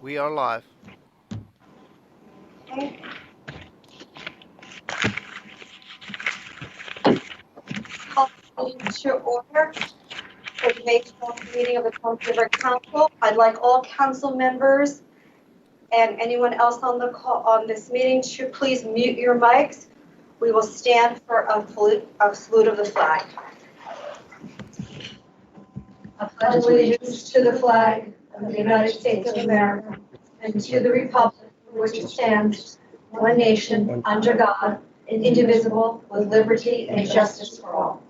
We are live. Okay. Call the meeting to order for the May 12th meeting of the Township River Council. I'd like all council members and anyone else on the call on this meeting to please mute your mics. We will stand for a salute of the flag. I pledge allegiance to the flag of the United States of America and to the republic for which it stands, one nation, under God, indivisible, with liberty and justice for all.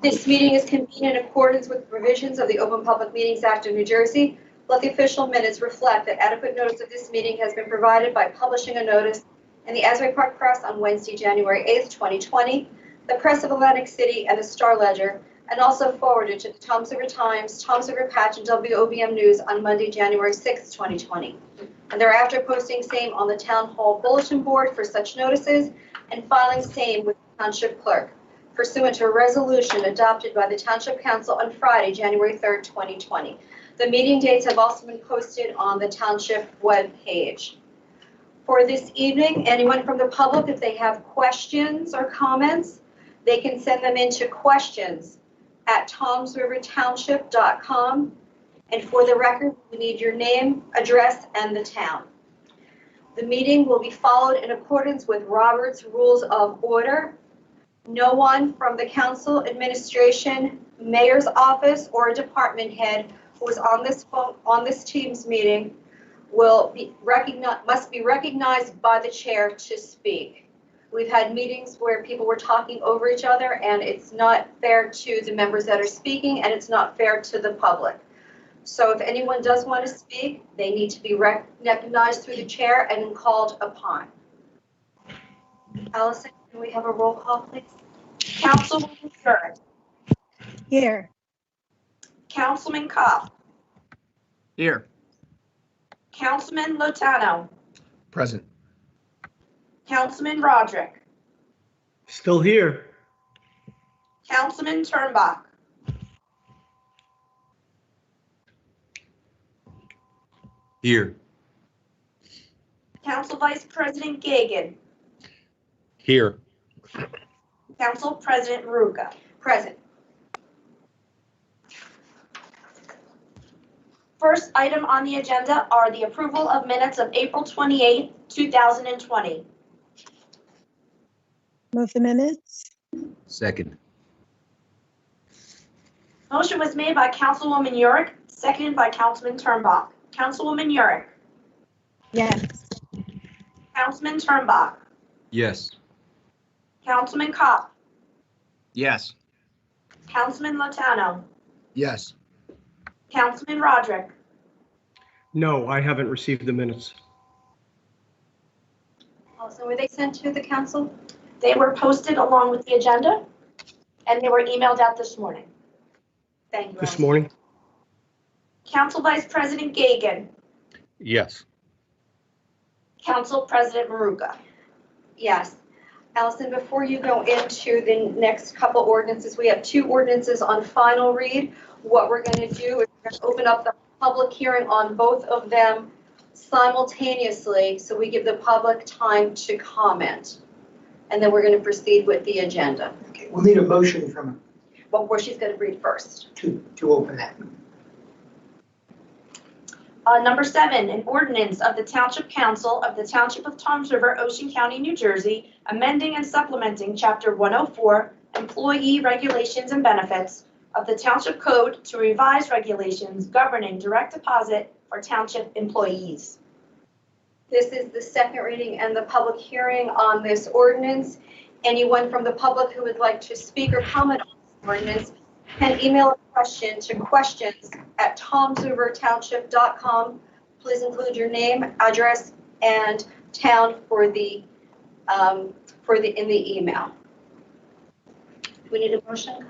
This meeting is convened in accordance with provisions of the Open Public Meetings Act of New Jersey. Let the official minutes reflect that adequate notice of this meeting has been provided by publishing a notice in the Asbury Park Press on Wednesday, January 8th, 2020, the Press of Atlantic City, and the Star Ledger, and also forwarded to the Toms River Times, Toms River Patch, and WOBM News on Monday, January 6th, 2020. And thereafter posting same on the Town Hall Bulletin Board for such notices and filing same with the Township Clerk, pursuant to a resolution adopted by the Township Council on Friday, January 3rd, 2020. The meeting dates have also been posted on the Township web page. For this evening, anyone from the public, if they have questions or comments, they can send them into questions@tomsrivertownship.com. And for the record, we need your name, address, and the town. The meeting will be followed in accordance with Robert's Rules of Order. No one from the council, administration, mayor's office, or a department head who is on this Teams meeting must be recognized by the chair to speak. We've had meetings where people were talking over each other, and it's not fair to the members that are speaking, and it's not fair to the public. So if anyone does want to speak, they need to be recognized through the chair and called upon. Allison, can we have a roll call, please? Councilwoman Burke. Here. Councilman Kopp. Here. Councilman Lotano. Present. Councilman Roderick. Still here. Councilman Turnbach. Here. Council Vice President Gagan. Here. Council President Maruka. Present. First item on the agenda are the approval of minutes of April 28, 2020. Move the minutes. Second. Motion was made by Councilwoman Yurick, seconded by Councilman Turnbach. Councilwoman Yurick. Yes. Councilman Turnbach. Yes. Councilman Kopp. Yes. Councilman Lotano. Yes. Councilman Roderick. No, I haven't received the minutes. Also, were they sent to the council? They were posted along with the agenda, and they were emailed out this morning. Thank you. This Allison. morning? Council Vice President Gagan. Yes. Council President Maruka. Yes. Allison, before you go into the next couple ordinances, we have two ordinances on final read. What we're going to do is we're going to open up the public hearing on both of them simultaneously, so we give the public time to comment. And then we're going to proceed with the agenda. Okay, we'll need a motion from, But where she's going to read first. to open that. Number 7, an ordinance of the Township Council of the Township of Toms River, Ocean County, New Jersey, amending and supplementing Chapter 104, Employee Regulations and Benefits of the Township Code to revise regulations governing direct deposit for township employees. This is the second reading and the public hearing on this ordinance. Anyone from the public who would like to speak or comment on this ordinance can email a question to questions@tomsrivertownship.com. Please include your name, address, and town for the in the email. Do we need a motion?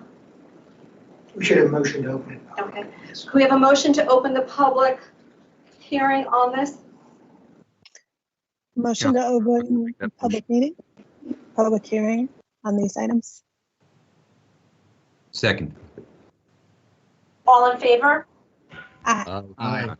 We should have a motion to open it. Okay. Yes. Can we have a motion to open the public hearing on this? Motion to open public meeting, public hearing on these items. Second. All in favor? Aye. Aye.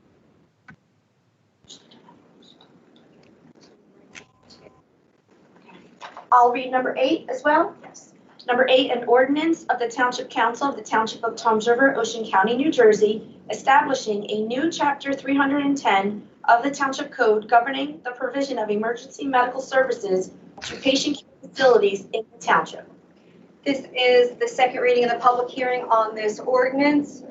I'll read number 8 as well. Yes. Number 8, an ordinance of the Township Council of the Township of Toms River, Ocean County, New Jersey, establishing a new Chapter 310 of the Township Code governing the provision of emergency medical services to patient care facilities in the township. This is the second reading of the public hearing on this ordinance.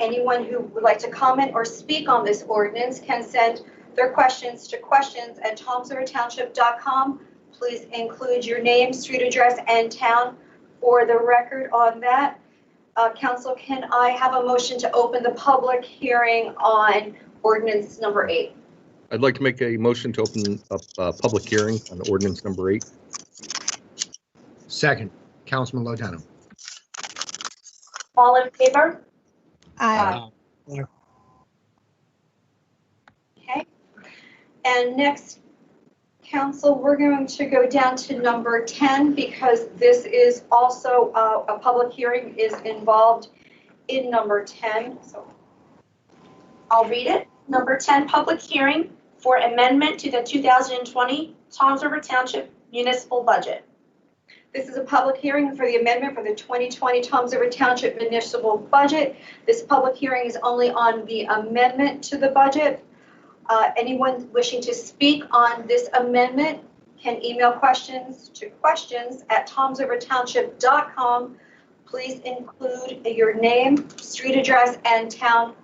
Anyone who would like to comment or speak on this ordinance can send their questions to questions@tomsrivertownship.com. Please include your name, street address, and town for the record on that. Council, can I have a motion to open the public hearing on ordinance number 8? I'd like to make a motion to open up a public hearing on ordinance number 8. Second, Councilman Lozano. All in favor? Aye. Okay. And next, Council, we're going to go down to number 10 because this is also a public hearing is involved in number 10. So I'll read it. Number 10, public hearing for amendment to the 2020 Toms River Township municipal budget. this is a public hearing for the amendment for the 2020 Toms River Township municipal budget. This public hearing is only on the amendment to the budget. Anyone wishing to speak on this amendment can email questions to questions@tomsrivertownship.com. Please include your name, street address, and town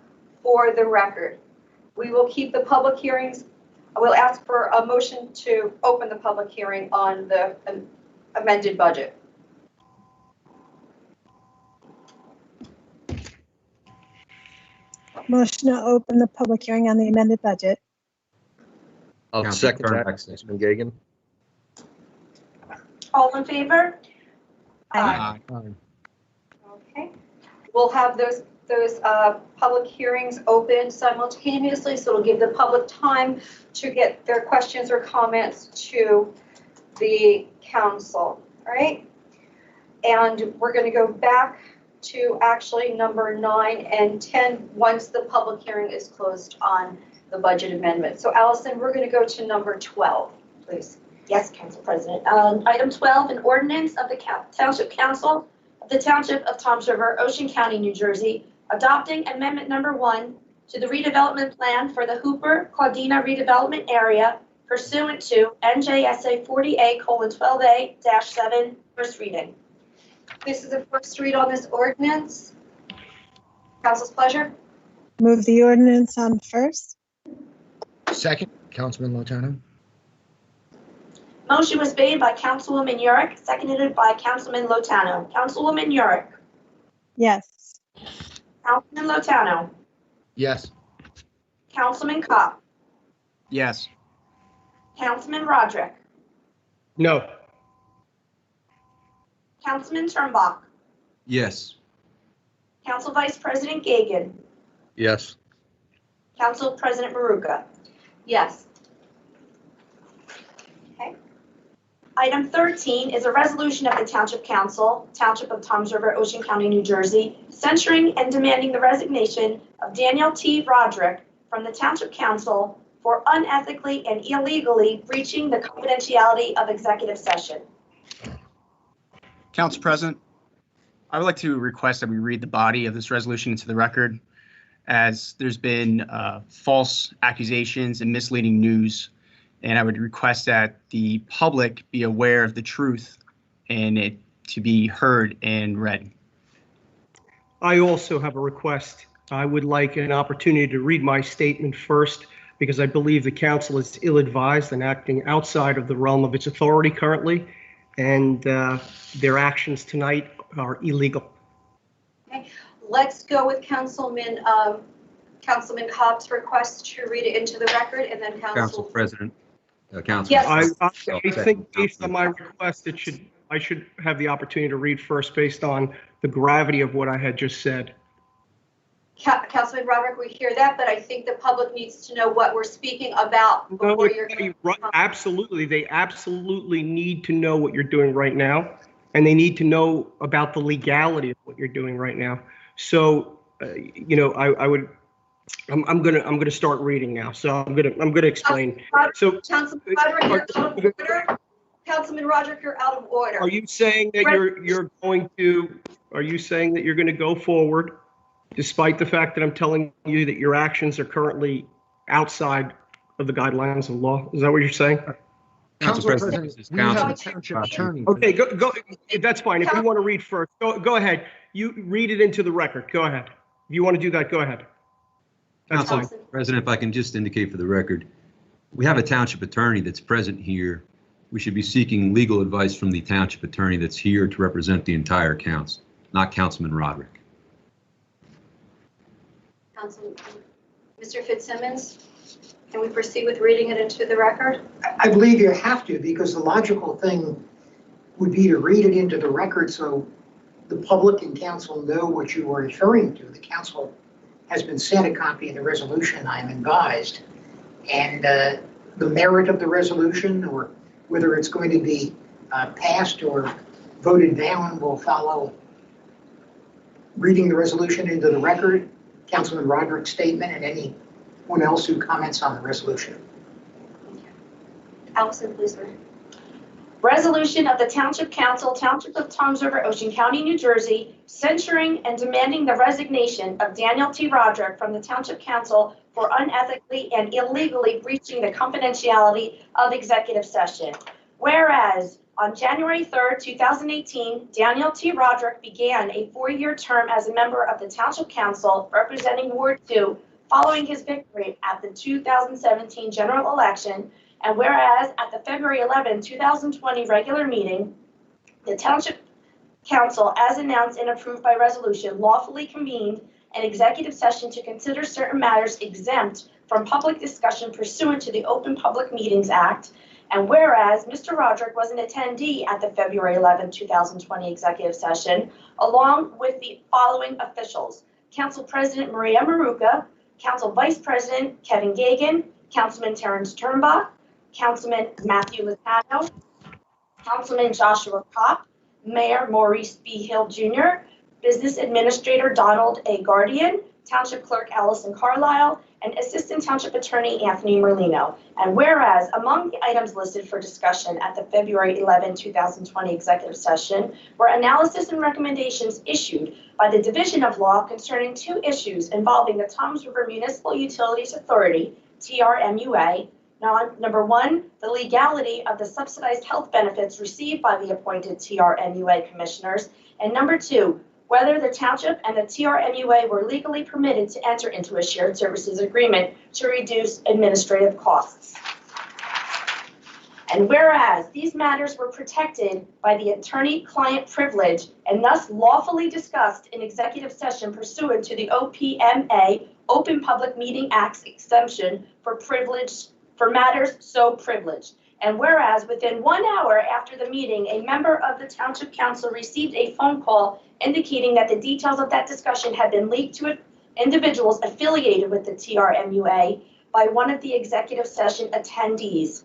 for the record. We will keep the public hearings. I will ask for a motion to open the public hearing on the amended budget. Motion to open the public hearing on the amended budget. I'll Councilman second that, Sternbach, second. Councilman Gagan. All in favor? Aye. Okay. We'll have those public hearings open simultaneously, so it'll give the public time to get their questions or comments to the council, all right? And we're going to go back to actually number 9 and 10 once the public hearing is closed on the budget amendment. So Allison, we're going to go to number 12, please. Yes, Council President. Item 12, an ordinance of the Township Council of the Township of Toms River, Ocean County, New Jersey, adopting amendment number 1 to the redevelopment plan for the Hooper Claudina redevelopment area pursuant to NJSA 40A:12A-7, first reading. This is a first read on this ordinance. Council's pleasure. Move the ordinance on first. Second, Councilman Lozano. Motion was made by Councilwoman Yurick, seconded by Councilman Lotano. Councilwoman Yurick. Yes. Councilman Lotano. Yes. Councilman Kopp. Yes. Councilman Roderick. No. Councilman Turnbach. Yes. Council Vice President Gagan. Yes. Council President Maruka. Yes. Item 13 is a resolution of the Township Council, Township of Toms River, Ocean County, New Jersey, censuring and demanding the resignation of Daniel T. Roderick from the Township Council for unethically and illegally breaching the confidentiality of executive session. Council President, I would like to request that we read the body of this resolution into the record, as there's been false accusations and misleading news, and I would request that the public be aware of the truth and it to be heard and read. I also have a request. I would like an opportunity to read my statement first because I believe the council is ill-advised and acting outside of the realm of its authority currently, and their actions tonight are illegal. Let's go with Councilman Cobb's request to read it into the record, and then Council President, Councilman. Yes. I think based on my request, I should have the opportunity to read first based on the gravity of what I had just said. Councilman Roderick, we hear that, but I think the public needs to know what we're speaking about No, before you're. absolutely. They absolutely need to know what you're doing right now, and they need to know about the legality of what you're doing right now. So I'm gonna start reading now. So I'm gonna explain. So Councilman Roderick, you're out of order. Councilman Roderick, you're out of order. are you saying that you're going to go forward despite the fact that I'm telling you that your actions are currently outside of the guidelines of law? Is that what you're saying? Council President, this is we have a council. township attorney. Okay, go. That's fine. If you want to read first, go ahead. You read it into the record. Go ahead. If you want to do that, go ahead. That's Council fine. President, if I can just indicate for the record, we have a township attorney that's present here. We should be seeking legal advice from the township attorney that's here to represent the entire council, not Councilman Roderick. Mr. Fitzsimmons, can we proceed with reading it into the record? I believe you have to, because the logical thing would be to read it into the record so the public and council know what you are referring to. The council has been sent a copy of the resolution, I'm advised. And the merit of the resolution, or whether it's going to be passed or voted down, will follow reading the resolution into the record, Councilman Roderick's statement, and anyone else who comments on the resolution. Allison, please read. Resolution of the Township Council, Township of Toms River, Ocean County, New Jersey, censuring and demanding the resignation of Daniel T. Roderick from the Township Council for unethically and illegally breaching the confidentiality of executive session. Whereas on January 3rd, 2018, Daniel T. Roderick began a 4-year term as a member of the Township Council representing Ward 2 following his victory at the 2017 general election. And whereas at the February 11, 2020 regular meeting, the Township Council, as announced and approved by resolution, lawfully convened an executive session to consider certain matters exempt from public discussion pursuant to the Open Public Meetings Act. And whereas Mr. Roderick was an attendee at the February 11, 2020 executive session, along with the following officials: Council President Maria Maruca, Council Vice President Kevin Gagan, Councilman Terrence Turnbuck, Councilman Matthew Latano, Councilman Joshua Kopp, Mayor Maurice B. Hill Jr., Business Administrator Donald A. Guardian, Township Clerk Allison Carlisle, and Assistant Township Attorney Anthony Merlino. And whereas among the items listed for discussion at the February 11, 2020 executive session were analysis and recommendations issued by the Division of Law concerning 2 issues involving the Toms River Municipal Utilities Authority, TRMUA. Now, number 1, the legality of the subsidized health benefits received by the appointed TRMUA commissioners. And number 2, whether the township and the TRMUA were legally permitted to enter into a shared services agreement to reduce administrative costs. And whereas these matters were protected by the attorney-client privilege and thus lawfully discussed in executive session pursuant to the OPMA, Open Public Meeting Act's exemption for matters so privileged. And whereas within 1 hour after the meeting, a member of the Township Council received a phone call indicating that the details of that discussion had been leaked to individuals affiliated with the TRMUA by one of the executive session attendees.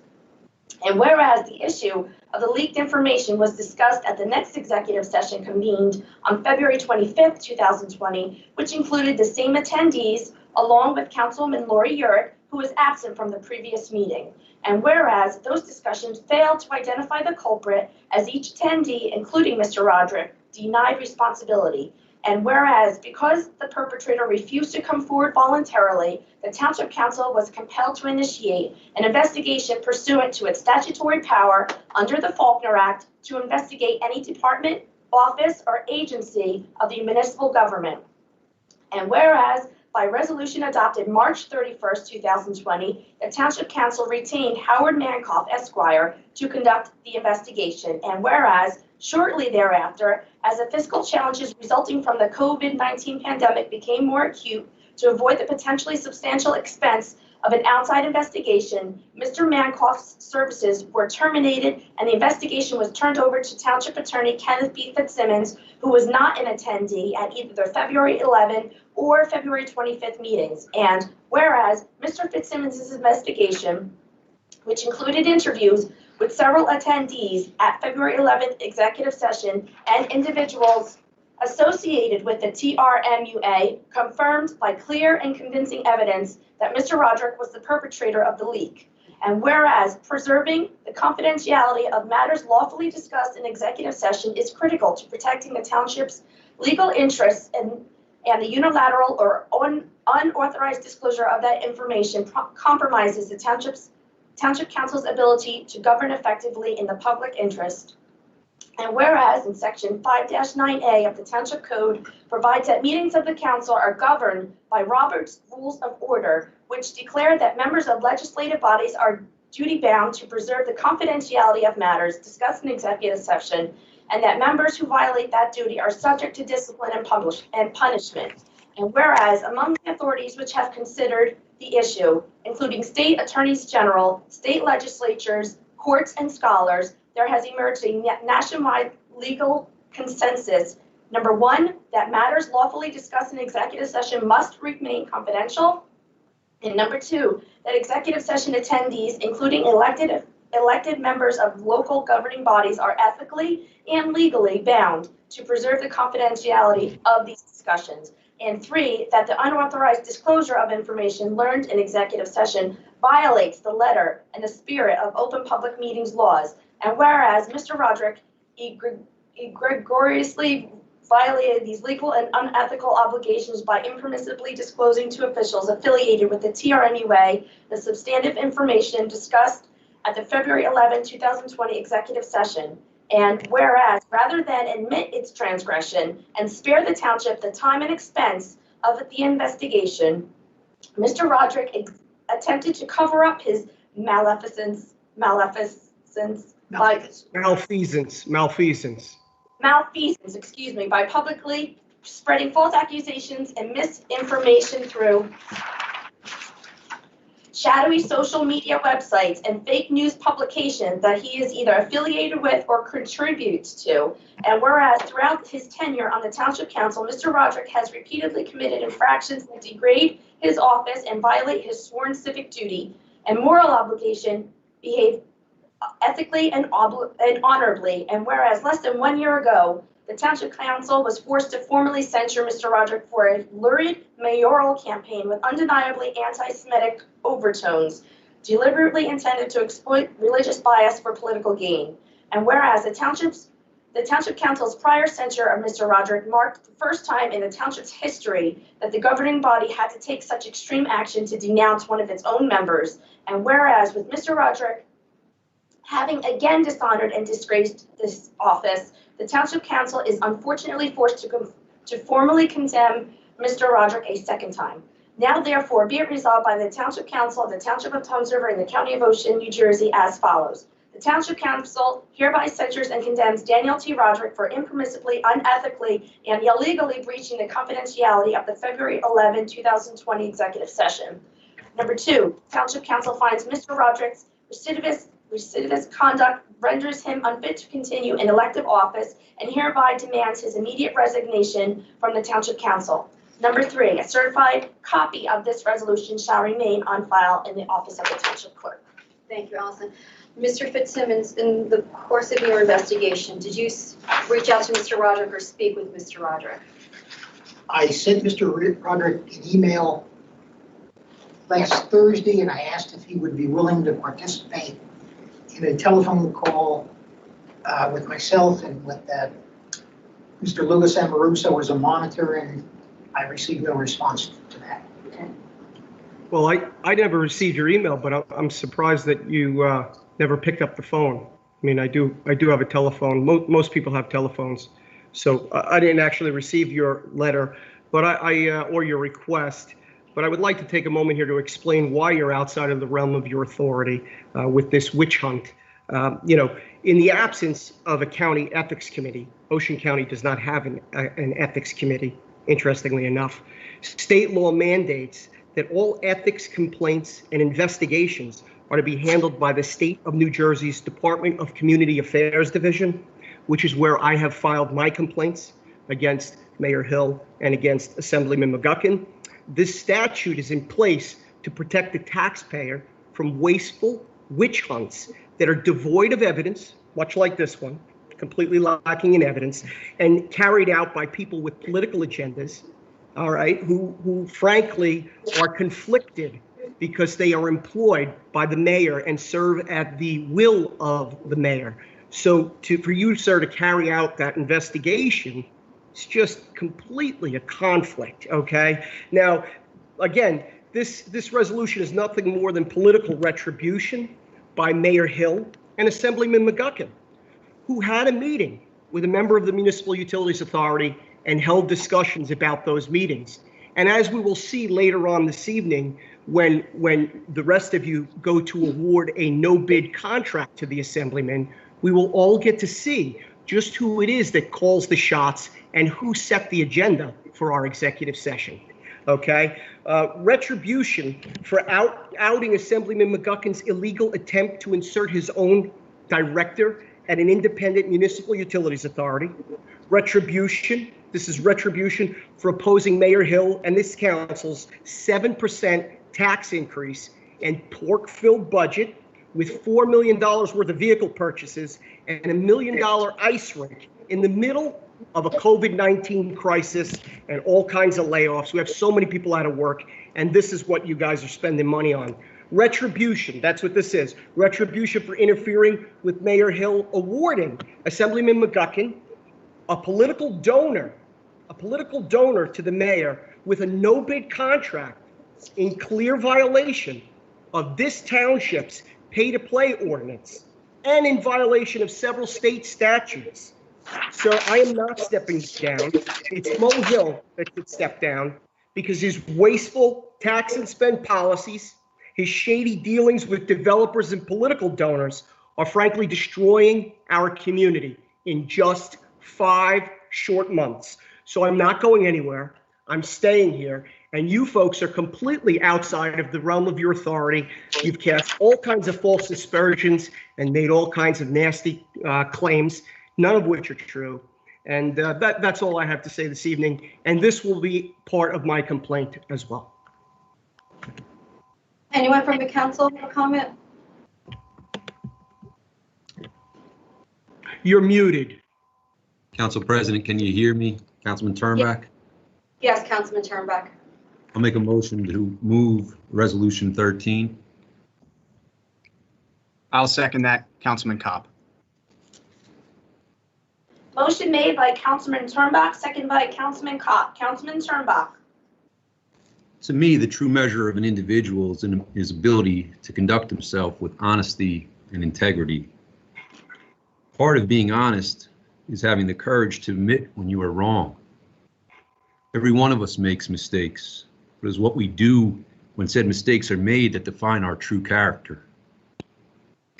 And whereas the issue of the leaked information was discussed at the next executive session convened on February 25th, 2020, which included the same attendees along with Councilwoman Lori Urick, who was absent from the previous meeting. And whereas those discussions failed to identify the culprit, as each attendee, including Mr. Roderick, denied responsibility. And whereas because the perpetrator refused to come forward voluntarily, the Township Council was compelled to initiate an investigation pursuant to its statutory power under the Faulkner Act to investigate any department, office, or agency of the municipal government. And whereas by resolution adopted March 31st, 2020, the Township Council retained Howard Mankoff, Esquire, to conduct the investigation. And whereas shortly thereafter, as the fiscal challenges resulting from the COVID-19 pandemic became more acute, to avoid the potentially substantial expense of an outside investigation, Mr. Mankoff's services were terminated and the investigation was turned over to Township Attorney Kenneth B. Fitzsimmons, who was not an attendee at either the February 11 or February 25th meetings. And whereas Mr. Fitzsimmons' investigation, which included interviews with several attendees at February 11th executive session and individuals associated with the TRMUA, confirmed by clear and convincing evidence that Mr. Roderick was the perpetrator of the leak. And whereas preserving the confidentiality of matters lawfully discussed in executive session is critical to protecting the township's legal interests, and the unilateral or unauthorized disclosure of that information compromises the township council's ability to govern effectively in the public interest. And whereas in section 5-9A of the Township Code provides that meetings of the council are governed by Robert's Rules of Order, which declare that members of legislative bodies are duty-bound to preserve the confidentiality of matters discussed in executive session, and that members who violate that duty are subject to discipline and punishment. And whereas among the authorities which have considered the issue, including state attorneys general, state legislatures, courts, and scholars, there has emerged a nationwide legal consensus. Number one, that matters lawfully discussed in executive session must remain confidential. And number two, that executive session attendees, including elected members of local governing bodies, are ethically and legally bound to preserve the confidentiality of these discussions. And three, that the unauthorized disclosure of information learned in executive session violates the letter and the spirit of open public meetings laws. And whereas Mr. Roderick egregiously violated these legal and unethical obligations by impermissibly disclosing to officials affiliated with the TRMUA the substantive information discussed at the February 11, 2020 executive session. And whereas rather than admit its transgression and spare the township the time and expense of the investigation, Mr. Roderick attempted to cover up his malfeasance, excuse me, by publicly spreading false accusations and misinformation through shadowy social media websites and fake news publications that he is either affiliated with or contributes to. And whereas throughout his tenure on the Township Council, Mr. Roderick has repeatedly committed infractions that degrade his office and violate his sworn civic duty and moral obligation, behave ethically and honorably. And whereas less than 1 year ago, the Township Council was forced to formally censure Mr. Roderick for a lurid mayoral campaign with undeniably anti-Semitic overtones, deliberately intended to exploit religious bias for political gain. And whereas the Township Council's prior censure of Mr. Roderick marked the first time in the Township's history that the governing body had to take such extreme action to denounce one of its own members. And whereas with Mr. Roderick having again dishonored and disgraced this office, the Township Council is unfortunately forced to formally condemn Mr. Roderick a second time. Now, therefore, be it resolved by the Township Council of the Township of Toms River in the County of Ocean, New Jersey, as follows. The Township Council hereby censures and condemns Daniel T. Roderick for impermissibly, unethically, and illegally breaching the confidentiality of the February 11, 2020 executive session. Number two, Township Council finds Mr. Roderick's recidivist conduct renders him unfit to continue in elective office and hereby demands his immediate resignation from the Township Council. Number three, a certified copy of this resolution shall remain on file in the office of the Township Clerk. Thank you, Allison. Mr. Fitzsimmons, in the course of your investigation, did you reach out to Mr. Roderick or speak with Mr. Roderick? I sent Mr. Roderick an email last Thursday, and I asked if he would be willing to participate in a telephone call with myself and with Mr. Louis Amoruso as a monitor, and I received no response to that. Okay. Well, I never received your email, but I'm surprised that you never picked up the phone. I mean, I do have a telephone. Most people have telephones, so I didn't actually receive your letter, but or your request. But I would like to take a moment here to explain why you're outside of the realm of your authority with this witch hunt. In the absence of a county ethics committee, Ocean County does not have an ethics committee, interestingly enough. State law mandates that all ethics complaints and investigations are to be handled by the State of New Jersey's Department of Community Affairs Division, which is where I have filed my complaints against Mayor Hill and against Assemblyman McGuckin. This statute is in place to protect the taxpayer from wasteful witch hunts that are devoid of evidence, much like this one, completely lacking in evidence, and carried out by people with political agendas, all right, who frankly are conflicted because they are employed by the mayor and serve at the will of the mayor. So for you, sir, to carry out that investigation, it's just completely a conflict, okay? Now, again, this resolution is nothing more than political retribution by Mayor Hill and Assemblyman McGuckin, who had a meeting with a member of the Municipal Utilities Authority and held discussions about those meetings. And as we will see later on this evening, when the rest of you go to award a no-bid contract to the Assemblyman, we will all get to see just who it is that calls the shots and who set the agenda for our executive session. Okay, retribution for outing Assemblyman McGuckin's illegal attempt to insert his own director at an independent municipal utilities authority. Retribution, this is retribution for opposing Mayor Hill and this council's 7% tax increase and pork-filled budget with $4 million worth of vehicle purchases and $1 million ice rink in the middle of a COVID-19 crisis and all kinds of layoffs. We have so many people out of work, and this is what you guys are spending money on. Retribution, that's what this is. Retribution for interfering with Mayor Hill awarding Assemblyman McGuckin, a political donor to the mayor with a no-bid contract in clear violation of this township's pay-to-play ordinance and in violation of several state statutes. So I am not stepping down. It's Mo Hill that should step down because his wasteful tax and spend policies, his shady dealings with developers and political donors are frankly destroying our community in just 5 short months. So I'm not going anywhere. I'm staying here. And you folks are completely outside of the realm of your authority. You've cast all kinds of false aspersions and made all kinds of nasty claims, none of which are true. And that's all I have to say this evening. And this will be part of my complaint as well. Anyone from the council for comment? You're muted. Council President, can you hear me? Councilman Turnback? Yes, Councilman Turnback. I'll make a motion to move Resolution 13. I'll second that, Councilman Kopp. Motion made by Councilman Turnback, second by Councilman Kopp. Councilman Turnback. To me, the true measure of an individual is in his ability to conduct himself with honesty and integrity. Part of being honest is having the courage to admit when you are wrong. Every one of us makes mistakes, but it's what we do when said mistakes are made that define our true character.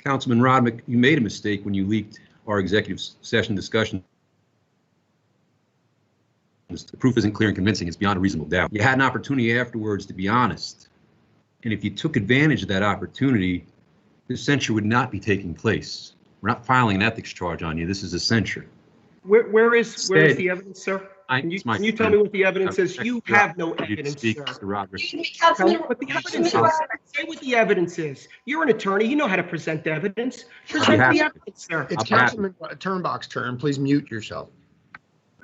Councilman Roderick, you made a mistake when you leaked our executive session discussion. The proof isn't clear and convincing, it's beyond a reasonable doubt. You had an opportunity afterwards to be honest. And if you took advantage of that opportunity, this censure would not be taking place. We're not filing an ethics charge on you. This is a censure. Where is the evidence, sir? Can you tell me what the evidence is? You have no evidence, sir. Tell me what the evidence is. Say what the evidence is. You're an attorney. You know how to present the evidence. Present the evidence, sir. It's Councilman Turnback's turn. Please mute yourself.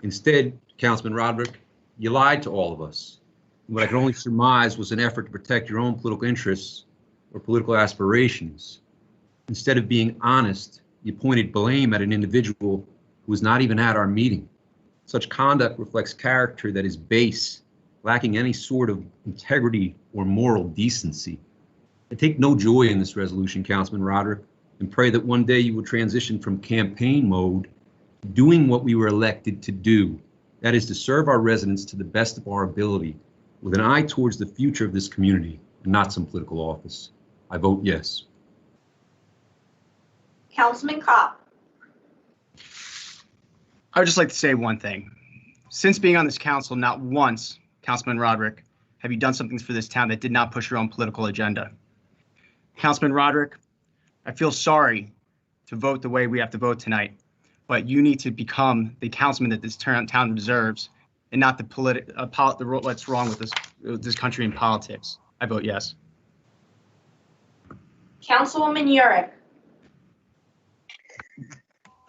Instead, Councilman Roderick, you lied to all of us. What I can only surmise was an effort to protect your own political interests or political aspirations. Instead of being honest, you pointed blame at an individual who was not even at our meeting. Such conduct reflects character that is base, lacking any sort of integrity or moral decency. I take no joy in this resolution, Councilman Roderick, and pray that one day you will transition from campaign mode to doing what we were elected to do. That is to serve our residents to the best of our ability, with an eye towards the future of this community and not some political office. I vote yes. Councilman Kopp. I would just like to say one thing. Since being on this council, not once, Councilman Roderick, have you done something for this town that did not push your own political agenda. Councilman Roderick, I feel sorry to vote the way we have to vote tonight, but you need to become the councilman that this town deserves and not what's wrong with this country in politics. I vote yes. Councilwoman Yurick.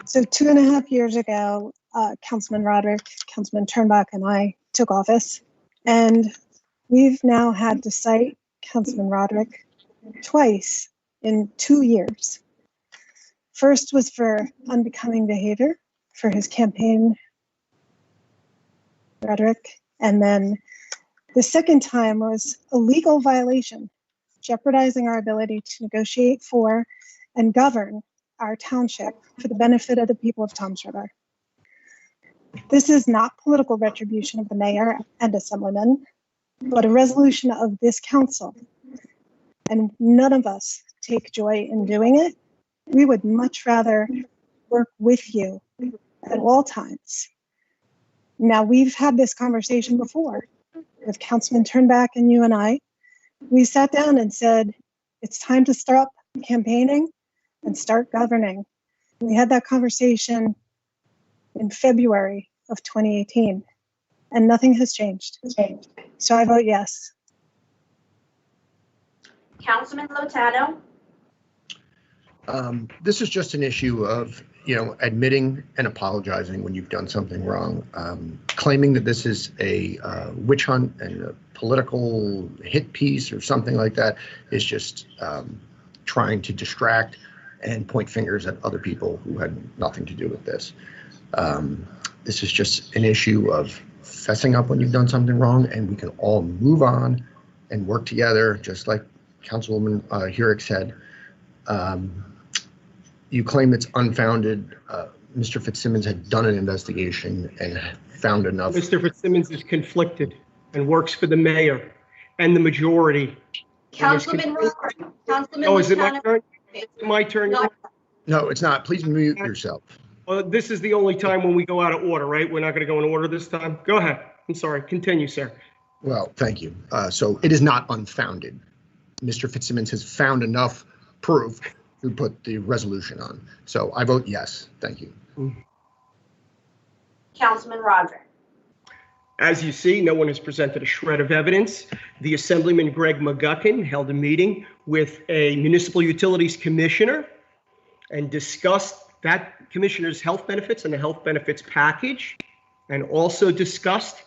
So 2.5 years ago, Councilman Roderick, Councilman Turnbuck, and I took office, and we've now had to cite Councilman Roderick twice in 2 years. First was for unbecoming behavior for his campaign rhetoric, and then the second time was a legal violation, jeopardizing our ability to negotiate for and govern our township for the benefit of the people of Toms River. This is not political retribution of the mayor and assemblyman, but a resolution of this council. And none of us take joy in doing it. We would much rather work with you at all times. Now, we've had this conversation before with Councilman Turnback and you and I. We sat down and said, it's time to stop campaigning and start governing. We had that conversation in February of 2018, and nothing has changed. So I vote yes. Councilman Lotano? This is just an issue of, admitting and apologizing when you've done something wrong. Claiming that this is a witch hunt and a political hit piece or something like that is just trying to distract and point fingers at other people who had nothing to do with this. This is just an issue of fessing up when you've done something wrong, and we can all move on and work together, just like Councilwoman Hurick said. You claim it's unfounded. Mr. Fitzsimmons had done an investigation and found enough. Mr. Fitzsimmons is conflicted and works for the mayor and the majority. Councilman Roderick, Councilman Oh, is it my Lotano. turn? My turn. Not- No, it's not. Please mute yourself. Well, this is the only time when we go out of order, right? We're not going to go in order this time. Go ahead. I'm sorry. Continue, sir. Well, thank you. So it is not unfounded. Mr. Fitzsimmons has found enough proof to put the resolution on. So I vote yes. Thank you. Councilman Roderick? As you see, no one has presented a shred of evidence. The Assemblyman Greg McGuckin held a meeting with a municipal utilities commissioner and discussed that commissioner's health benefits and the health benefits package, and also discussed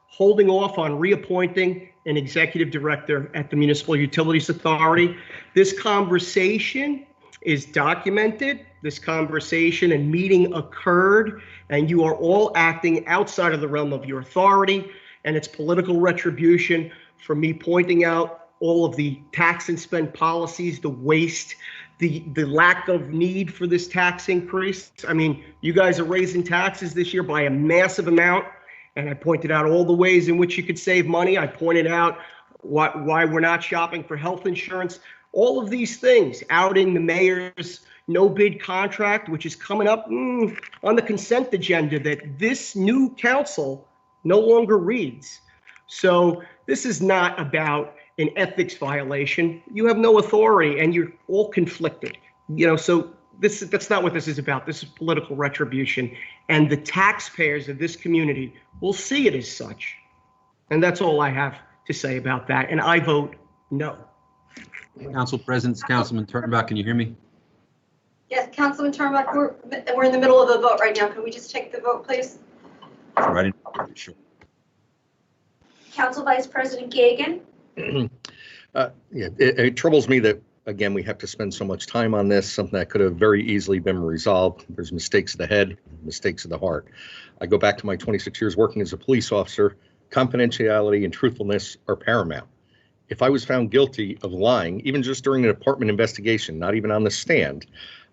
holding off on reappointing an executive director at the Municipal Utilities Authority. This conversation is documented. This conversation and meeting occurred, and you are all acting outside of the realm of your authority, and it's political retribution for me pointing out all of the tax and spend policies, the waste, the lack of need for this tax increase. I mean, you guys are raising taxes this year by a massive amount, and I pointed out all the ways in which you could save money. I pointed out why we're not shopping for health insurance. All of these things, outing the mayor's no bid contract, which is coming up on the consent agenda that this new council no longer reads. So this is not about an ethics violation. You have no authority and you're all conflicted. So that's not what this is about. This is political retribution, and the taxpayers of this community will see it as such. And that's all I have to say about that. And I vote no. Council President, Councilman Turnbuck, can you hear me? Yes, Councilman Turnbuck, we're in the middle of a vote right now. Can we just take the vote, please? Sure, I didn't. Sure. Council Vice President Gagan? It troubles me that, again, we have to spend so much time on this, something that could have very easily been resolved. There's mistakes of the head, mistakes of the heart. I go back to my 26 years working as a police officer. Confidentiality and truthfulness are paramount. If I was found guilty of lying, even just during an department investigation, not even on the stand,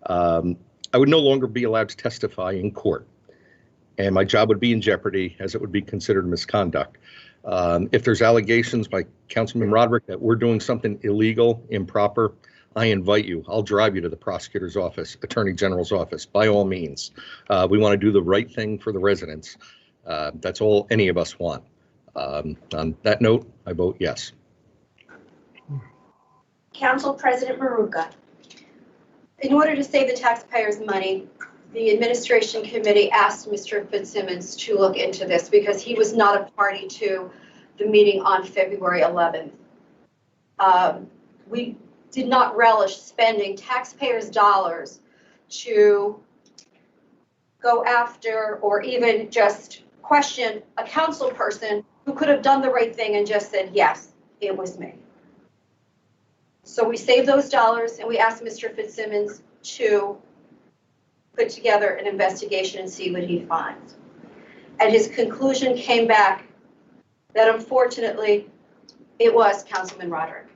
I would no longer be allowed to testify in court. And my job would be in jeopardy, as it would be considered misconduct. If there's allegations by Councilman Roderick that we're doing something illegal, improper, I invite you. I'll drive you to the prosecutor's office, Attorney General's office, by all means. We want to do the right thing for the residents. That's all any of us want. On that note, I vote yes. Council President Maruka? In order to save the taxpayers' money, the administration committee asked Mr. Fitzsimmons to look into this because he was not a party to the meeting on February 11th. We did not relish spending taxpayers' dollars to go after or even just question a council person who could have done the right thing and just said, yes, it was me. So we saved those dollars and we asked Mr. Fitzsimmons to put together an investigation and see what he finds. And his conclusion came back that unfortunately it was Councilman Roderick.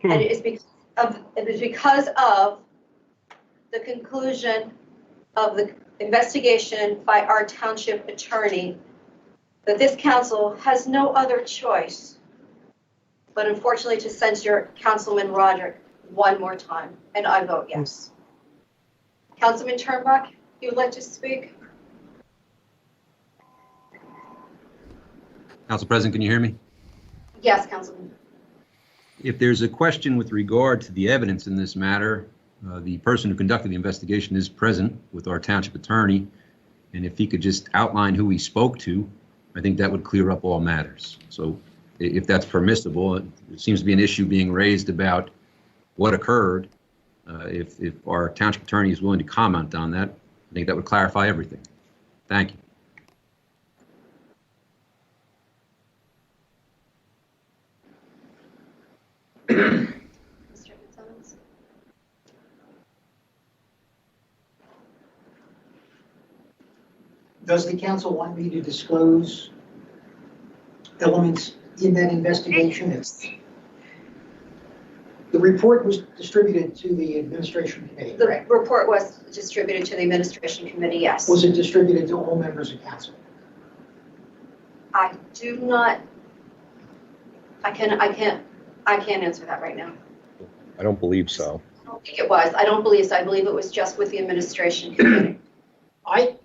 And it is because of the conclusion of the investigation by our township attorney that this council has no other choice but unfortunately to censure Councilman Roderick one more time, and I vote yes. Councilman Turnbuck, you would like to speak? Council President, can you hear me? Yes, Councilman. If there's a question with regard to the evidence in this matter, the person who conducted the investigation is present with our township attorney, and if he could just outline who he spoke to, I think that would clear up all matters. So if that's permissible, it seems to be an issue being raised about what occurred. If our township attorney is willing to comment on that, I think that would clarify everything. Thank you. Mr. Fitzsimmons? Does the council want me to disclose elements in that investigation? The report was distributed to the administration committee, The correct? report was distributed to the administration committee, yes. Was it distributed to all members of council? I do not, I can't answer that right now. I don't believe so. I don't think it was. I don't believe so. I believe it was just with the administration committee. I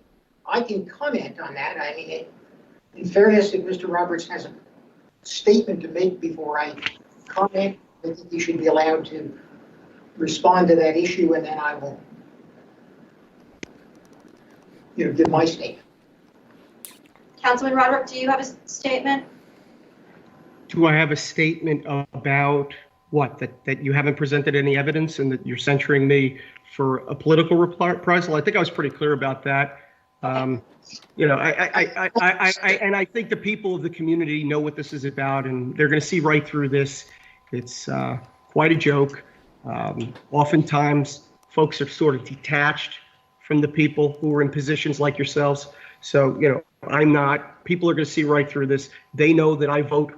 can comment on that. I mean, in fairness, if Mr. Roberts has a statement to make before I comment, I think he should be allowed to respond to that issue, and then I will, give my statement. Councilman Roderick, do you have a statement? Do I have a statement about what? That you haven't presented any evidence and that you're censuring me for a political reprisal? I think I was pretty clear about that. And I think the people of the community know what this is about, and they're going to see right through this. It's quite a joke. Oftentimes, folks are sort of detached from the people who are in positions like yourselves. So, I'm not. People are going to see right through this. They know that I vote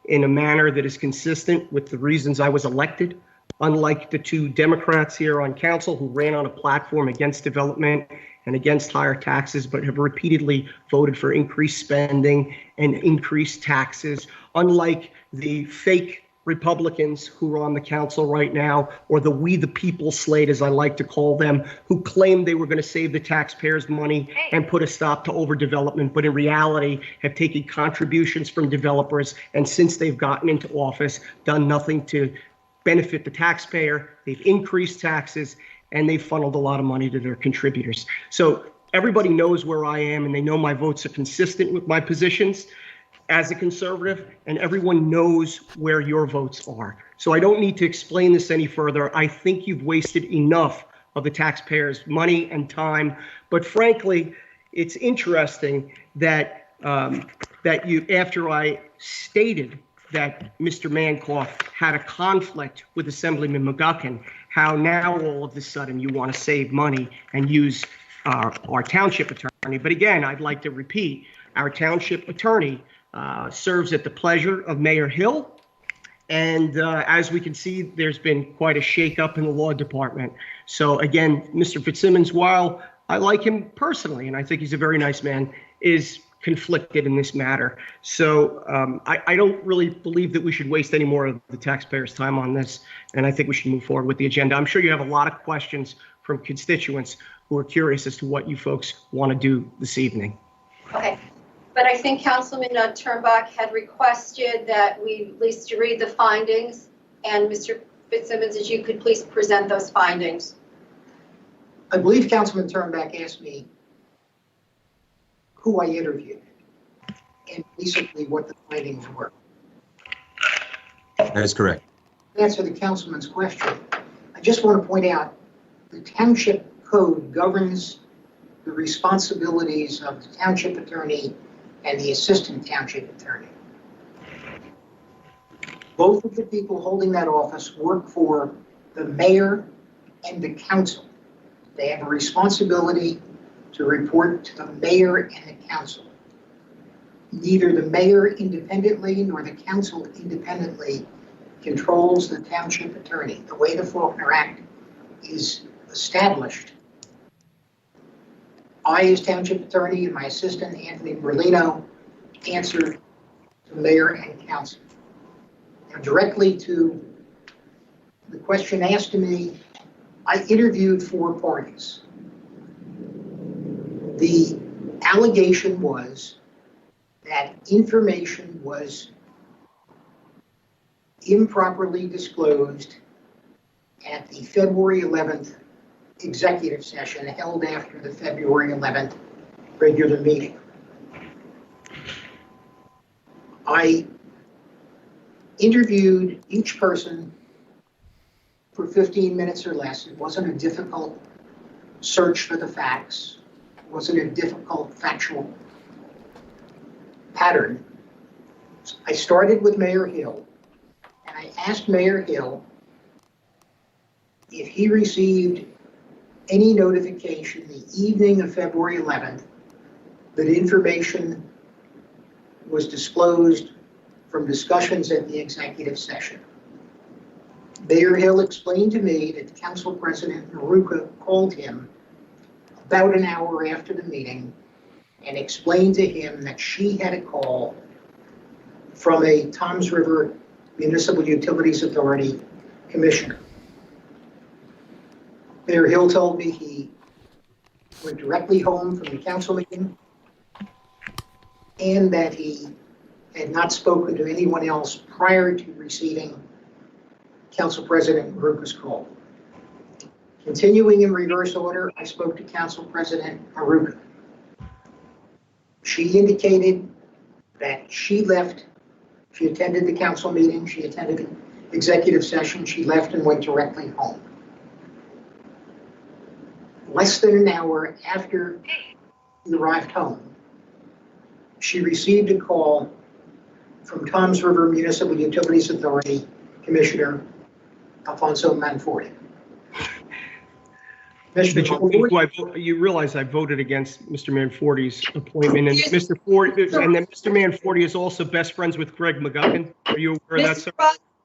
in a manner that is consistent with the reasons I was elected. Unlike the two Democrats here on council who ran on a platform against development and against higher taxes, but have repeatedly voted for increased spending and increased taxes. Unlike the fake Republicans who are on the council right now, or the We the People slate, as I like to call them, who claimed they were going to save the taxpayers money and put a stop to overdevelopment, but in reality have taken contributions from developers, and since they've gotten into office, done nothing to benefit the taxpayer. They've increased taxes, and they've funneled a lot of money to their contributors. So everybody knows where I am, and they know my votes are consistent with my positions as a conservative, and everyone knows where your votes are. So I don't need to explain this any further. I think you've wasted enough of the taxpayers' money and time. But frankly, it's interesting that after I stated that Mr. Mankoff had a conflict with Assemblyman McGuckin, how now all of a sudden you want to save money and use our township attorney. But again, I'd like to repeat, our township attorney serves at the pleasure of Mayor Hill. And as we can see, there's been quite a shakeup in the law department. So again, Mr. Fitzsimmons, while I like him personally, and I think he's a very nice man, is conflicted in this matter. So I don't really believe that we should waste any more of the taxpayers' time on this. And I think we should move forward with the agenda. I'm sure you have a lot of questions from constituents who are curious as to what you folks want to do this evening. Okay. But I think Councilman Turnbuck had requested that we at least read the findings. And Mr. Fitzsimmons, if you could please present those findings. I believe Councilman Turnbuck asked me who I interviewed and basically what the findings were. That is correct. To answer the councilman's question, I just want to point out the township code governs the responsibilities of the township attorney and the assistant township attorney. Both of the people holding that office work for the mayor and the council. They have a responsibility to report to the mayor and the council. Neither the mayor independently nor the council independently controls the township attorney. The way the Faulkner Act is established, I, as township attorney, and my assistant, Anthony Merlino, answer to the mayor and council. Now, directly to the question asked to me, I interviewed 4 parties. The allegation was that information was improperly disclosed at the February 11th executive session held after the February 11th regular meeting. I interviewed each person for 15 minutes or less. It wasn't a difficult search for the facts. It wasn't a difficult factual pattern. I started with Mayor Hill, and I asked Mayor Hill if he received any notification the evening of February 11th that information was disclosed from discussions at the executive session. Mayor Hill explained to me that Council President Maruka called him about an hour after the meeting and explained to him that she had a call from a Toms River Municipal Utilities Authority commissioner. Mayor Hill told me he went directly home from the council meeting and that he had not spoken to anyone else prior to receiving Council President Maruka's call. Continuing in reverse order, I spoke to Council President Maruka. She indicated that she left, she attended the council meeting, she attended the executive session, she left and went directly home. Less than an hour after he arrived home, she received a call from Toms River Municipal Utilities Authority Commissioner Alfonso Manforti. You realize I voted against Mr. Manforti's appointment, and Mr. Manforti is also best friends with Greg McGuckin. Are you aware of that, sir?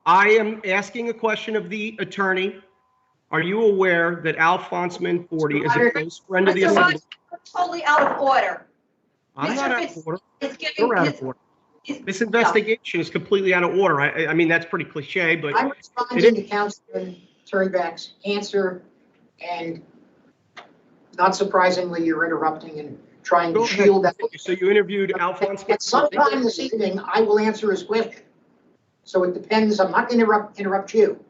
I am asking a question of the attorney. Are you aware that Alphonse Manforti is a close friend of the assembly? Totally out of order. I'm not out of order. It's giving You're out of order. This investigation is completely out of order. I mean, that's pretty cliche, but I'm responding to Councilman Turnback's answer, and not surprisingly, you're interrupting and trying to shield that. So you interviewed Alphonse? At some time this evening, I will answer his question. So it depends. I'm not going to interrupt you.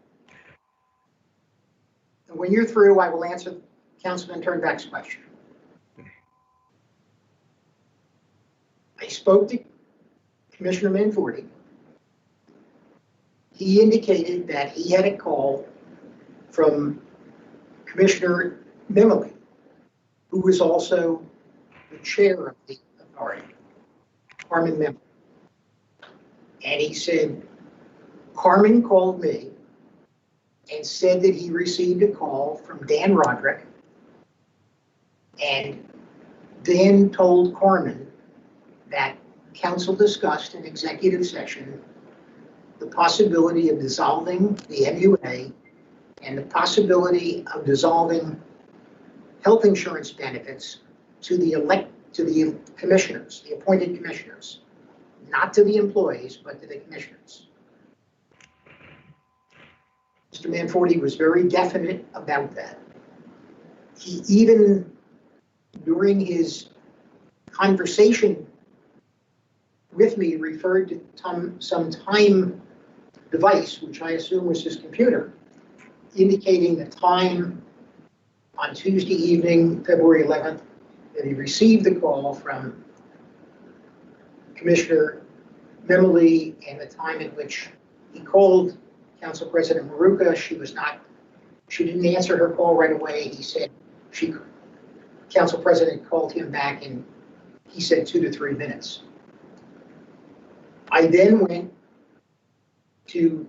And when you're through, I will answer Councilman Turnback's question. I spoke to Commissioner Manforti. He indicated that he had a call from Commissioner Mimley, who was also the chair of the authority, Carmen Mimley. And he said, Carmen called me and said that he received a call from Dan Roderick, and Dan told Carmen that council discussed in executive session the possibility of dissolving the MUA and the possibility of dissolving health insurance benefits to the commissioners, the appointed commissioners, not to the employees, but to the commissioners. Mr. Manforti was very definite about that. He even, during his conversation with me, referred to some time device, which I assume was his computer, indicating the time on Tuesday evening, February 11th, that he received the call from Commissioner Mimley and the time at which he called Council President Maruka. She was not She didn't answer her call right away. He said council president called him back and he said 2 to 3 minutes. I then went to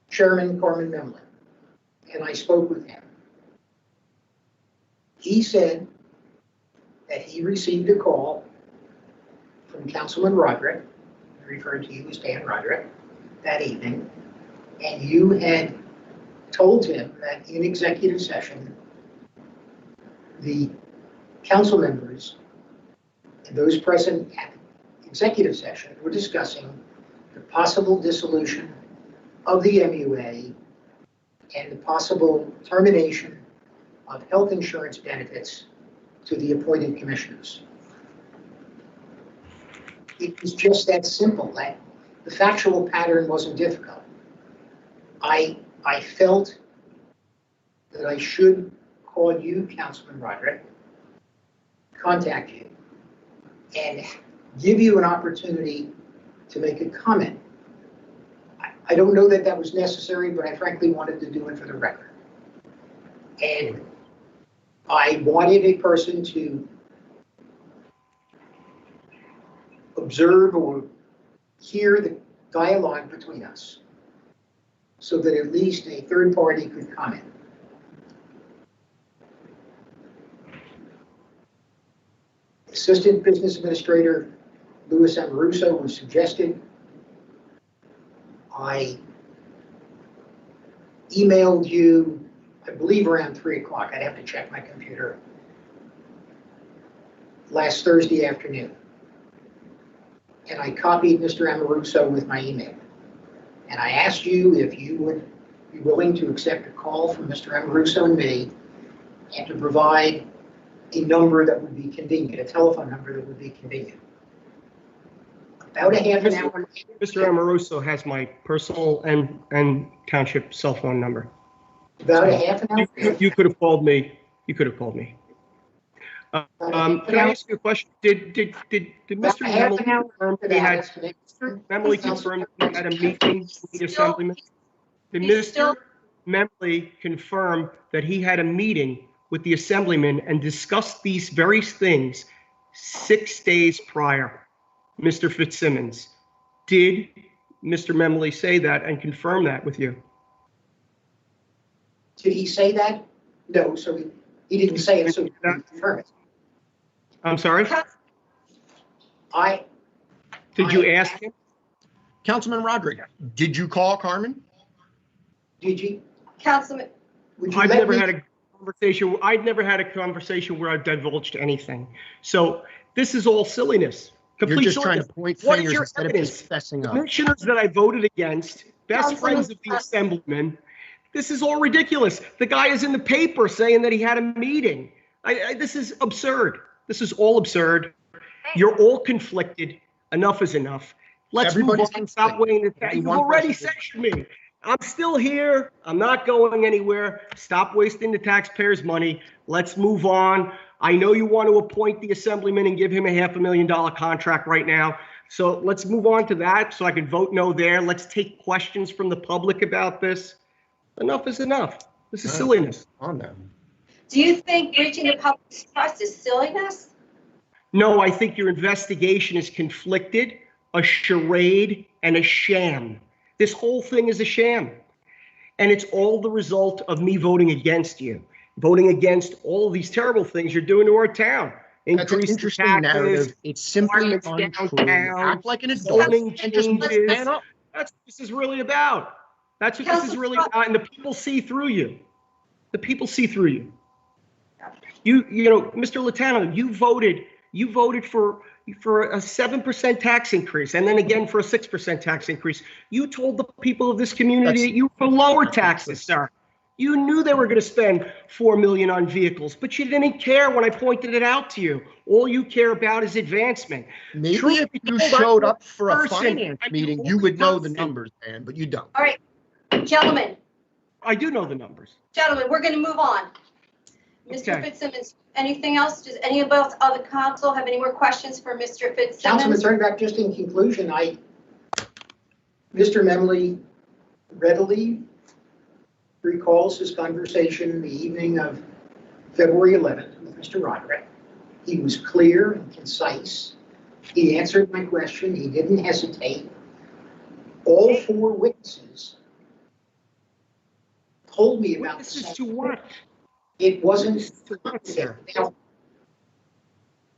Chairman Carmen Memley and I spoke with him. He said that he received a call from Councilman Roderick, referred to you as Dan Roderick, that evening, and you had told him that in executive session, the council members and those present at executive session were discussing the possible dissolution of the MUA and the possible termination of health insurance benefits to the appointed commissioners. It was just that simple. That the factual pattern wasn't difficult. I felt that I should call you, Councilman Roderick, contact you, and give you an opportunity to make a comment. I don't know that that was necessary, but I frankly wanted to do it for the record. And I wanted a person to observe or hear the dialogue between us so that at least a third party could comment. Assistant Business Administrator Louis Amoruso was suggested. I emailed you, I believe around 3 o'clock. I'd have to check my computer. Last Thursday afternoon. And I copied Mr. Amoruso with my email. And I asked you if you would be willing to accept a call from Mr. Amoruso and me and to provide a number that would be convenient, a telephone number that would be convenient. About a half an hour. Mr. Amoruso has my personal and township cell phone number. About a half an hour. You could have called me. You could have called me. Can I ask you a question? Did Mr. Memley confirm that he had, Mr. Memley confirmed that he had a meeting with the assemblyman? Did Mr. Memley confirm that he had a meeting with the assemblyman and discussed these very things 6 days prior? Mr. Fitzsimmons, did Mr. Memley say that and confirm that with you? Did he say that? No, so he didn't say it, so he didn't confirm it. I'm sorry? Did you ask him? Councilman Roderick, did you call Carmen? Did you? Councilman, Would you I've let never me- had a conversation. I've never had a conversation where I've divulged anything. So this is all silliness. You're Complete just trying to silliness. point What is fingers your instead of evidence? just fessing up. Commissioners that I voted against, best Councilman friends of the assemblyman. This is all ridiculous. The guy is in the paper saying that he had a meeting. This is absurd. This is all absurd. You're all conflicted. Enough is enough. Let's move Everybody's on. Stop weighing it down. You've One already person. censured me. I'm still here. I'm not going anywhere. Stop wasting the taxpayers' money. Let's move on. I know you want to appoint the assemblyman and give him a $500,000 contract right now. So let's move on to that so I can vote no there. Let's take questions from the public about this. Enough is enough. This is Right. silliness. On them. do you think breaching the public's trust is silliness? No, I think your investigation is conflicted, a charade, and a sham. This whole thing is a sham. And it's all the result of me voting against you, voting against all of these terrible things you're doing to our town. That's an Increase the interesting taxes, narrative. It's simply apartments untrue. downtown, Act like an adult zoning and just changes. man up. That's what this is really about. That's what this is really about. And the people see through you. The people see through you. You know, Mr. Latano, you voted for a 7% tax increase and then again for a 6% tax increase. You told the people of this community that you were for lower taxes, sir. You knew they were going to spend $4 million on vehicles, but you didn't care when I pointed it out to you. All you care about is advancement. Maybe Truth if be you told, I'm showed a up for a person. finance I'm meeting, an you would know the person. numbers, man, but you don't. All right, gentlemen, I do know the numbers. we're going to move on. Mr. Okay. Fitzsimmons, anything else? Does any of us on the council have any more questions for Mr. Councilman Fitzsimmons? Turnback, just in conclusion, Mr. Memley readily recalls his conversation the evening of February 11th with Mr. Roderick. He was clear and concise. He answered my question. He didn't hesitate. All four witnesses told me about This the is to what? It wasn't. Sir. Now,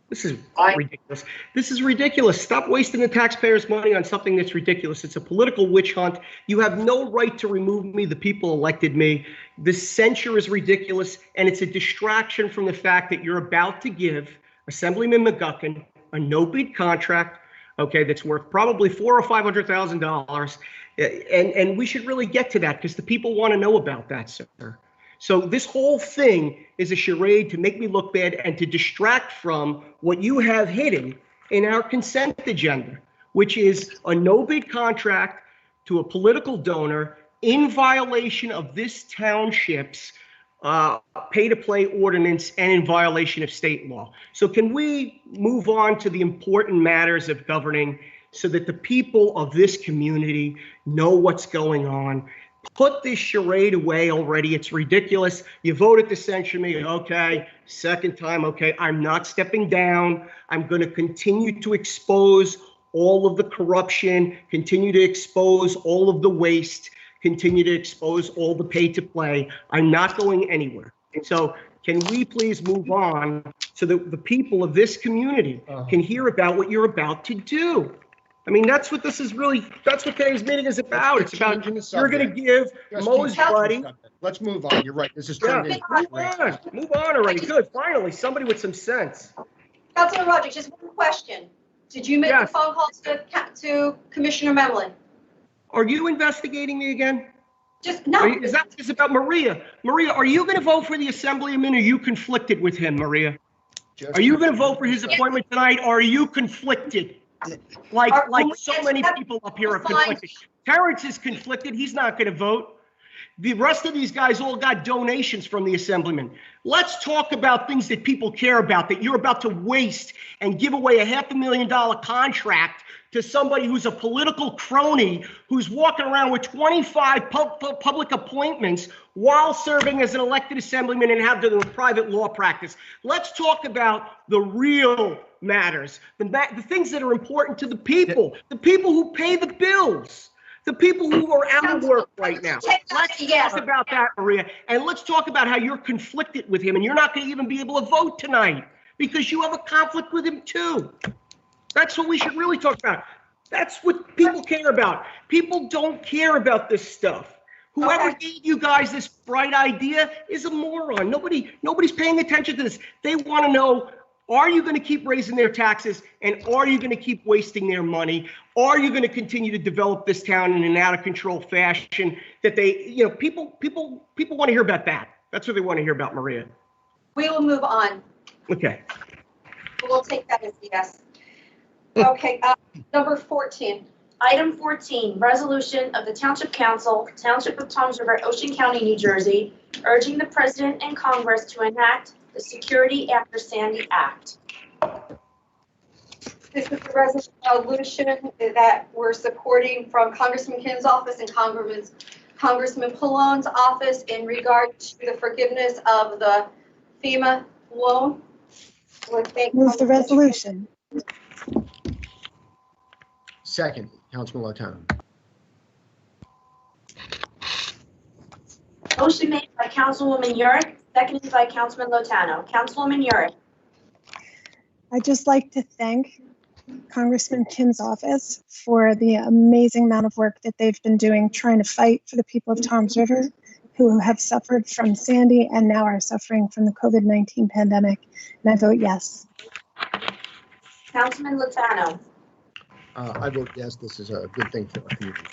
This is ridiculous. This is ridiculous. Stop wasting the taxpayers' money on something that's ridiculous. It's a political witch hunt. You have no right to remove me. The people elected me. This censure is ridiculous, and it's a distraction from the fact that you're about to give Assemblyman McGuckin a no-bid contract, okay, that's worth probably $400,000 or $500,000, and we should really get to that because the people want to know about that, sir. So this whole thing is a charade to make me look bad and to distract from what you have hidden in our consent agenda, which is a no-bid contract to a political donor in violation of this township's pay-to-play ordinance and in violation of state law. So can we move on to the important matters of governing so that the people of this community know what's going on? Put this charade away already. It's ridiculous. You voted to censure me. Okay. Second time. Okay. I'm not stepping down. I'm going to continue to expose all of the corruption, continue to expose all of the waste, continue to expose all the pay to play. I'm not going anywhere. So can we please move on so that the people of this community can hear about what you're about to do? I mean, that's what this is really, that's what today's meeting is about. It's about, you're going to give Mo's buddy. Let's move on. You're right. This is Yeah, turned into. move on already. Good. Finally, somebody with some sense. Councilman Roderick, just one question. Did you make a Yes. phone call to Commissioner Memlin? Are you investigating me again? Just, no. Is that just about Maria? Maria, are you going to vote for the Assemblyman or are you conflicted with him, Maria? Are you going to vote for his appointment tonight or are you conflicted? Like so many people up here are conflicted. Terrence is conflicted. He's not going to vote. The rest of these guys all got donations from the Assemblyman. Let's talk about things that people care about, that you're about to waste and give away a $500,000 contract to somebody who's a political crony who's walking around with 25 public appointments while serving as an elected Assemblyman and have the private law practice. Let's talk about the real matters, the things that are important to the people who pay the bills, the people who are out of work right now. Let's talk about that, Maria, and let's talk about how you're conflicted with him and you're not going to even be able to vote tonight because you have a conflict with him too. That's what we should really talk about. That's what people care about. People don't care about this stuff. Whoever gave you guys this bright idea is a moron. Nobody's paying attention to this. They want to know, are you going to keep raising their taxes and are you going to keep wasting their money? Are you going to continue to develop this town in an out of control fashion that people want to hear about that. That's what they want to hear about, Maria. We will move on. Okay. We'll take that as a yes. Okay, number 14. Item 14, resolution of the Township Council, Township of Toms River, Ocean County, New Jersey, urging the President and Congress to enact the Security After Sandy Act. This is the resolution that we're supporting from Congressman Kim's office and Congressman Pallone's office in regard to the forgiveness of the FEMA loan. Move the resolution. Second, Councilman Lotano. Motion made by Councilwoman Yurick, seconded by Councilman Lotano. Councilwoman Yurick. I'd just like to thank Congressman Kim's office for the amazing amount of work that they've been doing trying to fight for the people of Toms River who have suffered from Sandy and now are suffering from the COVID-19 pandemic. And I vote yes. Councilman Lotano. I vote yes. This is a good thing for our community.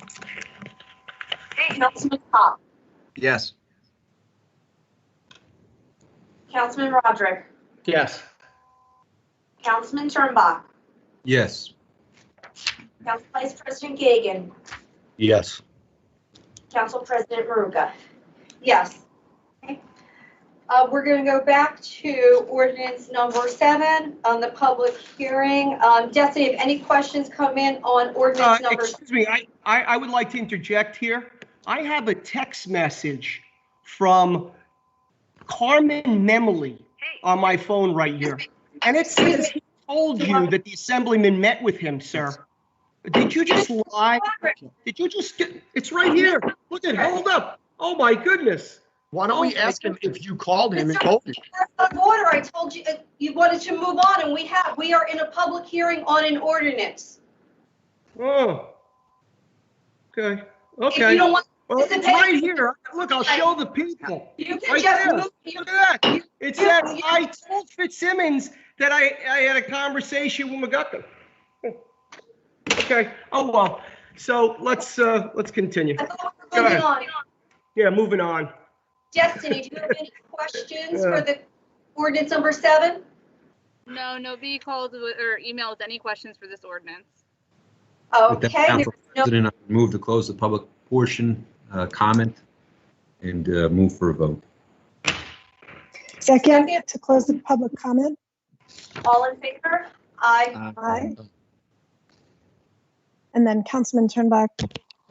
Councilman Pop. Yes. Councilman Roderick. Yes. Councilman Turnbach. Yes. Council Vice President Gagan. Yes. Council President Maruka. Yes. Okay. We're going to go back to ordinance number 7 on the public hearing. Destiny, if any questions come in on ordinance number. Excuse me, I would like to interject here. I have a text message from Carmen Memley on my phone right here. And it says he told you that the assemblyman met with him, sir. Did you just lie? Did you just it's right here. Look at, hold up. Oh my goodness. Why don't we ask him if you called him and told him? That's out of order. I told you, you wanted to move on, and we are in a public hearing on an ordinance. Oh. Okay, If okay. you don't want, Well, it's right here. Look, I'll show the people. you can Right just there. move. Look at that. It says, I told Fitzsimmons that I had a conversation with McGuckin. Okay, oh, well, so let's continue. I thought we Go were moving ahead. on. Yeah, moving on. Destiny, do you have any questions for the ordinance number 7? No, nobody called or emailed any questions for this ordinance. With that, Okay, Council no, President, I move to close the public portion, comment, and move for a vote. Second, to close the public comment. All in favor? aye. Aye. And then Councilman Turnbuck,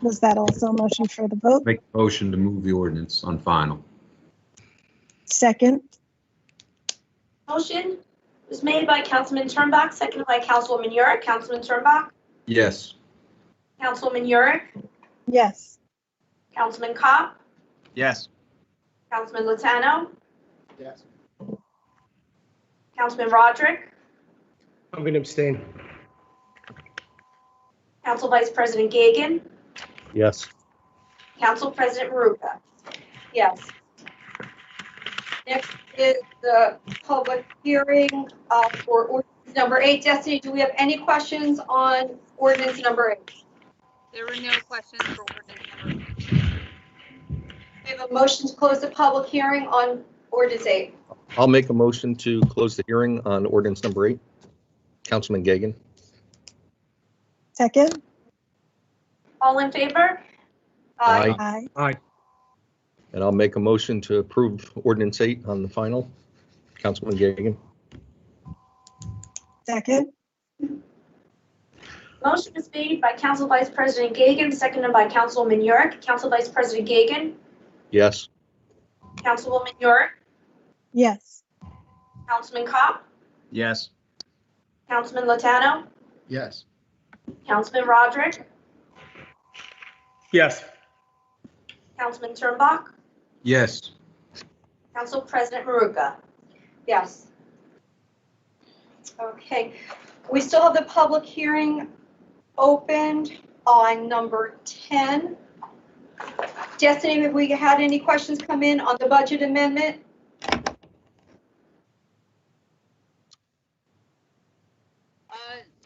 was that also a motion for the vote? Make a motion to move the ordinance on final. Second, Motion was made by Councilman Turnbuck, seconded by Councilwoman Yurick. Councilman Turnbuck, Yes. Councilwoman Yurick, yes. Councilman Kopp, Yes. Councilman Lozano, Yes. Councilman Roderick, I'm going to abstain. Council Vice President Gagan, Yes. Council President Maruka. Yes. Next is the public hearing for ordinance number 8. Destiny, do we have any questions on ordinance number 8? There were no questions for ordinance number 8. We have a motion to close the public hearing on ordinance 8. I'll make a motion to close the hearing on ordinance number 8. Councilman Gagan? Second, All in favor? Aye. aye. Aye. And I'll make a motion to approve ordinance 8 on the final. Councilman Gagan? Second, Motion is made by Council Vice President Gagan, seconded by Councilwoman Yurick. Council Vice President Gagan, Yes. Councilwoman Yurick, yes. Councilman Kopp, Yes. Councilman Lozano, Yes. Councilman Roderick, Yes. Councilman Turnbuck, Yes. Council President Maruka. Yes. Okay, we still have the public hearing opened on number 10. Destiny, have we had any questions come in on the budget amendment?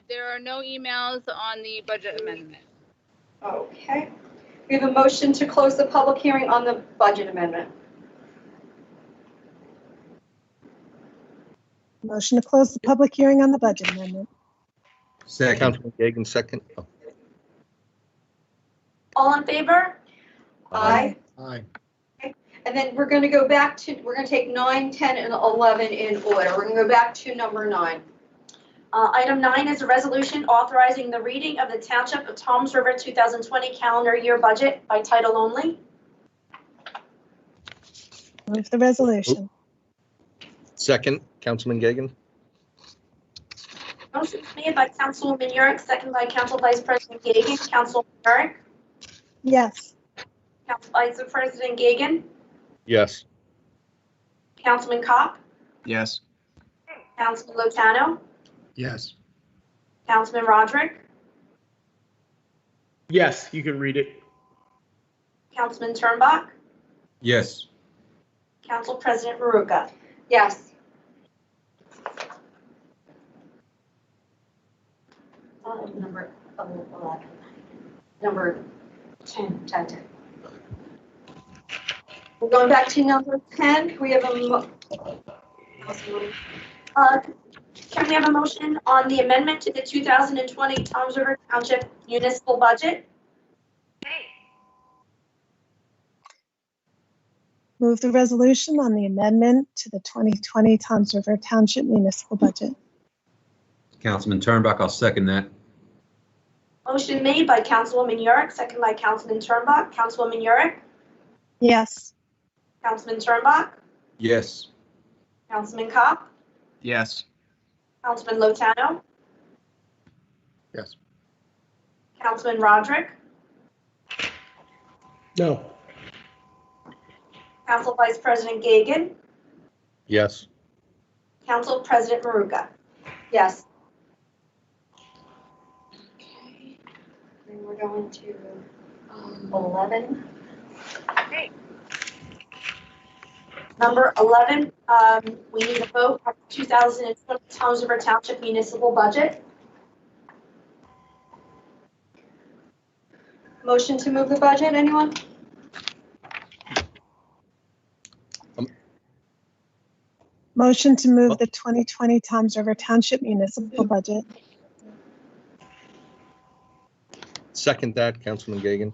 There are no emails on the budget amendment. Okay. We have a motion to close the public hearing on the budget amendment. Motion to close the public hearing on the budget amendment. Second. Councilman Gagan, second. Oh, All in favor? Aye. Aye. And then we're going to go back to, we're going to take 9, 10, and 11 in order. We're going to go back to number 9. Item 9 is a resolution authorizing the reading of the Township of Toms River 2020 calendar year budget by title only. Move the resolution. Second, Councilman Gagan? Motion is made by Councilwoman Yurick, seconded by Council Vice President Gagan. Councilwoman Yurick, Yes. Council Vice President Gagan, Yes. Councilman Kopp, Yes. Councilman Lozano, Yes. Councilman Roderick, Yes, you can read it. Councilman Turnbuck, Yes. Council President Maruka. Yes. Number 11. Number 10. We're going back to number 10. We have a Can we have a motion on the amendment to the 2020 Toms River Township municipal budget? Move the resolution on the amendment to the 2020 Toms River Township municipal budget. Councilman Turnbuck, I'll second that. Motion made by Councilwoman Yurick, seconded by Councilman Turnbuck. Councilwoman Yurick, Yes. Councilman Sternbach, Yes. Councilman Kopp, Yes. Councilman Lotano, Yes. Councilman Roderick, No. Council Vice President Gagan, Yes. Council President Maruka. Yes. Okay. Then we're going to 11. Number 11, we need a vote on the 2020 Toms River Township municipal budget. Motion to move the budget, anyone? Motion to move the 2020 Toms River Township municipal budget. Second that, Councilman Gagan.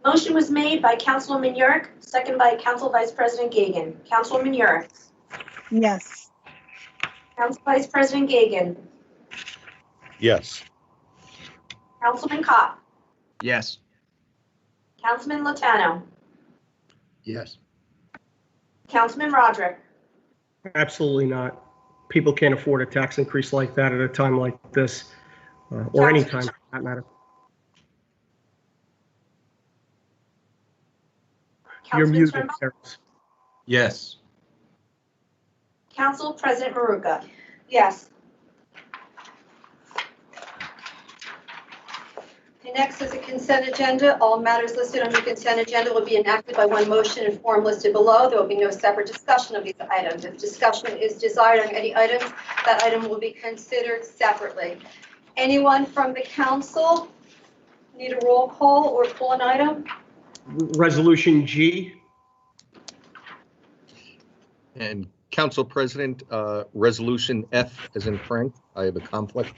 Motion was made by Councilwoman Yurk, second by Council Vice President Gagan. Councilwoman Yurk, Yes. Council Vice President Gagan, Yes. Councilman Kopp, Yes. Councilman Lotano, Yes. Councilman Roderick, Absolutely not. People can't afford a tax increase like that at a time like this, or any time for that matter. You're Councilman muted, Sternbach, Terrence. Yes. Council President Maruka. Yes. Okay, next is a consent agenda. All matters listed on the consent agenda will be enacted by one motion and form listed below. There will be no separate discussion of these items. If discussion is desired on any items, that item will be considered separately. Anyone from the council need a roll call or pull an item? Resolution G. And Council President, Resolution F as in Frank, I have a conflict.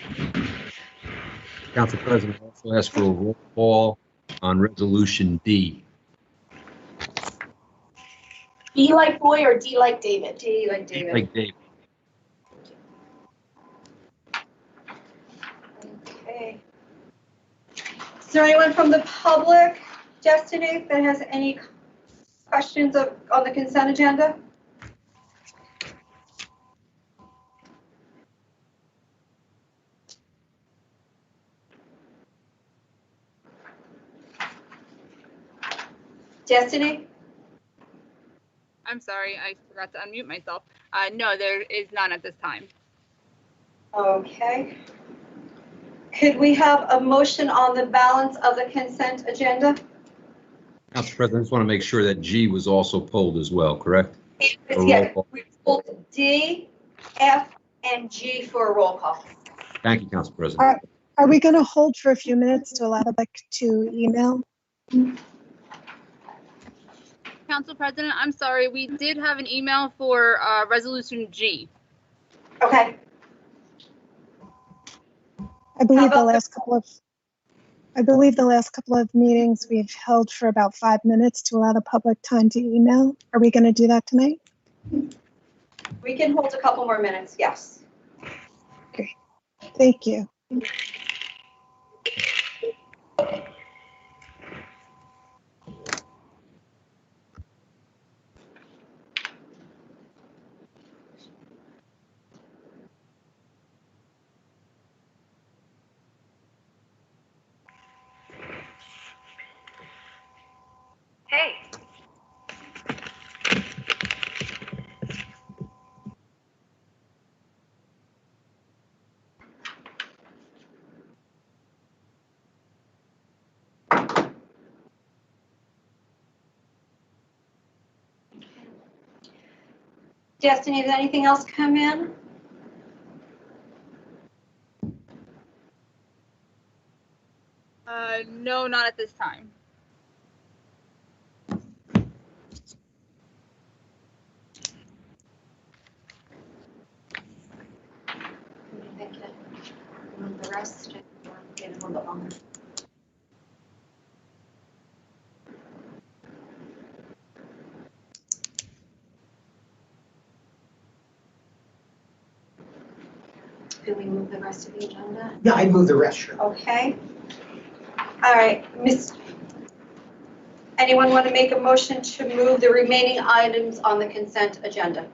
Council President also asked for a roll call on Resolution D. B like boy or D like David? D like David. Like Dave. Okay. Is there anyone from the public, Destiny, that has any questions on the consent agenda? Destiny? I'm sorry, I forgot to unmute myself. No, there is none at this time. Okay. Could we have a motion on the balance of the consent agenda? Council President, I just want to make sure that G was also polled as well, correct? A roll Yeah, call. we pulled D, F, and G for a roll call. Thank you, Council President. Are we going to hold for a few minutes to allow the public to email? Council President, I'm sorry, we did have an email for Resolution G. Okay. I believe about the last couple of meetings we've held for about 5 minutes to allow the public time to email. Are we going to do that tonight? We can hold a couple more minutes, yes. Thank you. Hey. Destiny, did anything else come in? No, not at this time. Thank you. Move the rest or get a little bit longer. Can we move the rest of the agenda? Yeah, I'd move the rest, sure. Okay. All right, Anyone want to make a motion to move the remaining items on the consent agenda?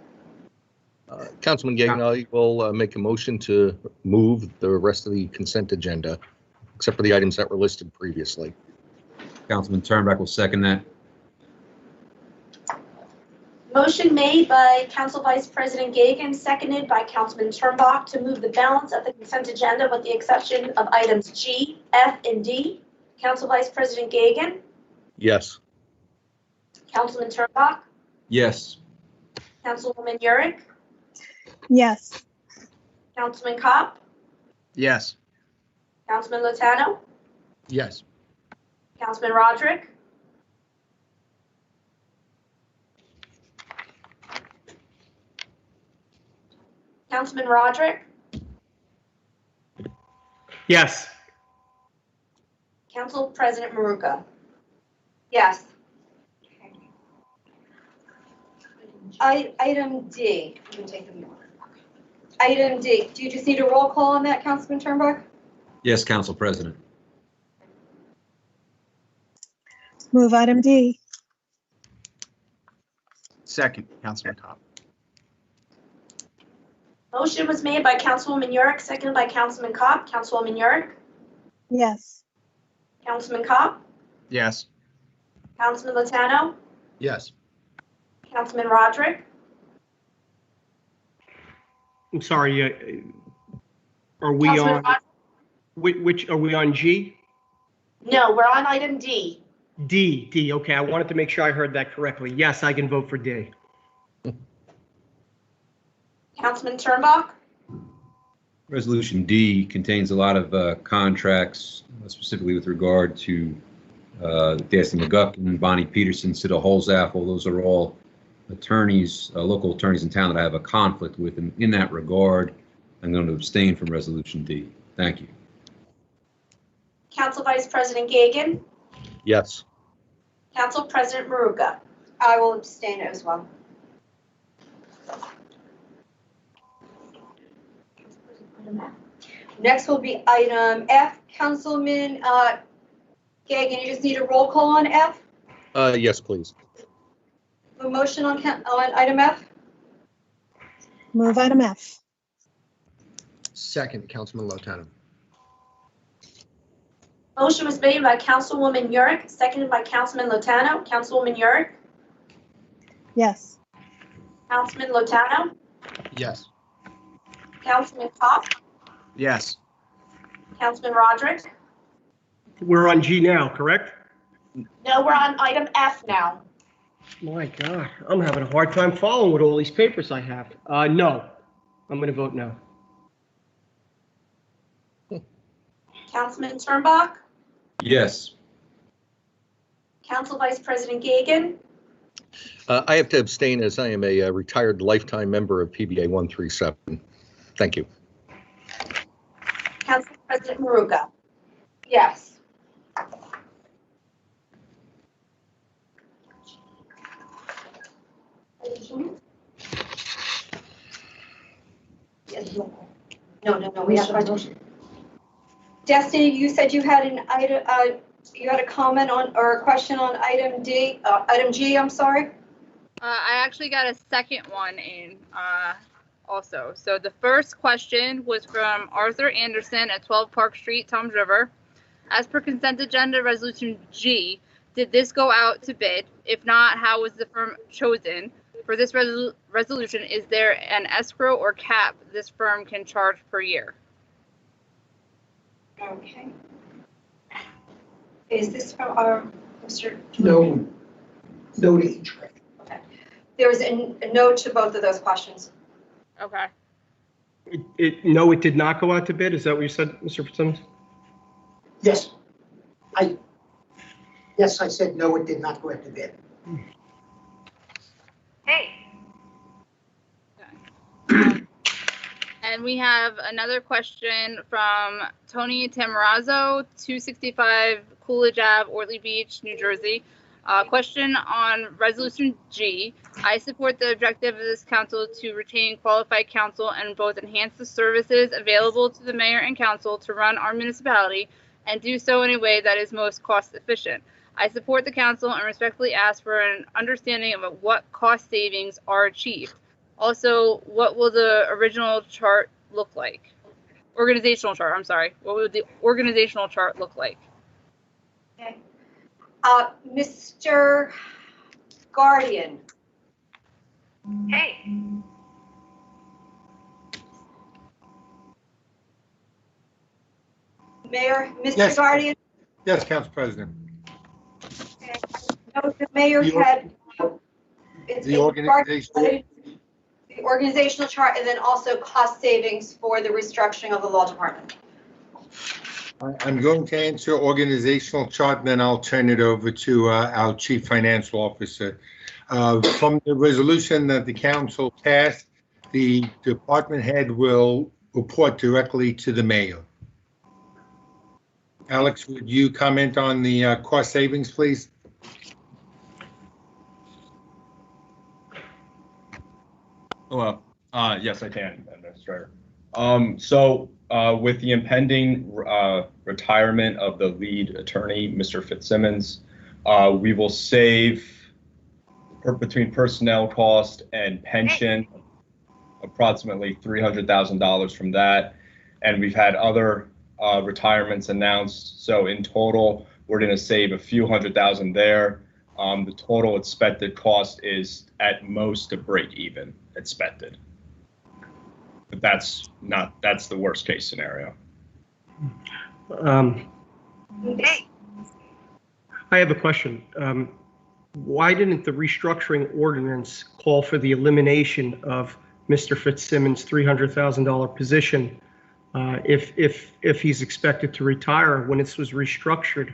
Councilman Gagan, I will make a motion to move the rest of the consent agenda, except for the items that were listed previously. Councilman Turnbuck will second that. Motion made by Council Vice President Gagan, seconded by Councilman Turnbuck to move the balance of the consent agenda with the exception of items G, F, and D. Council Vice President Gagan, Yes. Councilman Turnbuck, Yes. Councilwoman Yurick, Yes. Councilman Kopp, Yes. Councilman Lotano, Yes. Councilman Roderick, Councilman Roderick, Yes. Council President Maruka. Yes. Item D. You can take them in order. Item D. Do you just need a roll call on that, Councilman Turnbuck? Yes, Council President. Move item D. Second, Councilman Kopp. Motion was made by Councilwoman Yurick, seconded by Councilman Kopp. Councilwoman Yurick, Yes. Councilman Kopp, Yes. Councilman Lotano, Yes. Councilman Roderick, I'm sorry, are we Councilman on, Roderick. which, are we on G? No, we're on item D. D, okay, I wanted to make sure I heard that correctly. Yes, I can vote for D. Councilman Turnbuck, Resolution D contains a lot of contracts, specifically with regard to Darcy McGuckin, Bonnie Peterson, Siddle Holzappel. Those are all attorneys, local attorneys in town that I have a conflict with. And in that regard, I'm going to abstain from Resolution D. Thank you. Council Vice President Gagan, Yes. Council President Maruka. I will abstain as well. Next will be item F. Councilman Gagan, you just need a roll call on F? Yes, please. A motion on item F? Move item F. Second, Councilman Lotano. Motion was made by Councilwoman Yurick, seconded by Councilman Lotano. Councilwoman Yurick, Yes. Councilman Lotano, Yes. Councilman Kopp, Yes. Councilman Roderick. We're on G now, correct? No, we're on item F now. My God, I'm having a hard time following with all these papers I have. No, I'm going to vote no. Councilman Turnbuck, Yes. Council Vice President Gagan, I have to abstain as I am a retired lifetime member of PBA 137. Thank you. Council President Maruka. Yes. No, we have to. Destiny, you said you had an item, you had a comment on, or a question on item D, item G, I'm sorry? I actually got a second one in also. So the first question was from Arthur Anderson at 12 Park Street, Toms River. As per consent agenda resolution G, did this go out to bid? If not, how was the firm chosen? For this resolution, is there an escrow or cap this firm can charge per year? Okay. Is this from our, Mr.? No to each. Okay. There's a no to both of those questions. Okay. No, it did not go out to bid. Is that what you said, Mr. Fitzsimmons? Yes. I said no, it did not go out to bid. Hey. And we have another question from Tony Tamarazzo, 265 Coolidge Ave, Ortley Beach, New Jersey. Question on Resolution G. I support the objective of this council to retain qualified counsel and both enhance the services available to the mayor and council to run our municipality and do so in a way that is most cost efficient. I support the council and respectfully ask for an understanding of what cost savings are achieved. Also, what will the original chart look like? Organizational chart, I'm sorry. What would the organizational chart look like? Okay. Mr. Guardian. Hey. Mayor, Mr. Yes. Guardian? Yes, Council President. Okay. No, the mayor The had. it's the in organizational- regard to The organizational chart and then also cost savings for the restructuring of the law department. I'm going to answer organizational chart, and then I'll turn it over to our Chief Financial Officer. From the resolution that the council passed, the department head will report directly to the mayor. Alex, would you comment on the cost savings, please? Hello. Yes, I can, Administrator. With the impending retirement of the lead attorney, Mr. Fitzsimmons, we will save between personnel cost and pension approximately $300,000 from that. And we've had other retirements announced. So in total, we're going to save a few $100,000 there. The total expected cost is at most a break even expected. But that's the worst case scenario. I have a question. Why didn't the restructuring ordinance call for the elimination of Mr. Fitzsimmons' $300,000 position if he's expected to retire when this was restructured?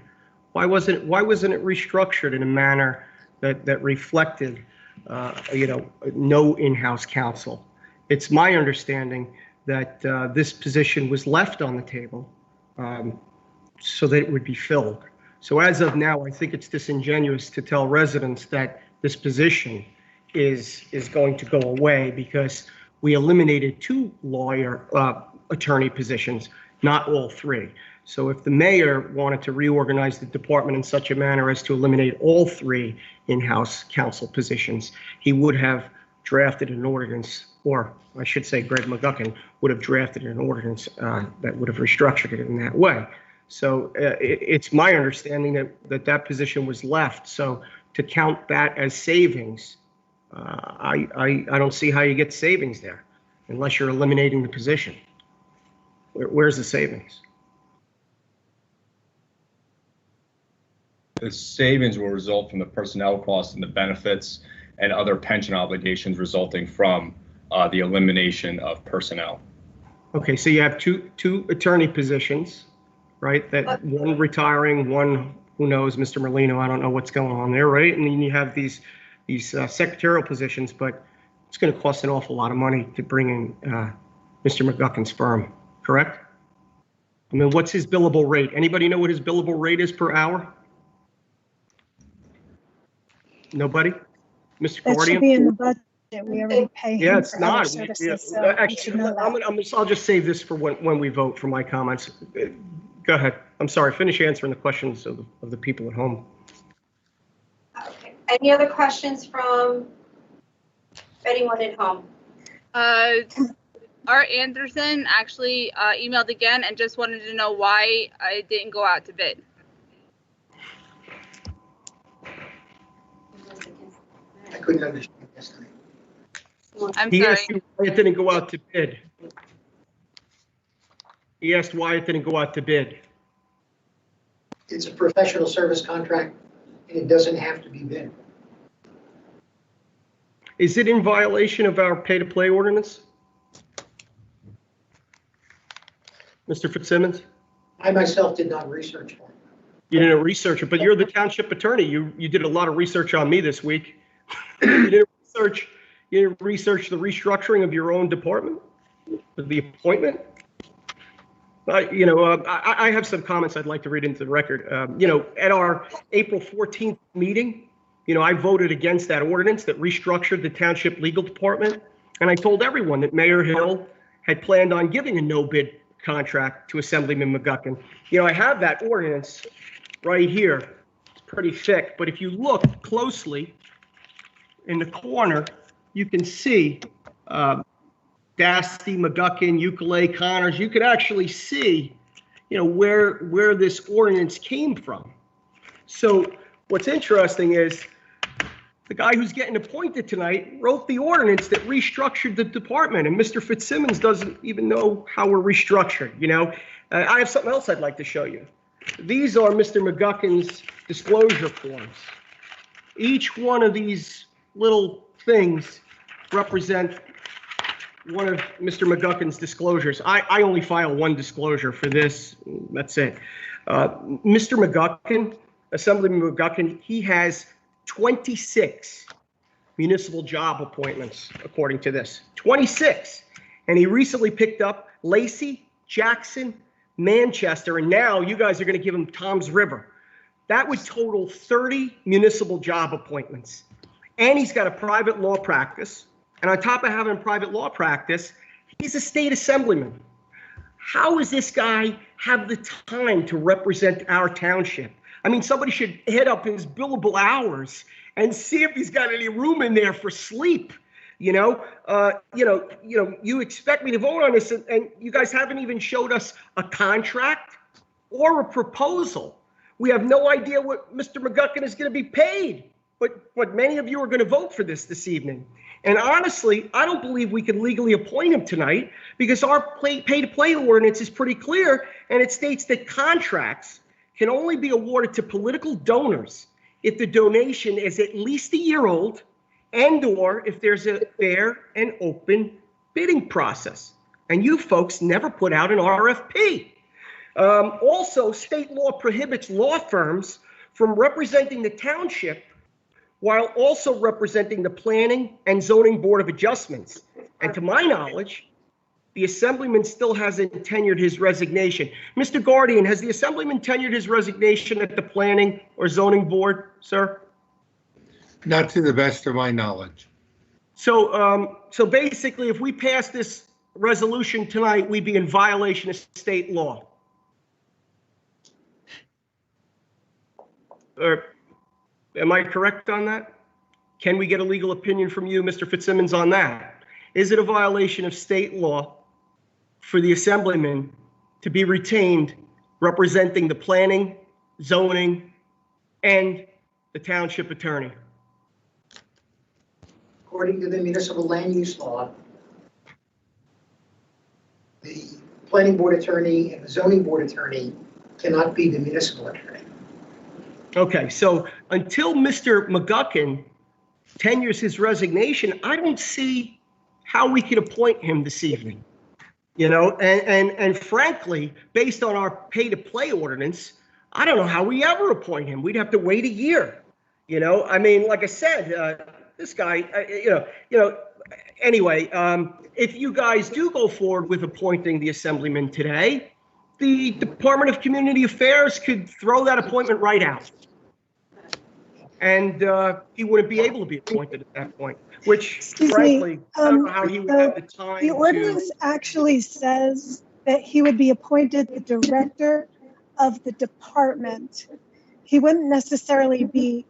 Why wasn't it restructured in a manner that reflected, no in-house counsel? It's my understanding that this position was left on the table so that it would be filled. So as of now, I think it's disingenuous to tell residents that this position is going to go away because we eliminated 2 attorney positions, not all 3. So if the mayor wanted to reorganize the department in such a manner as to eliminate all 3 in-house counsel positions, he would have drafted an ordinance, or I should say Greg McGuckin would have drafted an ordinance that would have restructured it in that way. So it's my understanding that position was left. So to count that as savings, I don't see how you get savings there unless you're eliminating the position. Where's the savings? The savings will result from the personnel costs and the benefits and other pension obligations resulting from the elimination of personnel. Okay, so you have two attorney positions, right? That one retiring, one, who knows, Mr. Merlino, I don't know what's going on there, right? And then you have these secretarial positions, but it's going to cost an awful lot of money to bring in Mr. McGuckin's firm, correct? I mean, what's his billable rate? Anybody know what his billable rate is per hour? Nobody? Mr. That Guardian? should be in the budget. We already pay him Yeah, it's for other not. services, so we Actually, should know that. I'll just save this for when we vote for my comments. Go ahead. I'm sorry. Finish answering the questions of the people at home. Okay. Any other questions from anyone at home? Art Anderson actually emailed again and just wanted to know why I didn't go out to bid. I couldn't understand yesterday. I'm He sorry. asked you why it didn't go out to bid. He asked why it didn't go out to bid. It's a professional service contract, and it doesn't have to be bid. Is it in violation of our pay-to-play ordinance? Mr. Fitzsimmons? I myself did not research that. You didn't research it, but you're the township attorney. You did a lot of research on me this week. You didn't research the restructuring of your own department, the appointment. I have some comments I'd like to read into the record. At our April 14th meeting, I voted against that ordinance that restructured the township legal department. And I told everyone that Mayor Hill had planned on giving a no-bid contract to Assemblyman McGuckin. I have that ordinance right here. It's pretty thick, but if you look closely in the corner, you can see Dasty, McGuckin, Ukulele, Connors. You can actually see, where this ordinance came from. So what's interesting is the guy who's getting appointed tonight wrote the ordinance that restructured the department, and Mr. Fitzsimmons doesn't even know how we're restructured. I have something else I'd like to show you. These are Mr. McGuckin's disclosure forms. Each one of these little things represent one of Mr. McGuckin's disclosures. I only file one disclosure for this. That's it. Mr. McGuckin, Assemblyman McGuckin, he has 26 municipal job appointments, according to this. 26. And he recently picked up Lacey, Jackson, Manchester, and now you guys are going to give him Toms River. That would total 30 municipal job appointments. And he's got a private law practice. And on top of having a private law practice, he's a state assemblyman. How does this guy have the time to represent our township? I mean, somebody should head up his billable hours and see if he's got any room in there for sleep. You expect me to vote on this, and you guys haven't even showed us a contract or a proposal. We have no idea what Mr. McGuckin is going to be paid, but many of you are going to vote for this evening. And honestly, I don't believe we can legally appoint him tonight because our pay-to-play ordinance is pretty clear, and it states that contracts can only be awarded to political donors if the donation is at least a year old and/or if there's a fair and open bidding process. And you folks never put out an RFP. Also, state law prohibits law firms from representing the township while also representing the Planning and Zoning Board of Adjustments. And to my knowledge, the Assemblyman still hasn't tenured his resignation. Mr. Guardian, has the Assemblyman tenured his resignation at the Planning or Zoning Board, sir? Not to the best of my knowledge. So basically, if we pass this resolution tonight, we'd be in violation of state law. Am I correct on that? Can we get a legal opinion from you, Mr. Fitzsimmons, on that? Is it a violation of state law for the Assemblyman to be retained representing the planning, zoning, and the township attorney? According to the municipal land use law, the planning board attorney and the zoning board attorney cannot be the municipal attorney. Okay, so until Mr. McGuckin tenures his resignation, I don't see how we could appoint him this evening. And frankly, based on our pay-to-play ordinance, I don't know how we ever appoint him. We'd have to wait a year. I mean, like I said, this guy, anyway, if you guys do go forward with appointing the Assemblyman today, the Department of Community Affairs could throw that appointment right out. And he wouldn't be able to be appointed at that point, which frankly, I don't know how he would have the time. The ordinance actually says that he would be appointed the director of the department. He wouldn't necessarily be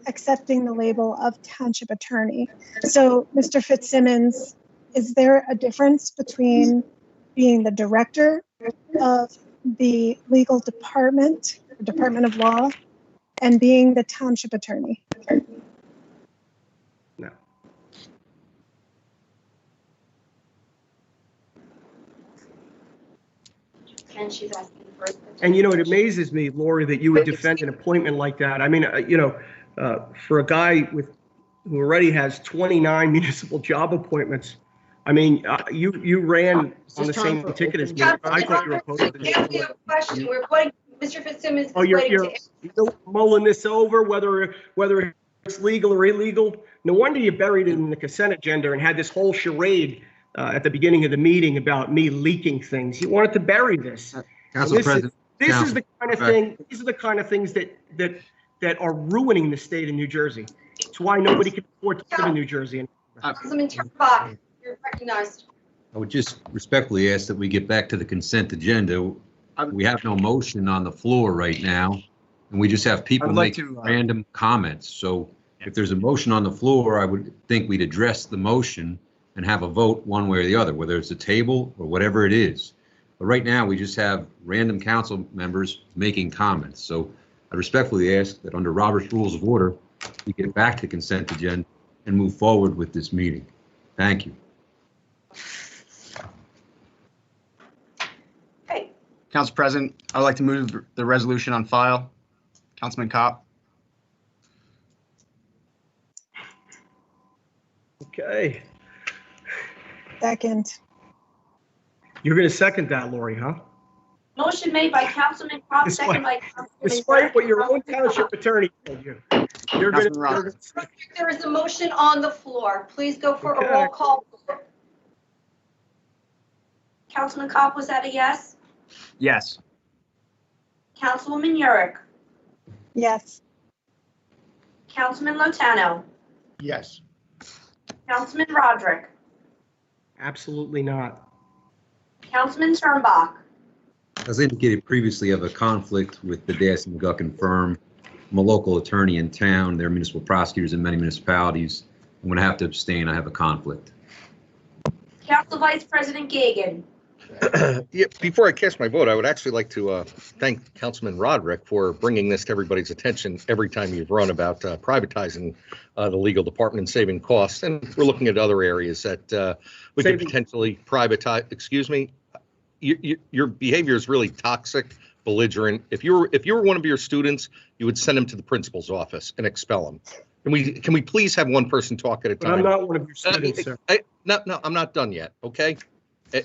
accepting the label of township attorney. So, Mr. Fitzsimmons, is there a difference between being the director of the legal department, or Department of Law, and being the township attorney? No. And she's asking for it. And it amazes me, Lori, that you would defend an appointment like that. I mean, for a guy who already has 29 municipal job appointments, I mean, you ran on the same ticket as me. I thought you were opposed to Ask you a question. We're putting Mr. Fitzsimmons. Oh, you're mulling this over, whether it's legal or illegal. No wonder you buried it in the consent agenda and had this whole charade at the beginning of the meeting about me leaking things. You wanted to bury this. Council President. This is the kind of thing. These are the kind of things that are ruining the state of New Jersey. It's why nobody can afford to live in New Jersey. Councilman Turbach, you're recognized. I would just respectfully ask that we get back to the consent agenda. We have no motion on the floor right now. And we just have people I would like make to, random comments. So if there's a motion on the floor, I would think we'd address the motion and have a vote one way or the other, whether it's a table or whatever it is. But right now, we just have random council members making comments. So I respectfully ask that under Robert's Rules of Order, we get back to consent agenda and move forward with this meeting. Thank you. Okay, Council President, I would like to move the resolution on file. Councilman Kopp. Okay. Second. You're going to second that, Lori, huh? motion made by Councilman Cobb, second by Councilman. Despite what your own township attorney told you. You're going Councilman Roberts. There is a motion on the floor. Please go for a Okay. roll call. Councilman Cobb, was that a yes? Yes. Councilwoman Yurick, Yes. Councilman Lotano, Yes. Councilman Roderick, Absolutely not. Councilman Turnbach, As indicated previously, I have a conflict with the Dassey McGuckin firm. I'm a local attorney in town. They're municipal prosecutors in many municipalities. I'm going to have to abstain. I have a conflict. Council Vice President Gagan, Yeah, before I cast my vote, I would actually like to thank Councilman Roderick for bringing this to everybody's attention every time you've run about privatizing the legal department and saving costs. And we're looking at other areas that we could Saving- potentially privatize. Excuse me, your behavior is really toxic, belligerent. If you were one of your students, you would send him to the principal's office and expel him. Can we please have one person talk at a But I'm time? not one of your students, sir. No, I'm not done yet, okay?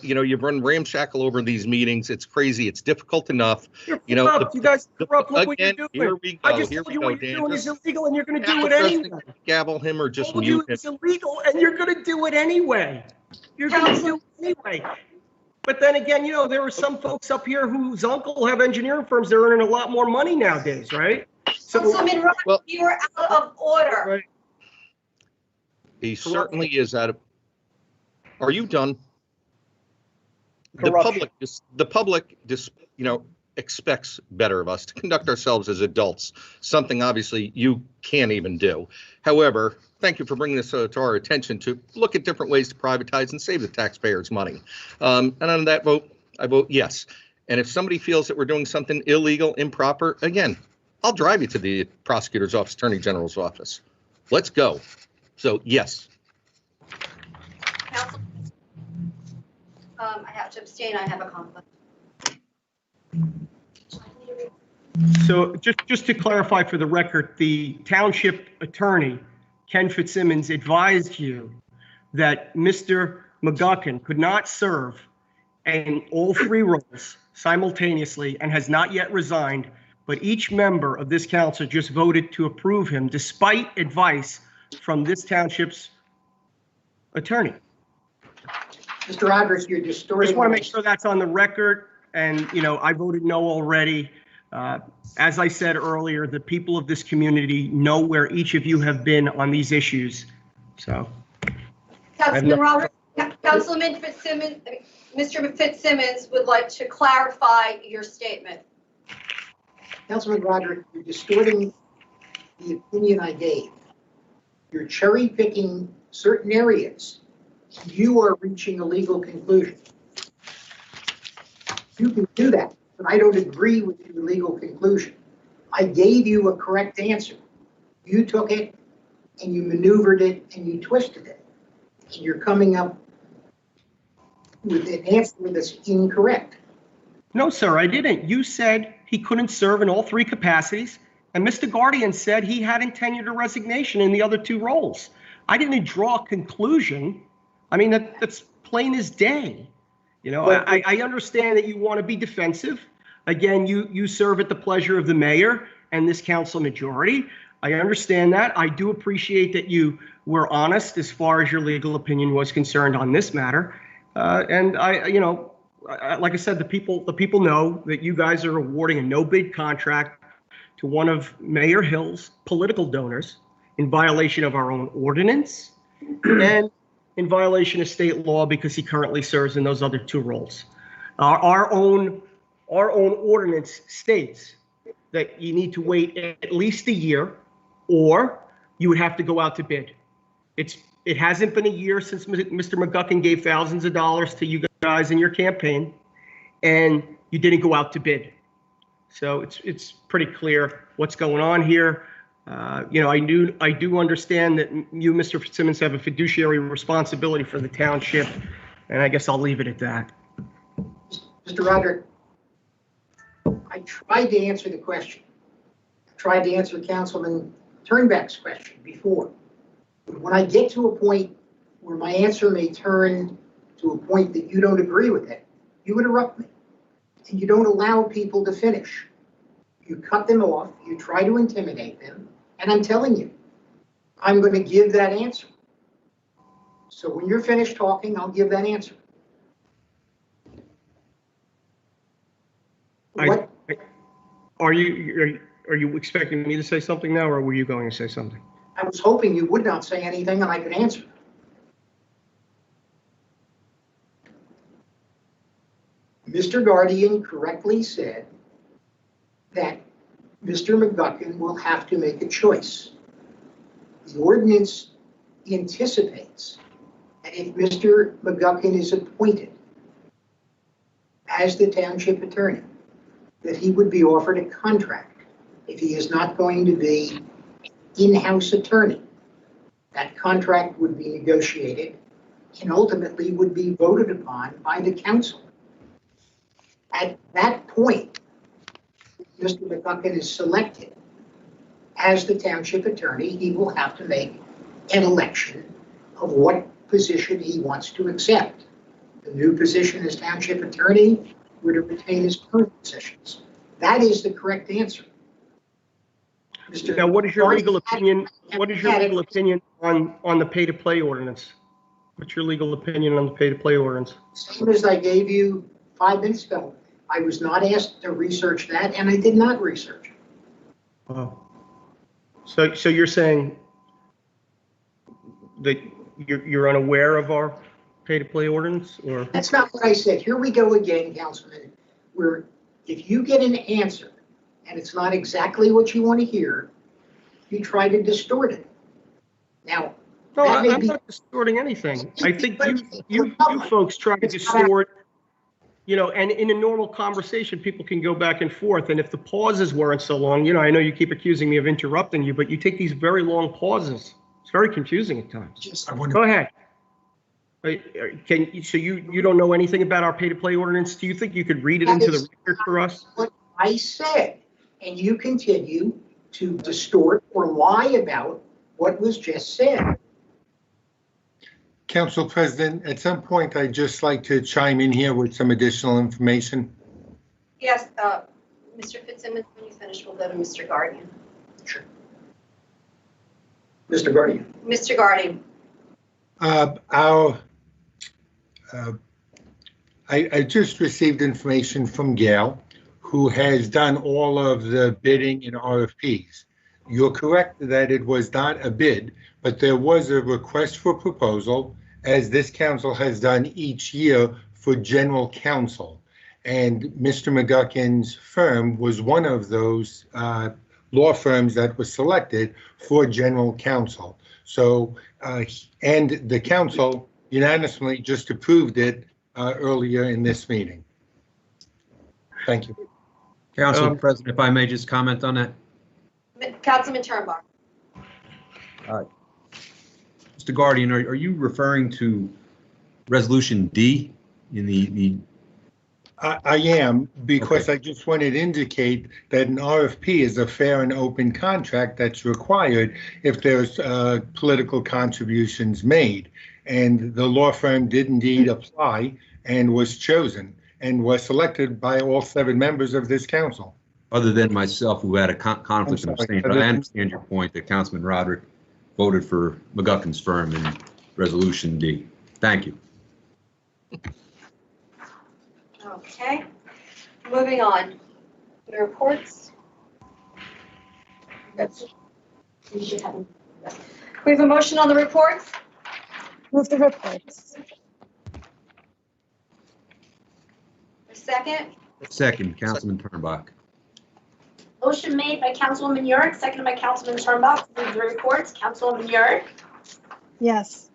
You've run ramshackle over these meetings. It's crazy. It's difficult enough. You're You know, corrupt. You guys are corrupt. Look what you're Again, here doing. we I go. just Here told we you go, what you're Dan. doing is Just illegal and you're going to do it just anyway. gavel him or just Told you mute him. it's illegal and you're going to do it anyway. You're going to do it anyway. But then again, there are some folks up here whose uncle have engineering firms. They're earning a lot more money nowadays, right? So, Councilman Roderick, Well- you are out of order. right. He certainly is out of. Are you done? Corruption. The public expects better of us to conduct ourselves as adults, something obviously you can't even do. However, thank you for bringing this to our attention to look at different ways to privatize and save the taxpayers' money. And on that vote, I vote yes. And if somebody feels that we're doing something illegal, improper, again, I'll drive you to the prosecutor's office, attorney general's office. Let's go. So yes. Council. I have to abstain. I have a conflict. So just to clarify for the record, the township attorney, Ken Fitzsimmons, advised you that Mr. McGuckin could not serve in all three roles simultaneously and has not yet resigned, but each member of this council just voted to approve him despite advice from this township's attorney. Mr. Roderick, you're I distorting. just want to make sure that's on the record, and, I voted no already. As I said earlier, the people of this community know where each of you have been on these issues, so. Councilman Roberts, Councilman Fitzsimmons, Mr. Fitzsimmons would like to clarify your statement. Councilman Roderick, you're distorting the opinion I gave. You're cherry picking certain areas. You are reaching a legal conclusion. You can do that, but I don't agree with your legal conclusion. I gave you a correct answer. You took it and you maneuvered it and you twisted it. And you're coming up with an answer that's incorrect. No, sir, I didn't. You said he couldn't serve in all three capacities, and Mr. Guardian said he hadn't tenured a resignation in the other two roles. I didn't draw a conclusion. I mean, that's plain as day. I understand that you want to be defensive. Again, you serve at the pleasure of the mayor and this council majority. I understand that. I do appreciate that you were honest as far as your legal opinion was concerned on this matter. And like I said, the people know that you guys are awarding a no-bid contract to one of Mayor Hill's political donors in violation of our own ordinance and in violation of state law because he currently serves in those other two roles. Our own ordinance states that you need to wait at least a year, or you would have to go out to bid. It hasn't been a year since Mr. McGuckin gave thousands of dollars to you guys in your campaign, and you didn't go out to bid. So it's pretty clear what's going on here. I do understand that you, Mr. Fitzsimmons, have a fiduciary responsibility for the township, and I guess I'll leave it at that. Mr. Roderick, I tried to answer the question. I tried to answer Councilman Turnback's question before. But when I get to a point where my answer may turn to a point that you don't agree with it, you interrupt me. And you don't allow people to finish. You cut them off, you try to intimidate them, and I'm telling you, I'm going to give that answer. So when you're finished talking, I'll give that answer. What? Are you expecting me to say something now, or were you going to say something? I was hoping you would not say anything and I could answer. Mr. Guardian correctly said that Mr. McGuckin will have to make a choice. The ordinance anticipates that if Mr. McGuckin is appointed as the township attorney, that he would be offered a contract if he is not going to be in-house attorney. That contract would be negotiated and ultimately would be voted upon by the council. At that point, Mr. McGuckin is selected as the township attorney. He will have to make an election of what position he wants to accept. The new position as township attorney were to retain his current positions. That is the correct answer. Now, what is your legal opinion? What is your legal opinion on the pay-to-play ordinance? What's your legal opinion on the pay-to-play ordinance? Same as I gave you 5 minutes ago. I was not asked to research that, and I did not research it. Oh. So you're saying that you're unaware of our pay-to-play ordinance, or? That's not what I said. Here we go again, Councilman, where if you get an answer and it's not exactly what you want to hear, you try to distort it. Now, no, I'm not distorting anything. I think you folks try to distort, and in a normal conversation, people can go back and forth. And if the pauses weren't so long, I know you keep accusing me of interrupting you, but you take these very long pauses. It's very confusing at times. Go ahead. So you don't know anything about our pay-to-play ordinance? Do you think you could read it into the record for us? What I said, and you continue to distort or lie about what was just said. Council President, at some point, I'd just like to chime in here with some additional information. Yes, Mr. Fitzsimmons, when you finish, we'll go to Mr. Guardian. Sure. Mr. Guardian. Mr. Guardian. I just received information from Gail, who has done all of the bidding in RFPs. You're correct that it was not a bid, but there was a request for proposal, as this council has done each year for general counsel. And Mr. McGuckin's firm was one of those law firms that was selected for general counsel. So, and the council unanimously just approved it earlier in this meeting. Thank you. Council President, if I may just comment on that. Councilman Turnbull. Mr. Guardian, are you referring to Resolution D in the I am, because I just wanted to indicate that an RFP is a fair and open contract that's required if there's political contributions made. And the law firm did indeed apply and was chosen and was selected by all 7 members of this council. Other than myself, who had a conflict of abstention, but I understand your point that Councilman Roderick voted for McGuckin's firm in Resolution D. Thank you. Okay, moving on. The reports. We have a motion on the reports. Move the reports. A second. Second, Councilman Turnbuck. Motion made by Councilwoman Yurick, seconded by Councilman Turnbull. To read the reports. Councilwoman Yurick. Yes.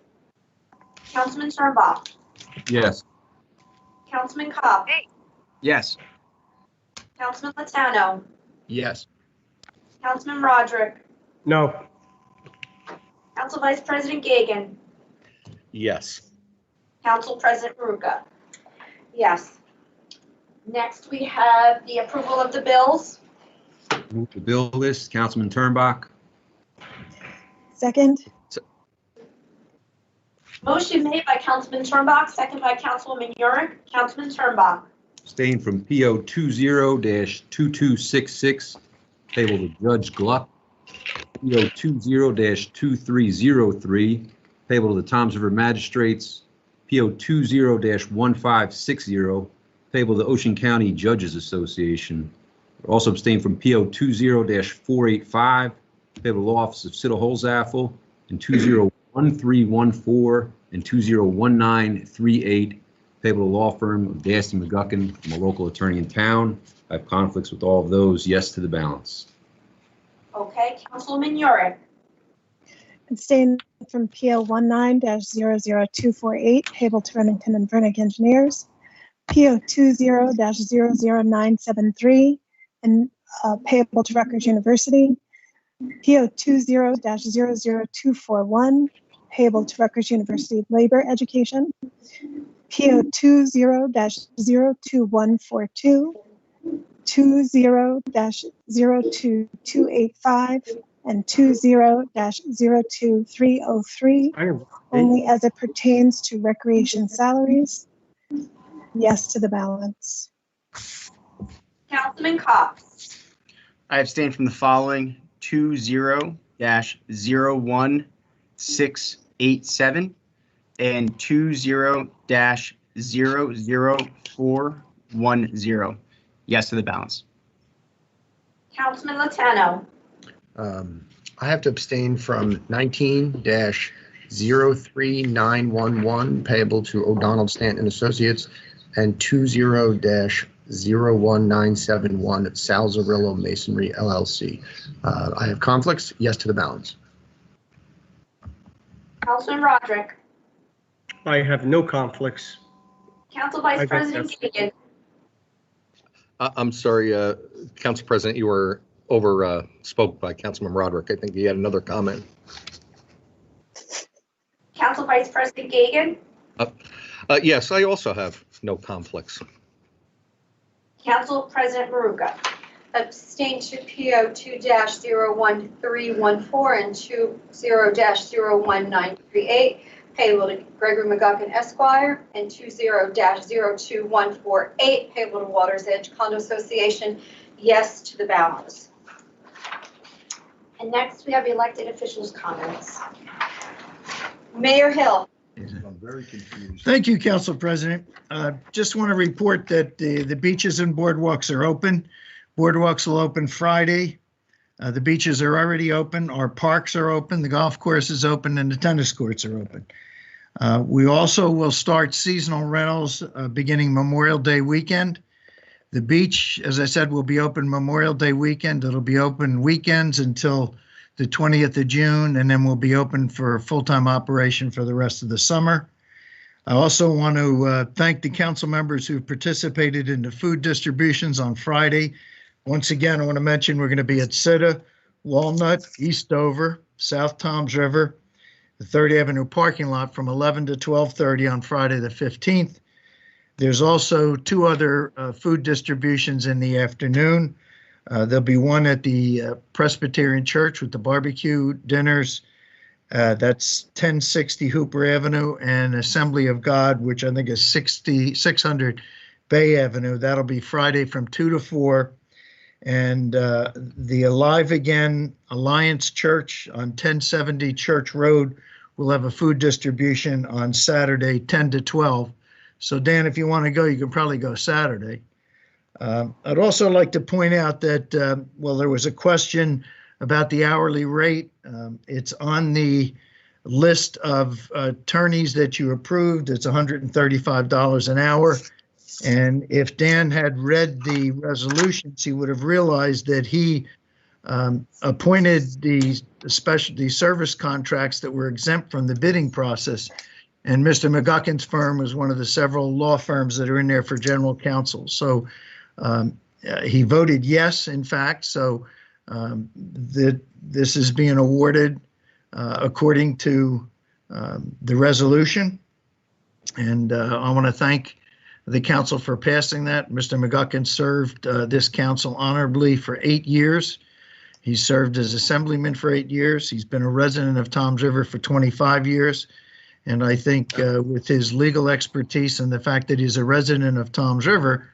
Councilman Turnbull. Yes. Councilman Cobb. Yes. Councilman Latano. Yes. Councilman Roderick. No. Council Vice President Gagan. Yes. Council President Maruka. Yes. Next, we have the approval of the bills. Move the bill list. Councilman Turnbull. Second. Motion made by Councilman Turnbull, seconded by Councilwoman Yurick. Councilman Turnbull. Abstain from PO 20-2266, payable to Judge Gluck. PO 20-2303, payable to the Toms River Magistrates. PO 20-1560, payable to the Ocean County Judges Association. Also abstain from PO 20-485, payable to Law Office of Siddle Holzappel, and 201314 and 201938, payable to law firm of Dasty McGuckin. I'm a local attorney in town. I have conflicts with all of those. Yes to the balance. Okay, Councilwoman Yurick. Abstain from PO 19-00248, payable to Remington and Vernick Engineers. PO 20-00973, and payable to Rutgers University. PO 20-00241, payable to Rutgers University Labor Education. PO 20-02142, 20-02285, and 20-02303, only as it pertains to recreation salaries. Yes to the balance. Councilman Cobb. I abstain from the following: 20-01687 and 20-00410. Yes to the balance. Councilman Latano. I have to abstain from 19-03911, payable to O'Donnell Stanton Associates, and 20-01971, Salzarillo Masonry LLC. I have conflicts. Yes to the balance. Councilman Roderick. I have no conflicts. Council Vice President Gagan. I'm sorry, Council President, you were spoke by Councilman Roderick. I think he had another comment. Council Vice President Gagan. Yes, I also have no conflicts. Council President Maruka. Abstain to PO 2-01314 and 20-01938, payable to Gregory McGuckin Esquire, and 20-02148, payable to Waters Edge Condo Association. Yes to the balance. And next, we have elected officials' comments. Mayor Hill. I'm very confused. Thank you, Council President. Just want to report that the beaches and boardwalks are open. Boardwalks will open Friday. The beaches are already open. Our parks are open. The golf course is open, and the tennis courts are open. We also will start seasonal rentals beginning Memorial Day weekend. The beach, as I said, will be open Memorial Day weekend. It'll be open weekends until the 20th of June, and then we'll be open for full-time operation for the rest of the summer. I also want to thank the council members who participated in the food distributions on Friday. Once again, I want to mention we're going to be at Sitta, Walnut, East Dover, South Toms River, the 3rd Avenue parking lot from 11 to 12:30 on Friday the 15th. There's also 2 other food distributions in the afternoon. There'll be one at the Presbyterian Church with the barbecue dinners. That's 1060 Hooper Avenue, and Assembly of God, which I think is 600 Bay Avenue. That'll be Friday from 2 to 4. And the Alive Again Alliance Church on 1070 Church Road will have a food distribution on Saturday, 10 to 12. So Dan, if you want to go, you can probably go Saturday. I'd also like to point out that, there was a question about the hourly rate. It's on the list of attorneys that you approved. It's $135 an hour. And if Dan had read the resolutions, he would have realized that he appointed the service contracts that were exempt from the bidding process. And Mr. McGuckin's firm was one of the several law firms that are in there for general counsel. So he voted yes, in fact. So this is being awarded according to the resolution. And I want to thank the council for passing that. Mr. McGuckin served this council honorably for 8 years. He served as assemblyman for 8 years. He's been a resident of Toms River for 25 years. And I think with his legal expertise and the fact that he's a resident of Toms River,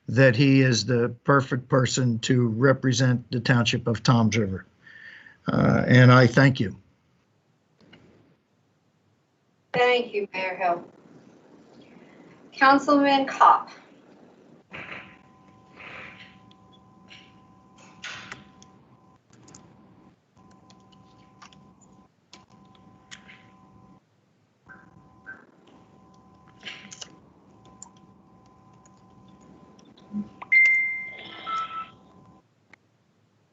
that he is the perfect person to represent the township of Toms River. And I thank you. Thank you, Mayor Hill. Councilman Kopp.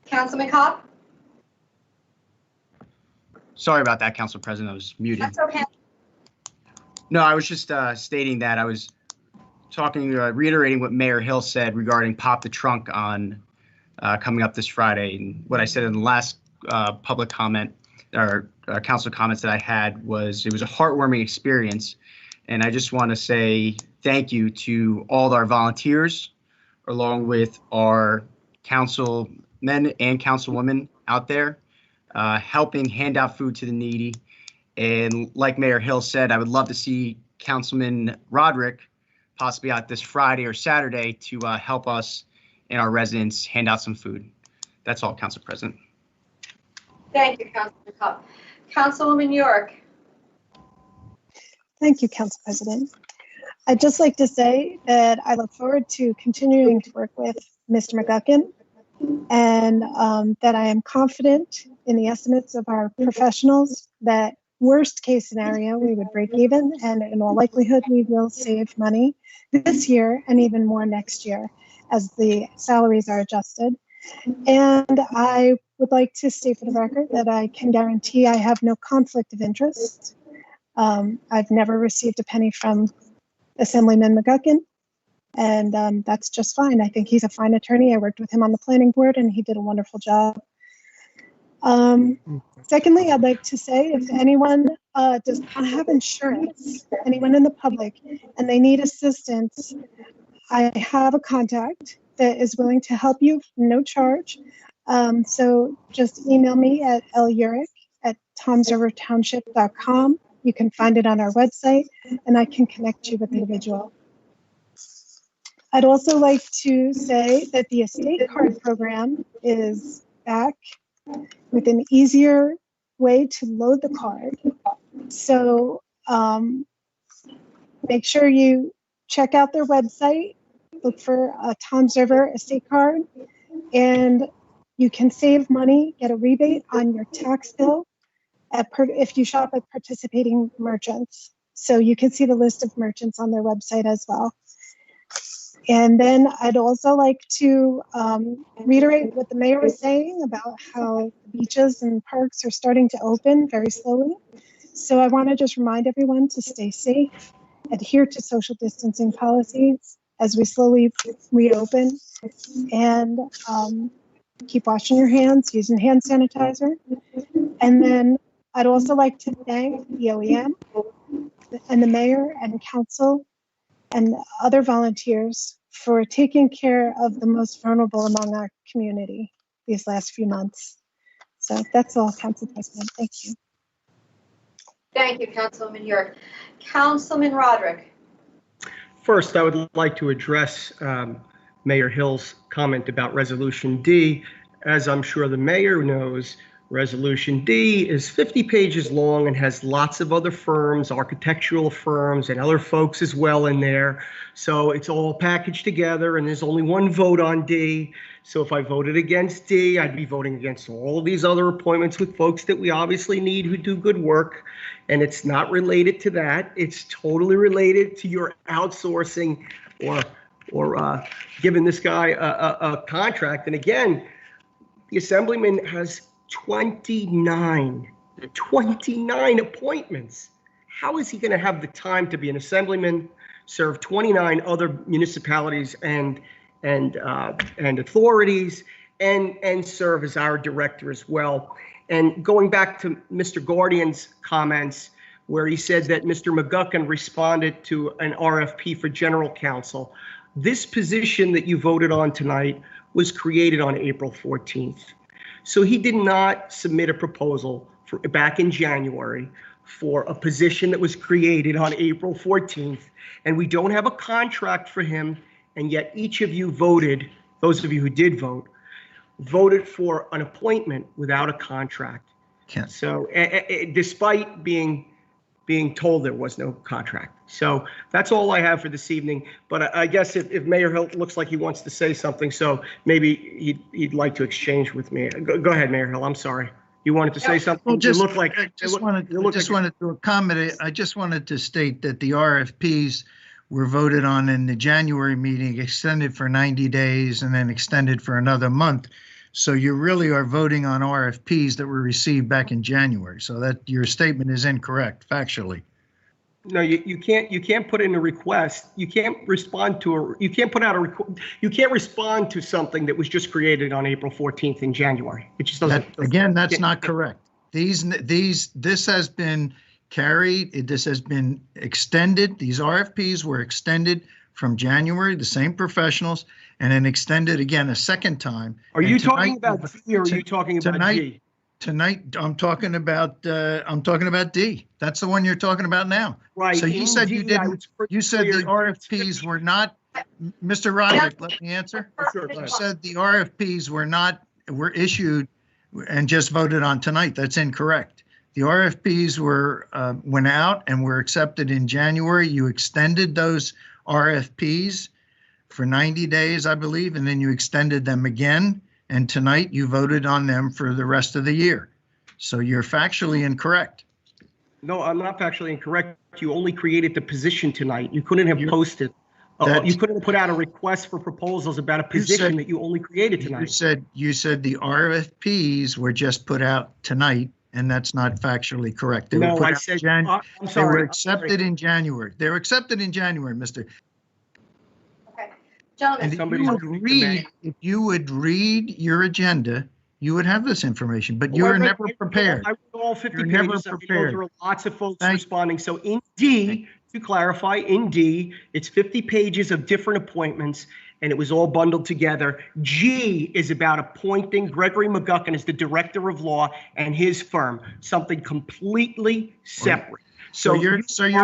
Councilman Kopp? Sorry about that, Council President. I was muted. That's okay. No, I was just stating that I was reiterating what Mayor Hill said regarding Pop the Trunk on coming up this Friday. And what I said in the last public comment or council comments that I had was it was a heartwarming experience. And I just want to say thank you to all our volunteers, along with our councilmen and councilwomen out there, helping hand out food to the needy. And like Mayor Hill said, I would love to see Councilman Roderick possibly out this Friday or Saturday to help us and our residents hand out some food. That's all, Council President. Thank you, Councilman Kopp. Councilwoman York. Thank you, Council President. I'd just like to say that I look forward to continuing to work with Mr. McGuckin, and that I am confident in the estimates of our professionals that worst case scenario, we would break even, and in all likelihood, we will save money this year and even more next year as the salaries are adjusted. And I would like to state for the record that I can guarantee I have no conflict of interest. I've never received a penny from Assemblyman McGuckin, and that's just fine. I think he's a fine attorney. I worked with him on the planning board, and he did a wonderful job. Secondly, I'd like to say if anyone does not have insurance, anyone in the public, and they need assistance, I have a contact that is willing to help you, no charge. So just email me at lurick@tomsrivertownship.com. You can find it on our website, and I can connect you with the individual. I'd also like to say that the estate card program is back with an easier way to load the card. So make sure you check out their website, look for a Toms River estate card, and you can save money, get a rebate on your tax bill if you shop at participating merchants. So you can see the list of merchants on their website as well. And then I'd also like to reiterate what the mayor was saying about how beaches and parks are starting to open very slowly. So I want to just remind everyone to stay safe, adhere to social distancing policies as we slowly reopen, and keep washing your hands, using hand sanitizer. And then I'd also like to thank the OEM and the mayor and council and other volunteers for taking care of the most vulnerable among our community these last few months. So that's all, Council President. Thank you. Thank you, Councilwoman York. Councilman Roderick. First, I would like to address Mayor Hill's comment about Resolution D. As I'm sure the mayor knows, Resolution D is 50 pages long and has lots of other firms, architectural firms, and other folks as well in there. So it's all packaged together, and there's only one vote on D. So if I voted against D, I'd be voting against all of these other appointments with folks that we obviously need who do good work. And it's not related to that. It's totally related to your outsourcing or giving this guy a contract. And again, the Assemblyman has 29 appointments. How is he going to have the time to be an Assemblyman, serve 29 other municipalities and authorities, and serve as our director as well? And going back to Mr. Guardian's comments, where he said that Mr. McGuckin responded to an RFP for general counsel, this position that you voted on tonight was created on April 14th. So he did not submit a proposal back in January for a position that was created on April 14th, and we don't have a contract for him, and yet each of you voted, those of you who did vote, voted for an appointment without a contract. So despite being told there was no contract. So that's all I have for this evening. But I guess if Mayor Hill looks like he wants to say something, so maybe he'd like to exchange with me. Go ahead, Mayor Hill. I'm sorry. You wanted to say something? Well, You look like I just wanted to accommodate. I just wanted to state that the RFPs were voted on in the January meeting, extended for 90 days, and then extended for another month. So you really are voting on RFPs that were received back in January. So that your statement is incorrect factually. No, you can't put in a request. You can't respond to you can't put out a you can't respond to something that was just created on April 14th in January. It just doesn't. Again, that's not correct. This has been carried. This has been extended. These RFPs were extended from January, the same professionals, and then extended again a second time. Are you talking about D or are you talking about G? Tonight, I'm talking about D. That's the one you're talking about now. Right. So you said you didn't. You said the RFPs were not. Mr. Roderick, let me answer. Sure, go You ahead. said the RFPs were issued and just voted on tonight. That's incorrect. The RFPs went out and were accepted in January. You extended those RFPs for 90 days, I believe, and then you extended them again. And tonight you voted on them for the rest of the year. So you're factually incorrect. No, I'm not factually incorrect. You only created the position tonight. You couldn't have posted. You couldn't have put out a request for proposals about a position that you only created tonight. You said the RFPs were just put out tonight, and that's not factually correct. They No, were put I out said, Jan- I'm They sorry. were I'm accepted sorry. in January. They were accepted in January, Mr. Okay. And Gentlemen, if you would read your agenda, you would have this information, but you Well, were I read- never prepared. I read all 50 You're pages. never I know prepared. there were lots of folks Thank- responding. So in D, to clarify, in D, it's 50 pages of different appointments, and it was all bundled together. G is about appointing Gregory McGuckin as the director of law and his firm, something completely separate. So you're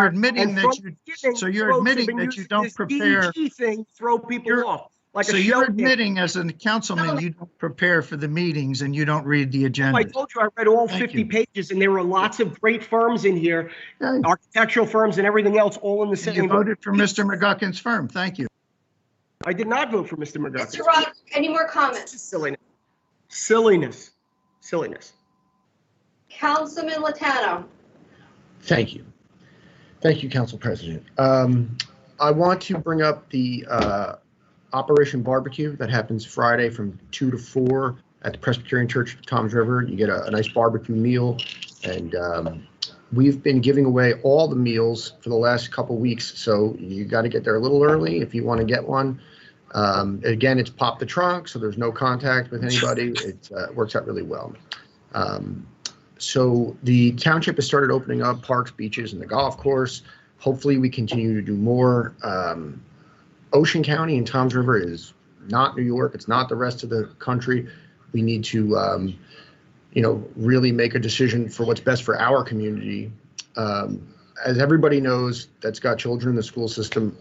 admitting and that from you, the beginning, so you're folks have admitting been that you using don't this prepare. DEG thing, throw people You're- off. Like So a you're shell game. admitting as a councilman, you don't prepare for the meetings and you don't read the I agenda. told you I read all Thank 50 you. pages, and there were lots of great firms in here, Okay. architectural firms and everything else, all in the You same. voted for Mr. McGuckin's firm. Thank you. I did not vote for Mr. McGuckin. Mr. Roderick, any more comments? Silliness. Silliness. Silliness. Councilman Latano. Thank you. Thank you, Council President. I want to bring up the Operation Barbecue that happens Friday from 2 to 4 at the Presbyterian Church of Toms River. You get a nice barbecue meal, and we've been giving away all the meals for the last couple weeks, so you got to get there a little early if you want to get one. Again, it's pop the trunk, so there's no contact with anybody. It works out really well. So the township has started opening up parks, beaches, and the golf course. Hopefully, we continue to do more. Ocean County and Toms River is not New York. It's not the rest of the country. We need to, really make a decision for what's best for our community. As everybody knows that's got children in the school system,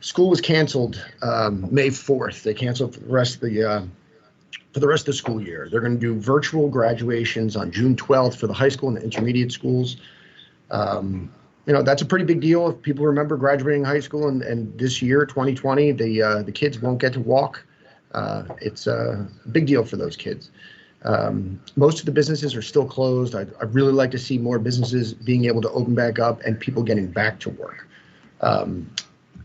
school was canceled May 4th. They canceled for the rest of the school year. They're going to do virtual graduations on June 12th for the high school and the intermediate schools. That's a pretty big deal. If people remember graduating high school and this year, 2020, the kids won't get to walk. It's a big deal for those kids. Most of the businesses are still closed. I'd really like to see more businesses being able to open back up and people getting back to work.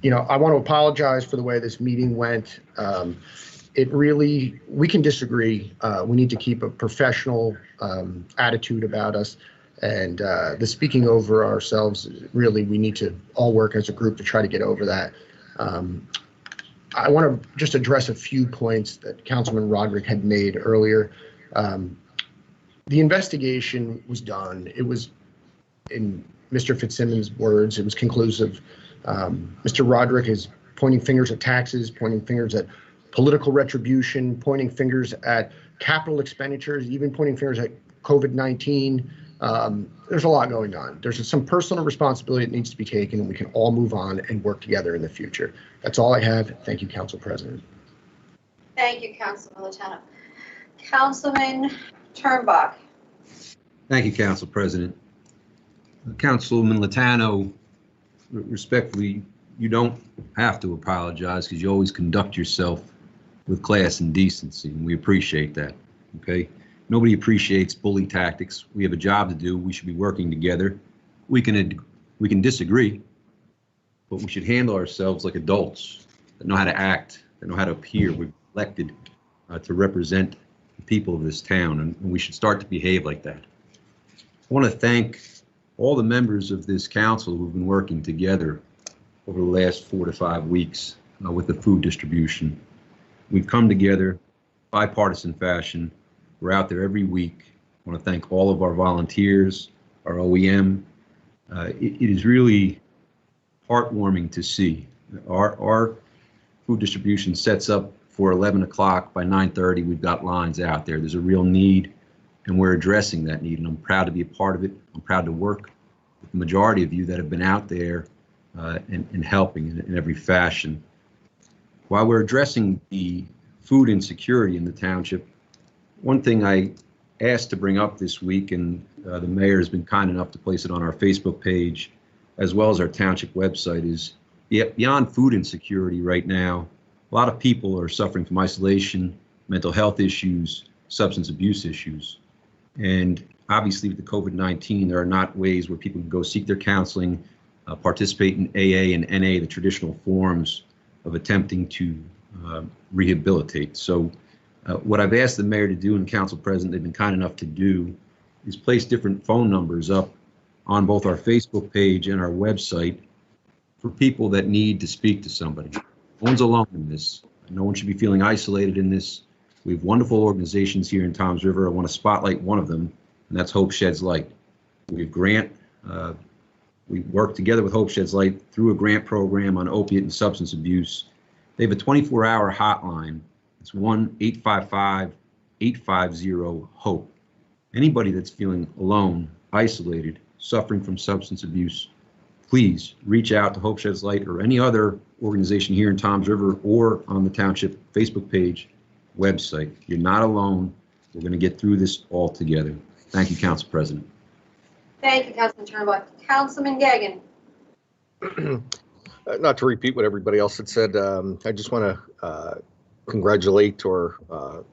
I want to apologize for the way this meeting went. We can disagree. We need to keep a professional attitude about us. And the speaking over ourselves, really, we need to all work as a group to try to get over that. I want to just address a few points that Councilman Roderick had made earlier. The investigation was done. It was, in Mr. Fitzsimmons' words, it was conclusive. Mr. Roderick is pointing fingers at taxes, pointing fingers at political retribution, pointing fingers at capital expenditures, even pointing fingers at COVID-19. There's a lot going on. There's some personal responsibility that needs to be taken, and we can all move on and work together in the future. That's all I have. Thank you, Council President. Thank you, Councilman Lozano. Councilman Turnbuck. Thank you, Council President. Councilman Latano, respectfully, you don't have to apologize because you always conduct yourself with class and decency, and we appreciate that, okay? Nobody appreciates bully tactics. We have a job to do. We should be working together. We can disagree, but we should handle ourselves like adults that know how to act, that know how to appear. We're elected to represent the people of this town, and we should start to behave like that. I want to thank all the members of this council who've been working together over the last 4 to 5 weeks with the food distribution. We've come together bipartisan fashion. We're out there every week. I want to thank all of our volunteers, our OEM. It is really heartwarming to see. Our food distribution sets up for 11 o'clock. By 9:30, we've got lines out there. There's a real need, and we're addressing that need, and I'm proud to be a part of it. I'm proud to work with the majority of you that have been out there and helping in every fashion. While we're addressing the food insecurity in the township, one thing I asked to bring up this week, and the mayor has been kind enough to place it on our Facebook page, as well as our township website, is beyond food insecurity right now, a lot of people are suffering from isolation, mental health issues, substance abuse issues. And obviously with the COVID-19, there are not ways where people can go seek their counseling, participate in AA and NA, the traditional forms of attempting to rehabilitate. So what I've asked the mayor to do and council president, they've been kind enough to do, is place different phone numbers up on both our Facebook page and our website for people that need to speak to somebody. No one's alone in this. No one should be feeling isolated in this. We have wonderful organizations here in Toms River. I want to spotlight one of them, and that's Hope Sheds Light. We have we work together with Hope Sheds Light through a grant program on opiate and substance abuse. They have a 24-hour hotline. It's 1-855-850-HOPE. Anybody that's feeling alone, isolated, suffering from substance abuse, please reach out to Hope Sheds Light or any other organization here in Toms River or on the township Facebook page, website. You're not alone. We're going to get through this all together. Thank you, Council President. Thank you, Councilman Turnbull. Councilman Gagan. Not to repeat what everybody else had said, I just want to congratulate or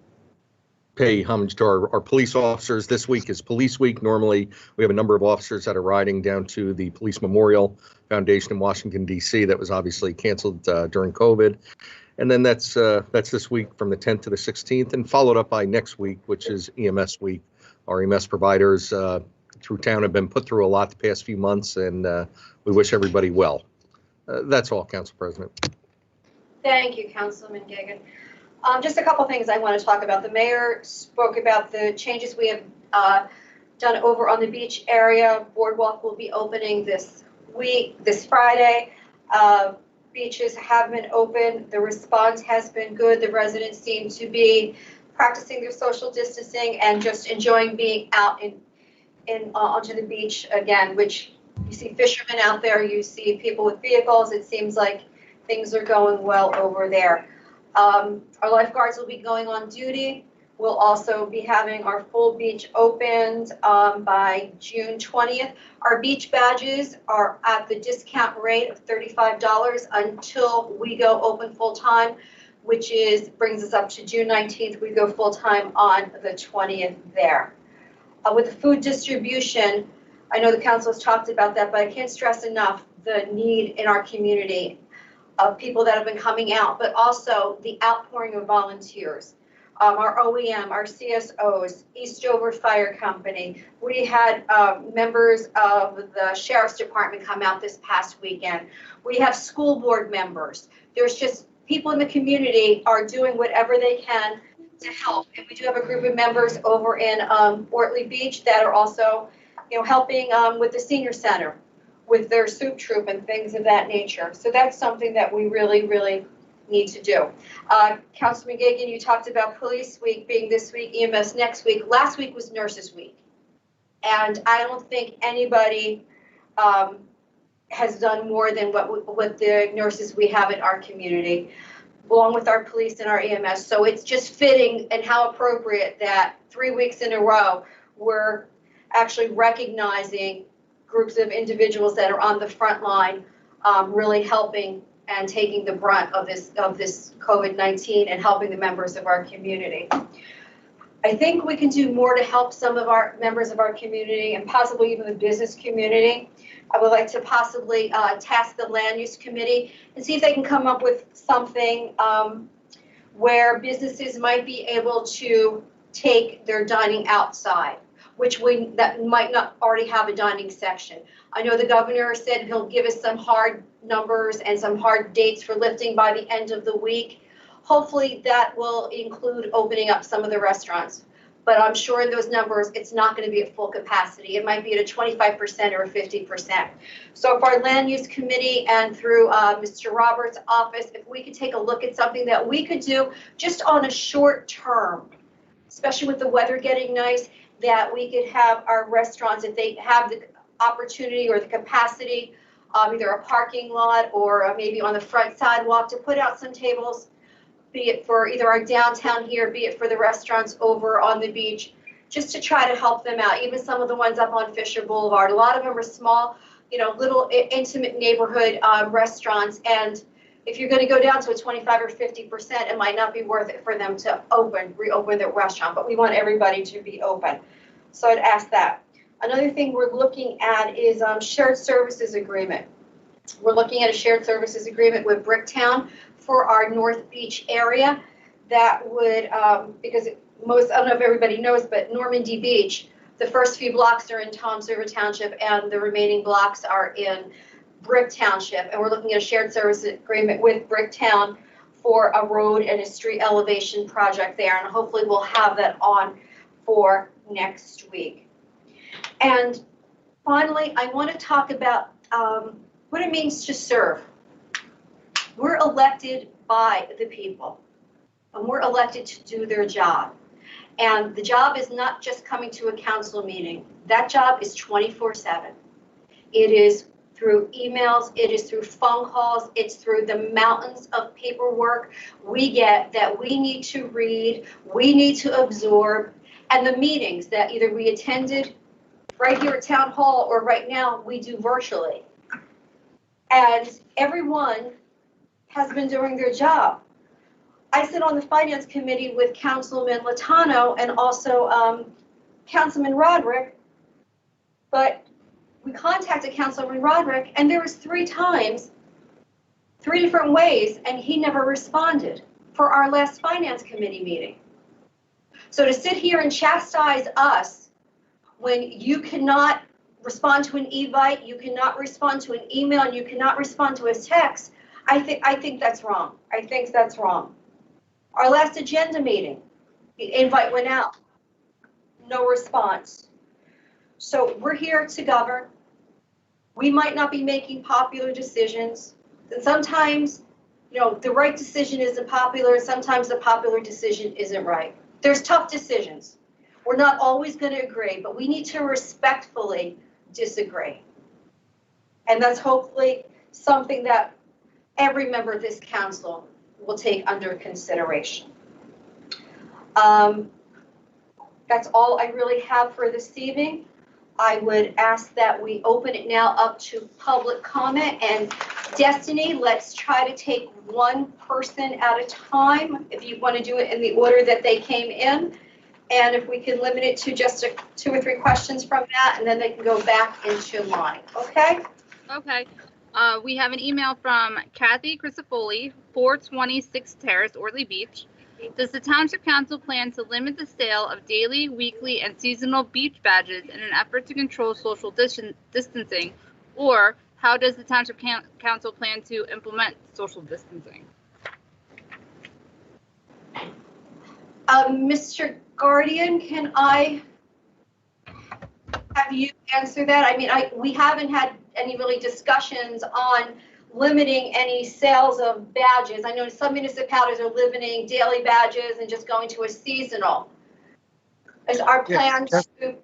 pay homage to our police officers. This week is Police Week. Normally, we have a number of officers that are riding down to the Police Memorial Foundation in Washington, D.C. That was obviously canceled during COVID. And then that's this week from the 10th to the 16th, and followed up by next week, which is EMS Week. Our EMS providers through town have been put through a lot the past few months, and we wish everybody well. That's all, Council President. Thank you, Councilman Gagan. Just a couple things I want to talk about. The mayor spoke about the changes we have done over on the beach area. Boardwalk will be opening this Friday. Beaches have been open. The response has been good. The residents seem to be practicing their social distancing and just enjoying being out onto the beach again, which you see fishermen out there, you see people with vehicles. It seems like things are going well over there. Our lifeguards will be going on duty. We'll also be having our full beach opened by June 20th. Our beach badges are at the discount rate of $35 until we go open full time, which brings us up to June 19th. We go full time on the 20th there. With the food distribution, I know the council has talked about that, but I can't stress enough the need in our community. of people that have been coming out, but also the outpouring of volunteers. Our OEM, our CSOs, East Dover Fire Company. We had members of the Sheriff's Department come out this past weekend. We have school board members. There's just people in the community are doing whatever they can to help. And we do have a group of members over in Ortley Beach that are also, helping with the senior center with their soup troop and things of that nature. So that's something that we really, really need to do. Councilman Gagan, you talked about Police Week being this week, EMS next week. Last week was Nurses Week. And I don't think anybody has done more than what the nurses we have in our community, along with our police and our EMS. So it's just fitting and how appropriate that 3 weeks in a row, we're actually recognizing groups of individuals that are on the front line, really helping and taking the brunt of this COVID-19 and helping the members of our community. I think we can do more to help some of our members of our community and possibly even the business community. I would like to possibly task the land use committee and see if they can come up with something where businesses might be able to take their dining outside, that might not already have a dining section. I know the governor said he'll give us some hard numbers and some hard dates for lifting by the end of the week. Hopefully that will include opening up some of the restaurants. But I'm sure in those numbers, it's not going to be at full capacity. It might be at a 25% or a 50%. So if our land use committee and through Mr. Roberts' office, if we could take a look at something that we could do just on a short term, especially with the weather getting nice, that we could have our restaurants, if they have the opportunity or the capacity, either a parking lot or maybe on the front sidewalk, to put out some tables, be it for either our downtown here, be it for the restaurants over on the beach, just to try to help them out. Even some of the ones up on Fisher Boulevard, a lot of them are small, little intimate neighborhood restaurants. And if you're going to go down to a 25 or 50%, it might not be worth it for them to reopen their restaurant, but we want everybody to be open. So I'd ask that. Another thing we're looking at is shared services agreement. We're looking at a shared services agreement with Bricktown for our North Beach area. That would, because I don't know if everybody knows, but Normandy Beach, the first few blocks are in Toms River Township and the remaining blocks are in Brick Township. And we're looking at a shared service agreement with Bricktown for a road and a street elevation project there. And hopefully we'll have that on for next week. And finally, I want to talk about what it means to serve. We're elected by the people, and we're elected to do their job. And the job is not just coming to a council meeting. That job is 24/7. It is through emails, it is through phone calls, it's through the mountains of paperwork we get that we need to read, we need to absorb, and the meetings that either we attended right here at Town Hall or right now we do virtually. And everyone has been doing their job. I sit on the Finance Committee with Councilman Latano and also Councilman Roderick, but we contacted Councilman Roderick and there was 3 times, 3 different ways, and he never responded for our last Finance Committee meeting. So to sit here and chastise us when you cannot respond to an e-bite, you cannot respond to an email, and you cannot respond to a text, I think that's wrong. I think that's wrong. Our last agenda meeting, the invite went out, no response. So we're here to govern. We might not be making popular decisions, and sometimes, the right decision isn't popular, and sometimes the popular decision isn't right. There's tough decisions. We're not always going to agree, but we need to respectfully disagree. And that's hopefully something that every member of this council will take under consideration. That's all I really have for this evening. I would ask that we open it now up to public comment. And Destiny, let's try to take one person at a time, if you want to do it in the order that they came in. And if we can limit it to just 2 or 3 questions from that, and then they can go back into line, okay? Okay. We have an email from Kathy Crisafoli, 426 Terrace, Ortley Beach. Does the Township Council plan to limit the sale of daily, weekly, and seasonal beach badges in an effort to control social distancing? Or how does the Township Council plan to implement social distancing? Mr. Guardian, can I have you answer that? I mean, we haven't had any really discussions on limiting any sales of badges. I know some municipalities are limiting daily badges and just going to a seasonal. Is our plan to?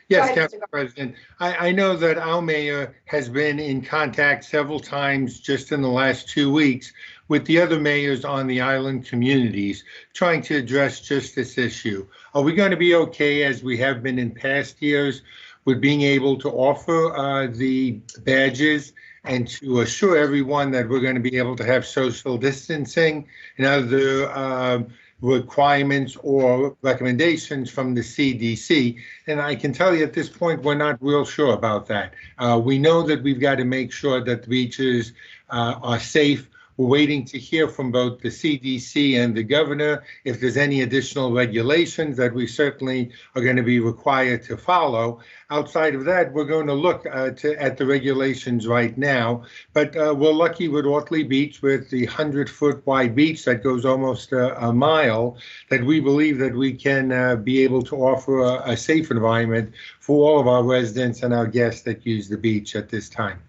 Yes, Go ahead, Council President. I know that our mayor has been in contact several times just in the last 2 weeks with the other mayors on the island communities, trying to address just this issue. Are we going to be okay, as we have been in past years, with being able to offer the badges and to assure everyone that we're going to be able to have social distancing and other requirements or recommendations from the CDC? And I can tell you at this point, we're not real sure about that. We know that we've got to make sure that the beaches are safe. We're waiting to hear from both the CDC and the governor if there's any additional regulations that we certainly are going to be required to follow. Outside of that, we're going to look at the regulations right now. But we're lucky with Ortley Beach, with the 100-foot wide beach that goes almost a mile, that we believe that we can be able to offer a safe environment for all of our residents and our guests that use the beach at this time.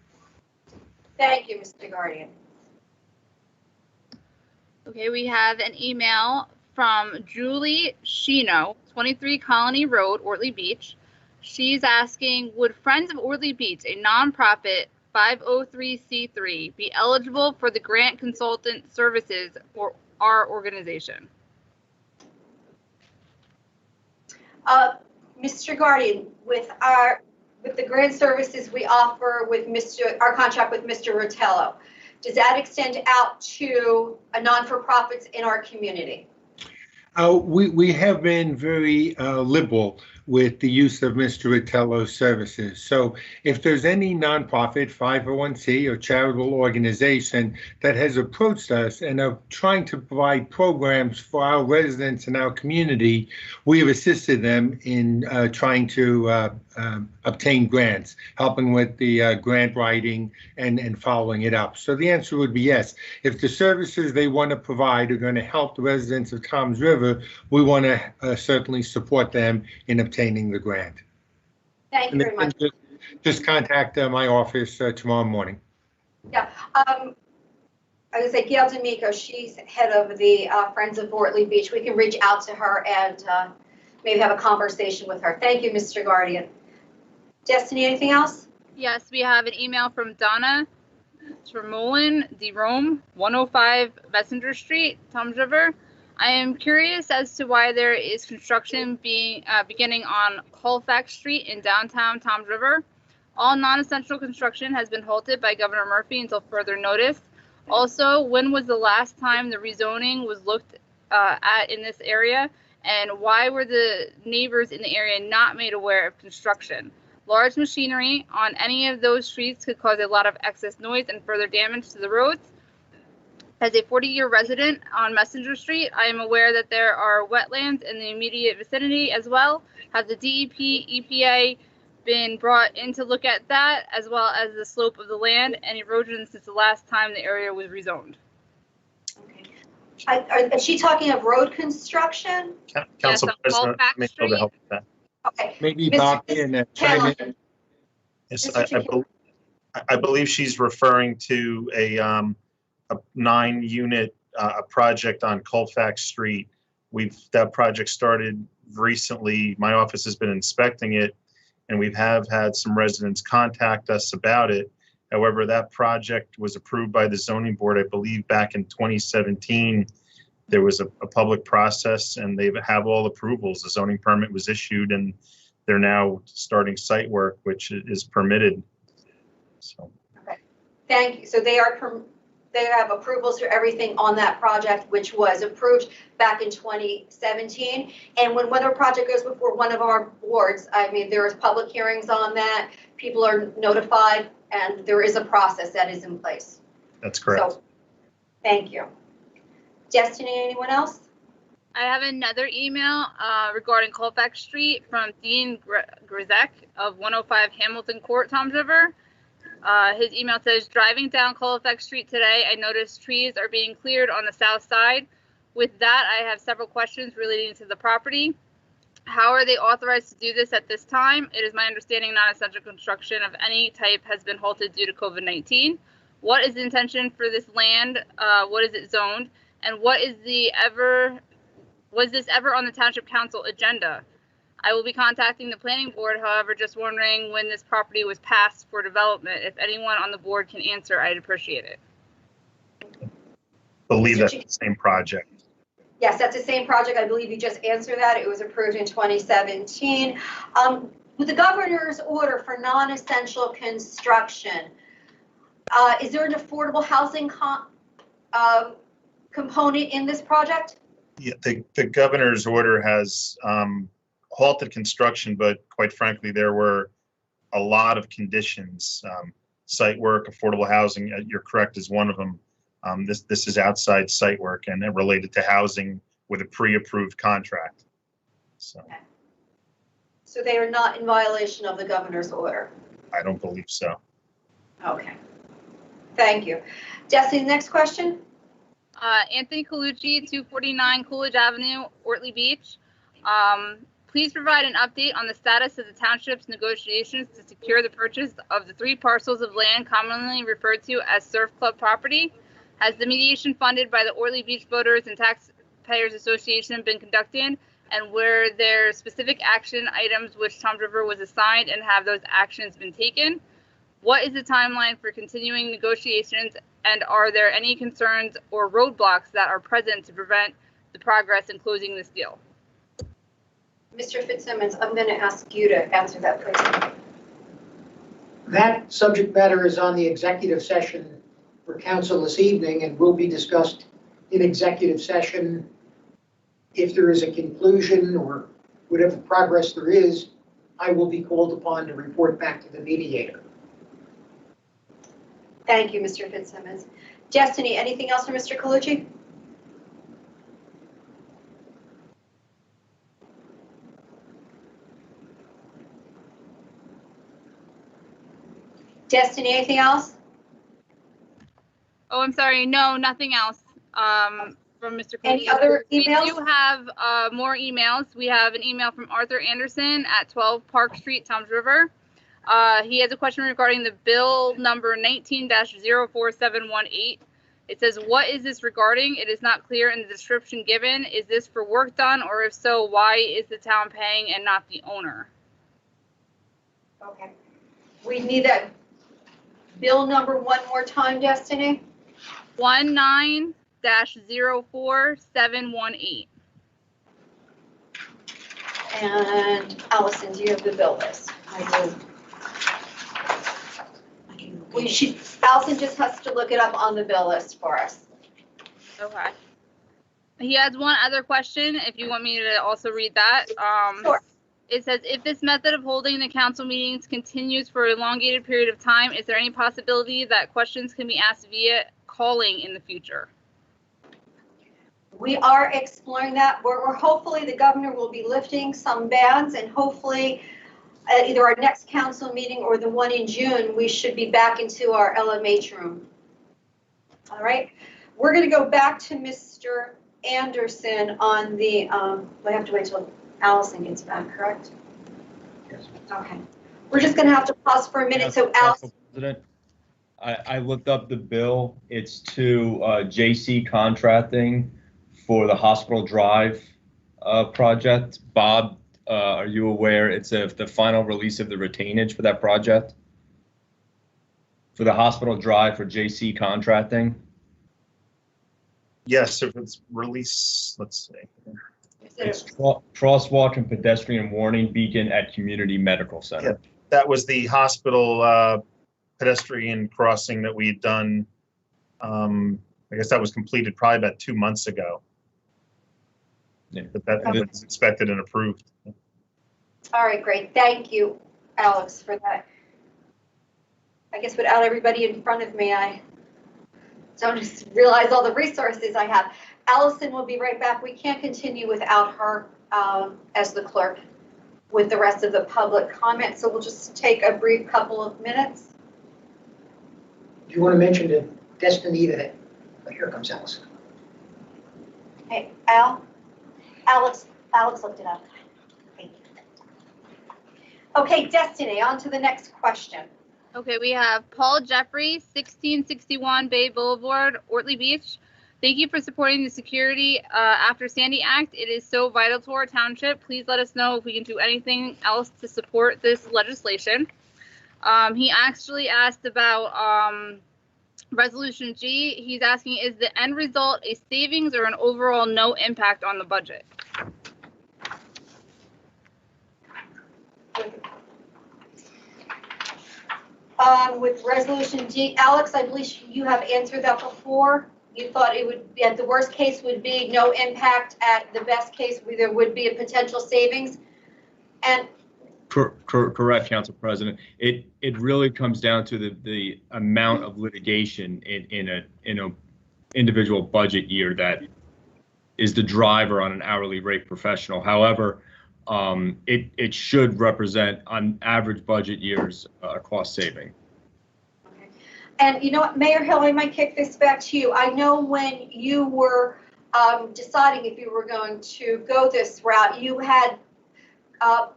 Thank you, Mr. Guardian. Okay, we have an email from Julie Shino, 23 Colony Road, Ortley Beach. She's asking, would Friends of Ortley Beach, a nonprofit 503c3, be eligible for the grant consultant services for our organization? Mr. Guardian, with the grant services we offer with our contract with Mr. Rotello, does that extend out to non-for-profits in our community? We have been very liberal with the use of Mr. Rotello's services. So if there's any nonprofit, 501c or charitable organization that has approached us and are trying to provide programs for our residents in our community, we have assisted them in trying to obtain grants, helping with the grant writing and following it up. So the answer would be yes. If the services they want to provide are going to help the residents of Toms River, we want to certainly support them in obtaining the grant. Thank you very much. Just contact my office tomorrow morning. Yeah, I was like Gail D'Amico, she's head of the Friends of Ortley Beach. We can reach out to her and maybe have a conversation with her. Thank you, Mr. Guardian. Destiny, anything else? Yes, we have an email from Donna Tremolin de Rome, 105 Messenger Street, Toms River. I am curious as to why there is construction beginning on Colfax Street in downtown Toms River. All non-essential construction has been halted by Governor Murphy until further notice. Also, when was the last time the rezoning was looked at in this area? And why were the neighbors in the area not made aware of construction? Large machinery on any of those streets could cause a lot of excess noise and further damage to the roads. As a 40-year resident on Messenger Street, I am aware that there are wetlands in the immediate vicinity as well. Have the DEP, EPA been brought in to look at that, as well as the slope of the land and erosion since the last time the area was rezoned? Okay. Is she talking of road construction? Yes, Council on President, Colfax may be able to help with that. Okay. Maybe Bob can chime in. Yes, Mr. I believe she's referring to a 9-unit project on Colfax Street. That project started recently. My office has been inspecting it, and we have had some residents contact us about it. However, that project was approved by the zoning board, I believe, back in 2017. There was a public process, and they have all approvals. The zoning permit was issued, and they're now starting site work, which is permitted. So. Okay. Thank you. So they are they have approvals for everything on that project, which was approved back in 2017. And when a project goes before one of our boards, I mean, there is public hearings on that, people are notified, and there is a process that is in place. That's correct. So, thank you. Destiny, anyone else? I have another email regarding Colfax Street from Dean Grzek of 105 Hamilton Court, Toms River. His email says, driving down Colfax Street today, I noticed trees are being cleared on the south side. With that, I have several questions relating to the property. How are they authorized to do this at this time? It is my understanding non-essential construction of any type has been halted due to COVID-19. What is the intention for this land? What is it zoned? And was this ever on the Township Council agenda? I will be contacting the planning board, however, just wondering when this property was passed for development. If anyone on the board can answer, I'd appreciate it. Believe that's the same project. Yes, that's the same project. I believe you just answered that. It was approved in 2017. With the governor's order for non-essential construction, is there an affordable housing component in this project? Yeah, the governor's order has halted construction, but quite frankly, there were a lot of conditions. Site work, affordable housing, you're correct, is one of them. This is outside site work and related to housing with a pre-approved contract. So they are not in violation of the governor's order? I don't believe so. Okay. Thank you. Destiny, next question. Anthony Colucci, 249 Coolidge Avenue, Ortley Beach. Please provide an update on the status of the township's negotiations to secure the purchase of the 3 parcels of land commonly referred to as Surf Club property. Has the mediation funded by the Ortley Beach Voters and Taxpayers Association been conducted? And were there specific action items which Toms River was assigned, and have those actions been taken? What is the timeline for continuing negotiations, and are there any concerns or roadblocks that are present to prevent the progress in closing this deal? Mr. Fitzsimmons, I'm going to ask you to answer that, please. That subject matter is on the executive session for council this evening and will be discussed in executive session. If there is a conclusion or whatever progress there is, I will be called upon to report back to the mediator. Thank you, Mr. Fitzsimmons. Destiny, anything else for Mr. Colucci? Destiny, anything else? Oh, I'm sorry. No, nothing else from Mr. Colucci. Any other emails? We do have more emails. We have an email from Arthur Anderson at 12 Park Street, Toms River. He has a question regarding the bill number 19-04718. It says, what is this regarding? It is not clear in the description given. Is this for work done, or if so, why is the town paying and not the owner? Okay. We need that bill number one more time, Destiny. 19-04718. And Allison, do you have the bill list? I do. Allison just has to look it up on the bill list for us. Okay. He has one other question, if you want me to also read that. Sure. It says, if this method of holding the council meetings continues for an elongated period of time, is there any possibility that questions can be asked via calling in the future? We are exploring that. We're hopefully the governor will be lifting some bans, and hopefully either our next council meeting or the one in June, we should be back into our LMH room. All right. We're going to go back to Mr. Anderson on the, we have to wait till Allison gets back, correct? Yes. Okay. We're just going to have to pause for a minute. So Allison. President, I looked up the bill. It's to JC Contracting for the Hospital Drive project. Bob, are you aware it's the final release of the retainage for that project? For the Hospital Drive for JC Contracting? Yes, if it's release, let's see. It's crosswalk and pedestrian warning beacon at Community Medical Center. Yeah, that was the hospital pedestrian crossing that we had done I guess that was completed probably about 2 months ago. Yeah. But that was expected and approved. All right, great. Thank you, Alex, for that. I guess without everybody in front of me, I don't just realize all the resources I have. Allison will be right back. We can't continue without her as the clerk with the rest of the public comment, so we'll just take a brief couple of minutes. Do you want to mention to Destiny that, oh, here comes Allison. Hey, Alex looked it up. Thank you. Okay, Destiny, on to the next question. Okay, we have Paul Jeffries, 1661 Bay Boulevard, Ortley Beach. Thank you for supporting the Security After Sandy Act. It is so vital to our township. Please let us know if we can do anything else to support this legislation. He actually asked about Resolution G. He's asking, is the end result a savings or an overall no impact on the budget? With Resolution G, Alex, I believe you have answered that before. You thought it would be, at the worst case would be no impact, at the best case there would be a potential savings. And Correct, Council President. It really comes down to the amount of litigation in a individual budget year that is the driver on an hourly rate professional. However, it should represent on average budget years a cost saving. And you know what, Mayor Hill, I might kick this back to you. I know when you were deciding if you were going to go this route, you had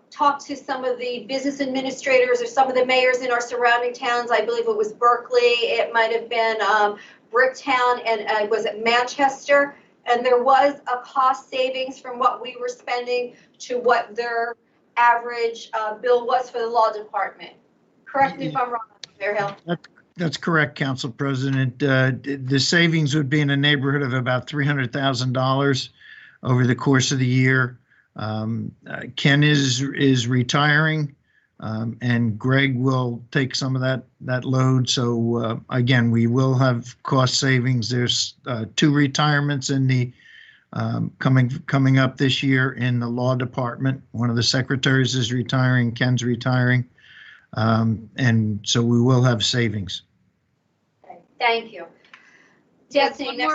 talked to some of the business administrators or some of the mayors in our surrounding towns. I believe it was Berkeley, it might have been Bricktown, and was it Manchester? And there was a cost savings from what we were spending to what their average bill was for the law department. Correct me if I'm wrong, Mayor Hill. That's correct, Council President. The savings would be in the neighborhood of about $300,000 over the course of the year. Ken is retiring, and Greg will take some of that load. So again, we will have cost savings. There's 2 retirements in the coming up this year in the law department. One of the secretaries is retiring, Ken's retiring. And so we will have savings. Okay, thank you. Destiny,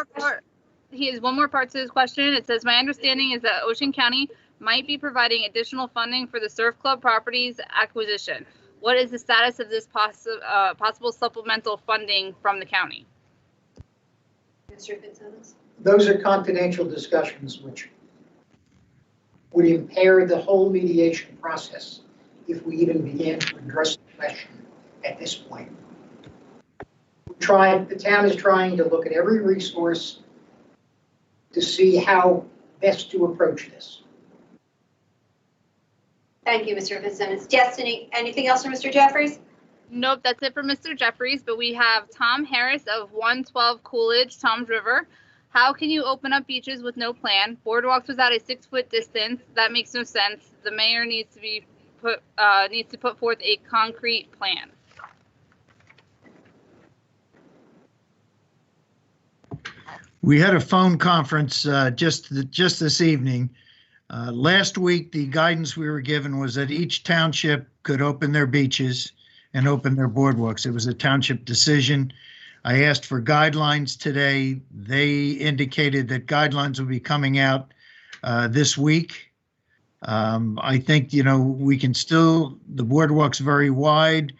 He has one more part to his question. It says, my understanding is that Ocean County might be providing additional funding for the Surf Club properties acquisition. What is the status of this possible supplemental funding from the county? Mr. Fitzsimmons. Those are confidential discussions which would impair the whole mediation process if we even began to address the question at this point. The town is trying to look at every resource to see how best to approach this. Thank you, Mr. Fitzsimmons. Destiny, anything else from Mr. Jeffries? Nope, that's it for Mr. Jeffries, but we have Tom Harris of 112 Coolidge, Toms River. How can you open up beaches with no plan? Boardwalks without a 6-foot distance. That makes no sense. The mayor needs to put forth a concrete plan. We had a phone conference just this evening. Last week, the guidance we were given was that each township could open their beaches and open their boardwalks. It was a township decision. I asked for guidelines today. They indicated that guidelines will be coming out this week. I think, we can still, the boardwalk's very wide.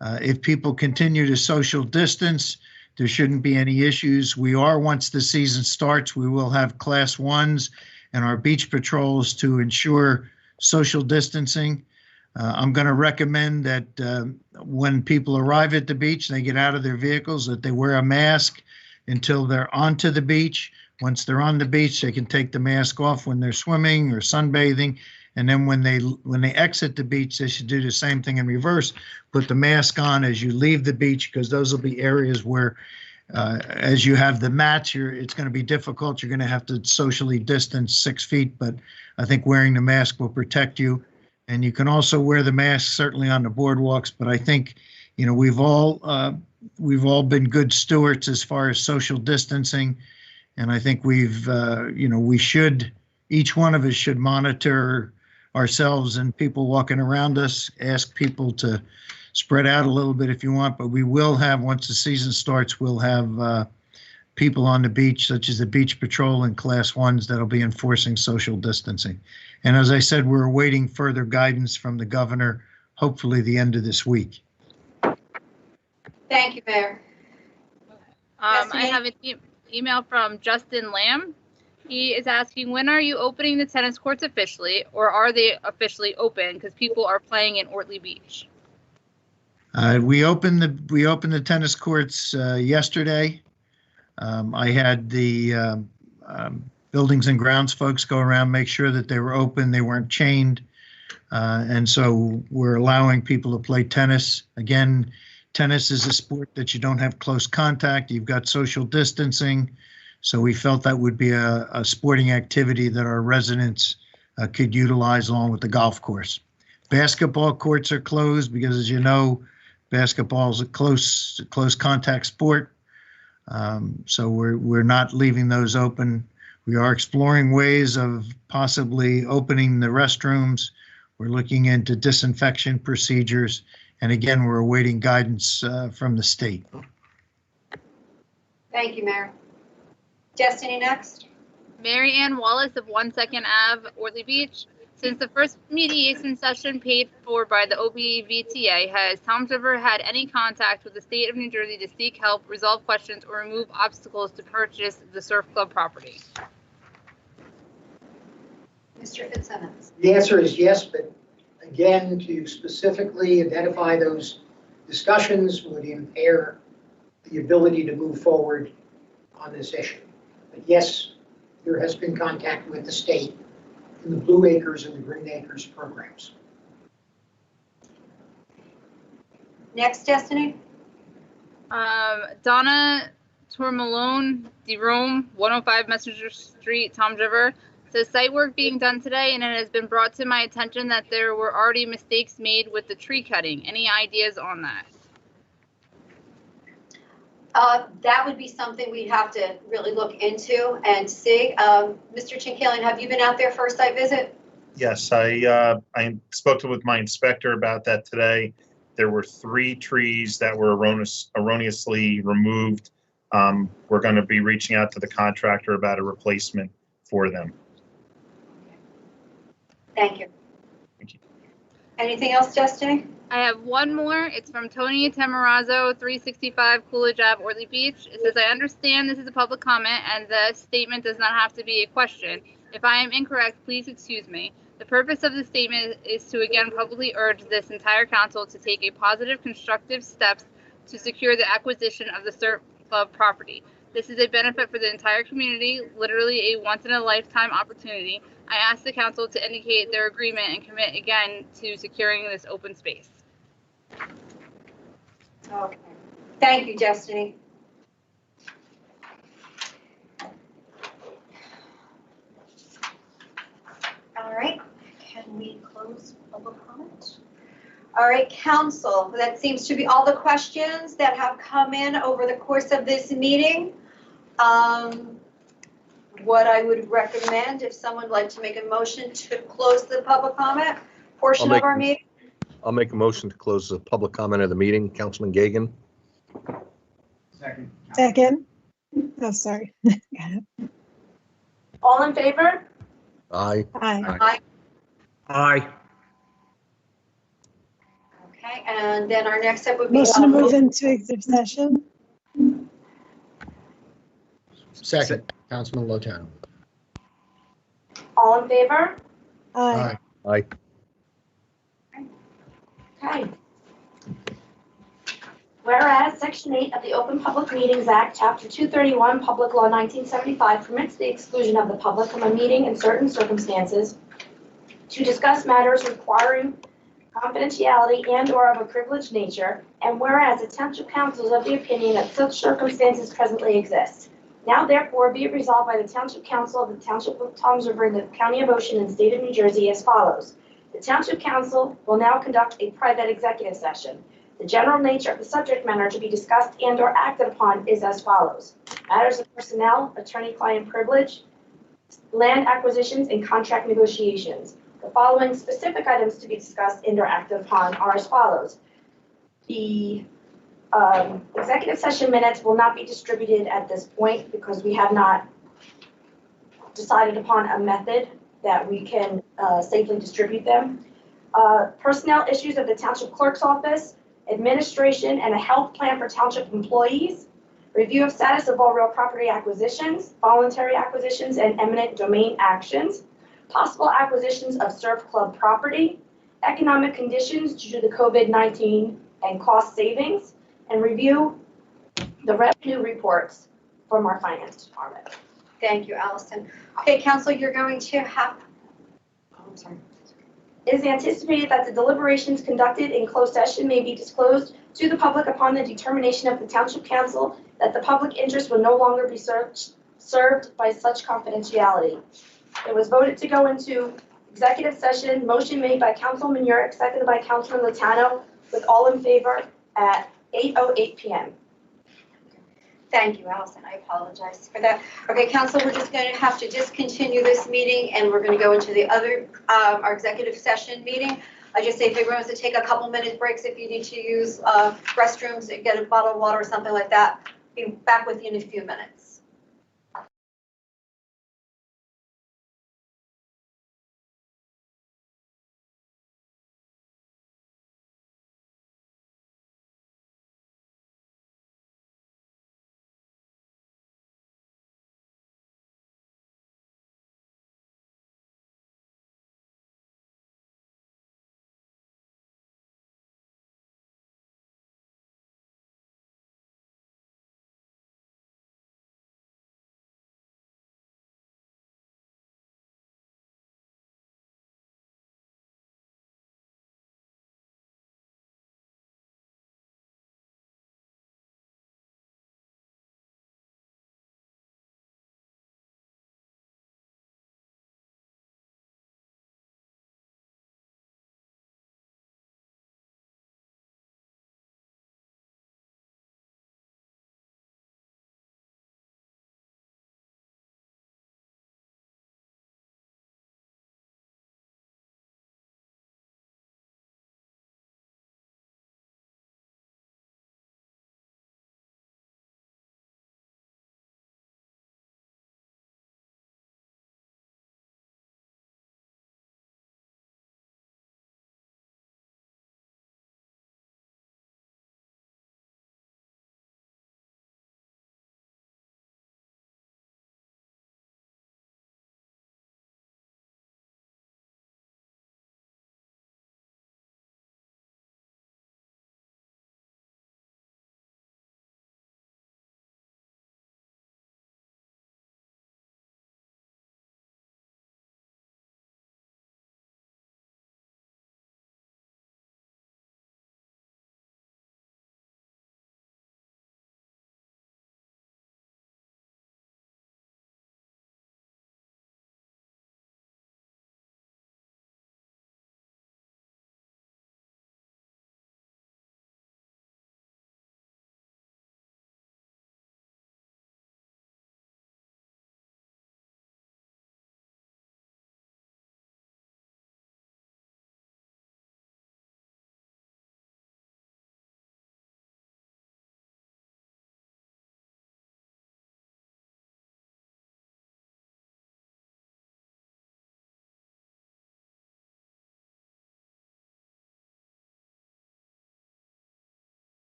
If people continue to social distance, there shouldn't be any issues. Once the season starts, we will have class 1s and our beach patrols to ensure social distancing. I'm going to recommend that when people arrive at the beach, they get out of their vehicles, that they wear a mask until they're onto the beach. Once they're on the beach, they can take the mask off when they're swimming or sunbathing. And then when they exit the beach, they should do the same thing in reverse. Put the mask on as you leave the beach, because those will be areas where, as you have the mats, it's going to be difficult. You're going to have to socially distance 6 feet, but I think wearing the mask will protect you. And you can also wear the mask certainly on the boardwalks. But I think, we've all we've all been good stewards as far as social distancing. And I think each one of us should monitor ourselves and people walking around us, ask people to spread out a little bit if you want, but we will have, once the season starts, we'll have people on the beach, such as the Beach Patrol and Class 1s, that'll be enforcing social distancing. And as I said, we're awaiting further guidance from the governor, hopefully the end of this week. Thank you, Mayor. I have an email from Justin Lamb. He is asking, when are you opening the tennis courts officially, or are they officially open because people are playing in Ortley Beach? We opened the tennis courts yesterday. I had the buildings and grounds folks go around, make sure that they were open, they weren't chained. And so we're allowing people to play tennis. Again, tennis is a sport that you don't have close contact. You've got social distancing. So we felt that would be a sporting activity that our residents could utilize along with the golf course. Basketball courts are closed because, as you know, basketball is a close contact sport. So we're not leaving those open. We are exploring ways of possibly opening the restrooms. We're looking into disinfection procedures. And again, we're awaiting guidance from the state. Thank you, Mayor. Destiny next. Mary Ann Wallace of 12nd Ave, Ortley Beach. Since the first mediation session paid for by the OBVTA, has Toms River had any contact with the state of New Jersey to seek help, resolve questions, or remove obstacles to purchase the surf club property? Mr. Fitzsimmons. The answer is yes, but again, to specifically identify those discussions would impair the ability to move forward on this issue. But yes, there has been contact with the state in the Blue Acres and the Green Acres programs. Next, Destiny. Donna Tormalone de Rome, 105 Messenger Street, Toms River, says site work being done today, and it has been brought to my attention that there were already mistakes made with the tree cutting. Any ideas on that? That would be something we'd have to really look into and see. Mr. Chinkalian, have you been out there for a site visit? Yes, I spoke with my inspector about that today. There were 3 trees that were erroneously removed. We're going to be reaching out to the contractor about a replacement for them. Thank you. Thank you. Anything else, Destiny? I have one more. It's from Tony Tamarazzo, 365 Coolidge Ave, Ortley Beach. It says, I understand this is a public comment and the statement does not have to be a question. If I am incorrect, please excuse me. The purpose of the statement is to again publicly urge this entire council to take a positive, constructive steps to secure the acquisition of the surf club property. This is a benefit for the entire community, literally a once-in-a-lifetime opportunity. I ask the council to indicate their agreement and commit again to securing this open space. Okay. Thank you, Destiny. All right. Can we close public comment? All right, council. That seems to be all the questions that have come in over the course of this meeting. What I would recommend, if someone would like to make a motion to close the public comment portion of our meeting. I'll make a motion to close the public comment of the meeting. Councilman Gagan. Second. Oh, sorry. All in favor? Aye. Aye. Aye. Aye. Okay, and then our next step would be. Motion to move into executive session. Second, Councilman Lotano. All in favor? Aye. Aye. Okay. Whereas Section 8 of the Open Public Meetings Act, Chapter 231, Public Law 1975 permits the exclusion of the public from a meeting in certain circumstances to discuss matters requiring confidentiality and/or of a privileged nature, and whereas the Township Council is of the opinion that such circumstances presently exist. Now therefore be it resolved by the Township Council of the Township of Toms River in the County of Ocean and State of New Jersey as follows. The Township Council will now conduct a private executive session. The general nature of the subject matter to be discussed and/or acted upon is as follows. Matters of personnel, attorney-client privilege, land acquisitions, and contract negotiations. The following specific items to be discussed and/or acted upon are as follows. The executive session minutes will not be distributed at this point because we have not decided upon a method that we can safely distribute them. Personnel issues of the Township Clerk's Office, administration, and a health plan for Township employees, review of status of all real property acquisitions, voluntary acquisitions, and eminent domain actions, possible acquisitions of Surf Club property, economic conditions due to the COVID-19 and cost savings, and review the revenue reports from our finance department. Thank you, Allison. Okay, Council, you're going to have, I'm sorry. It is anticipated that the deliberations conducted in closed session may be disclosed to the public upon the determination of the Township Council that the public interest will no longer be served by such confidentiality. It was voted to go into executive session, motion made by Councilman Yurek, seconded by Councilman Latano, with all in favor at 8:08 p.m. Thank you, Allison. I apologize for that. Okay, Council, we're just going to have to discontinue this meeting and we're going to go into the other, our executive session meeting. I just say if everyone wants to take a couple minute breaks, if you need to use restrooms, get a bottle of water or something like that, be back with you in a few minutes.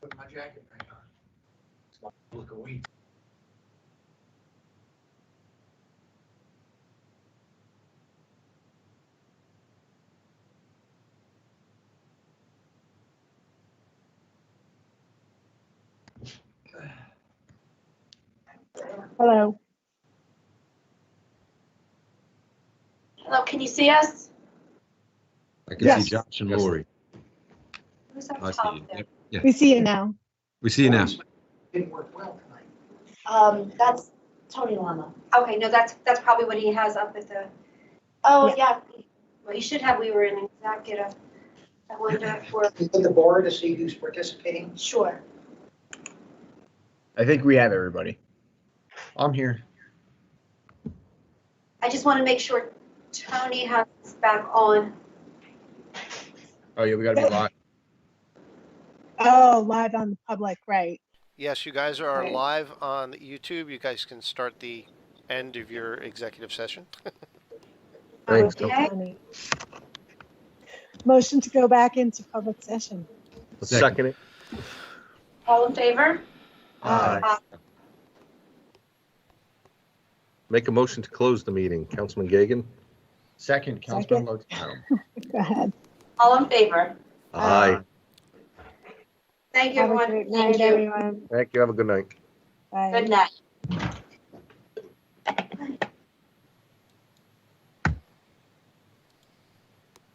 put my jacket back on. It's my look of weed. Hello. Hello, can you see us? I can Yes. see Josh and Lori. Who's up I see top you. there? Yeah, We see you now. we see you now. Didn't work well tonight. That's Tony Lama. Okay, no, that's probably what he has up at the, Oh, yeah. well, you should have, we were in exact get a, I wonder for, You get the board to see who's participating. Sure. I think we have everybody. I'm here. I just want to make sure Tony has his back on. Oh, yeah, we gotta be live. Oh, live on the public, right. Yes, you guys are Right. live on YouTube. You guys can start the end of your executive session. Thanks. Okay. Motion to go back into public session. Second it. All in favor? Make a motion to close the meeting. Councilman Gagan? Second, Councilman Lozano. Go ahead. All in favor? Aye. Thank you, Have a everyone. great Thank night, you. everyone. Thank you. Have a good night. Bye. Good night.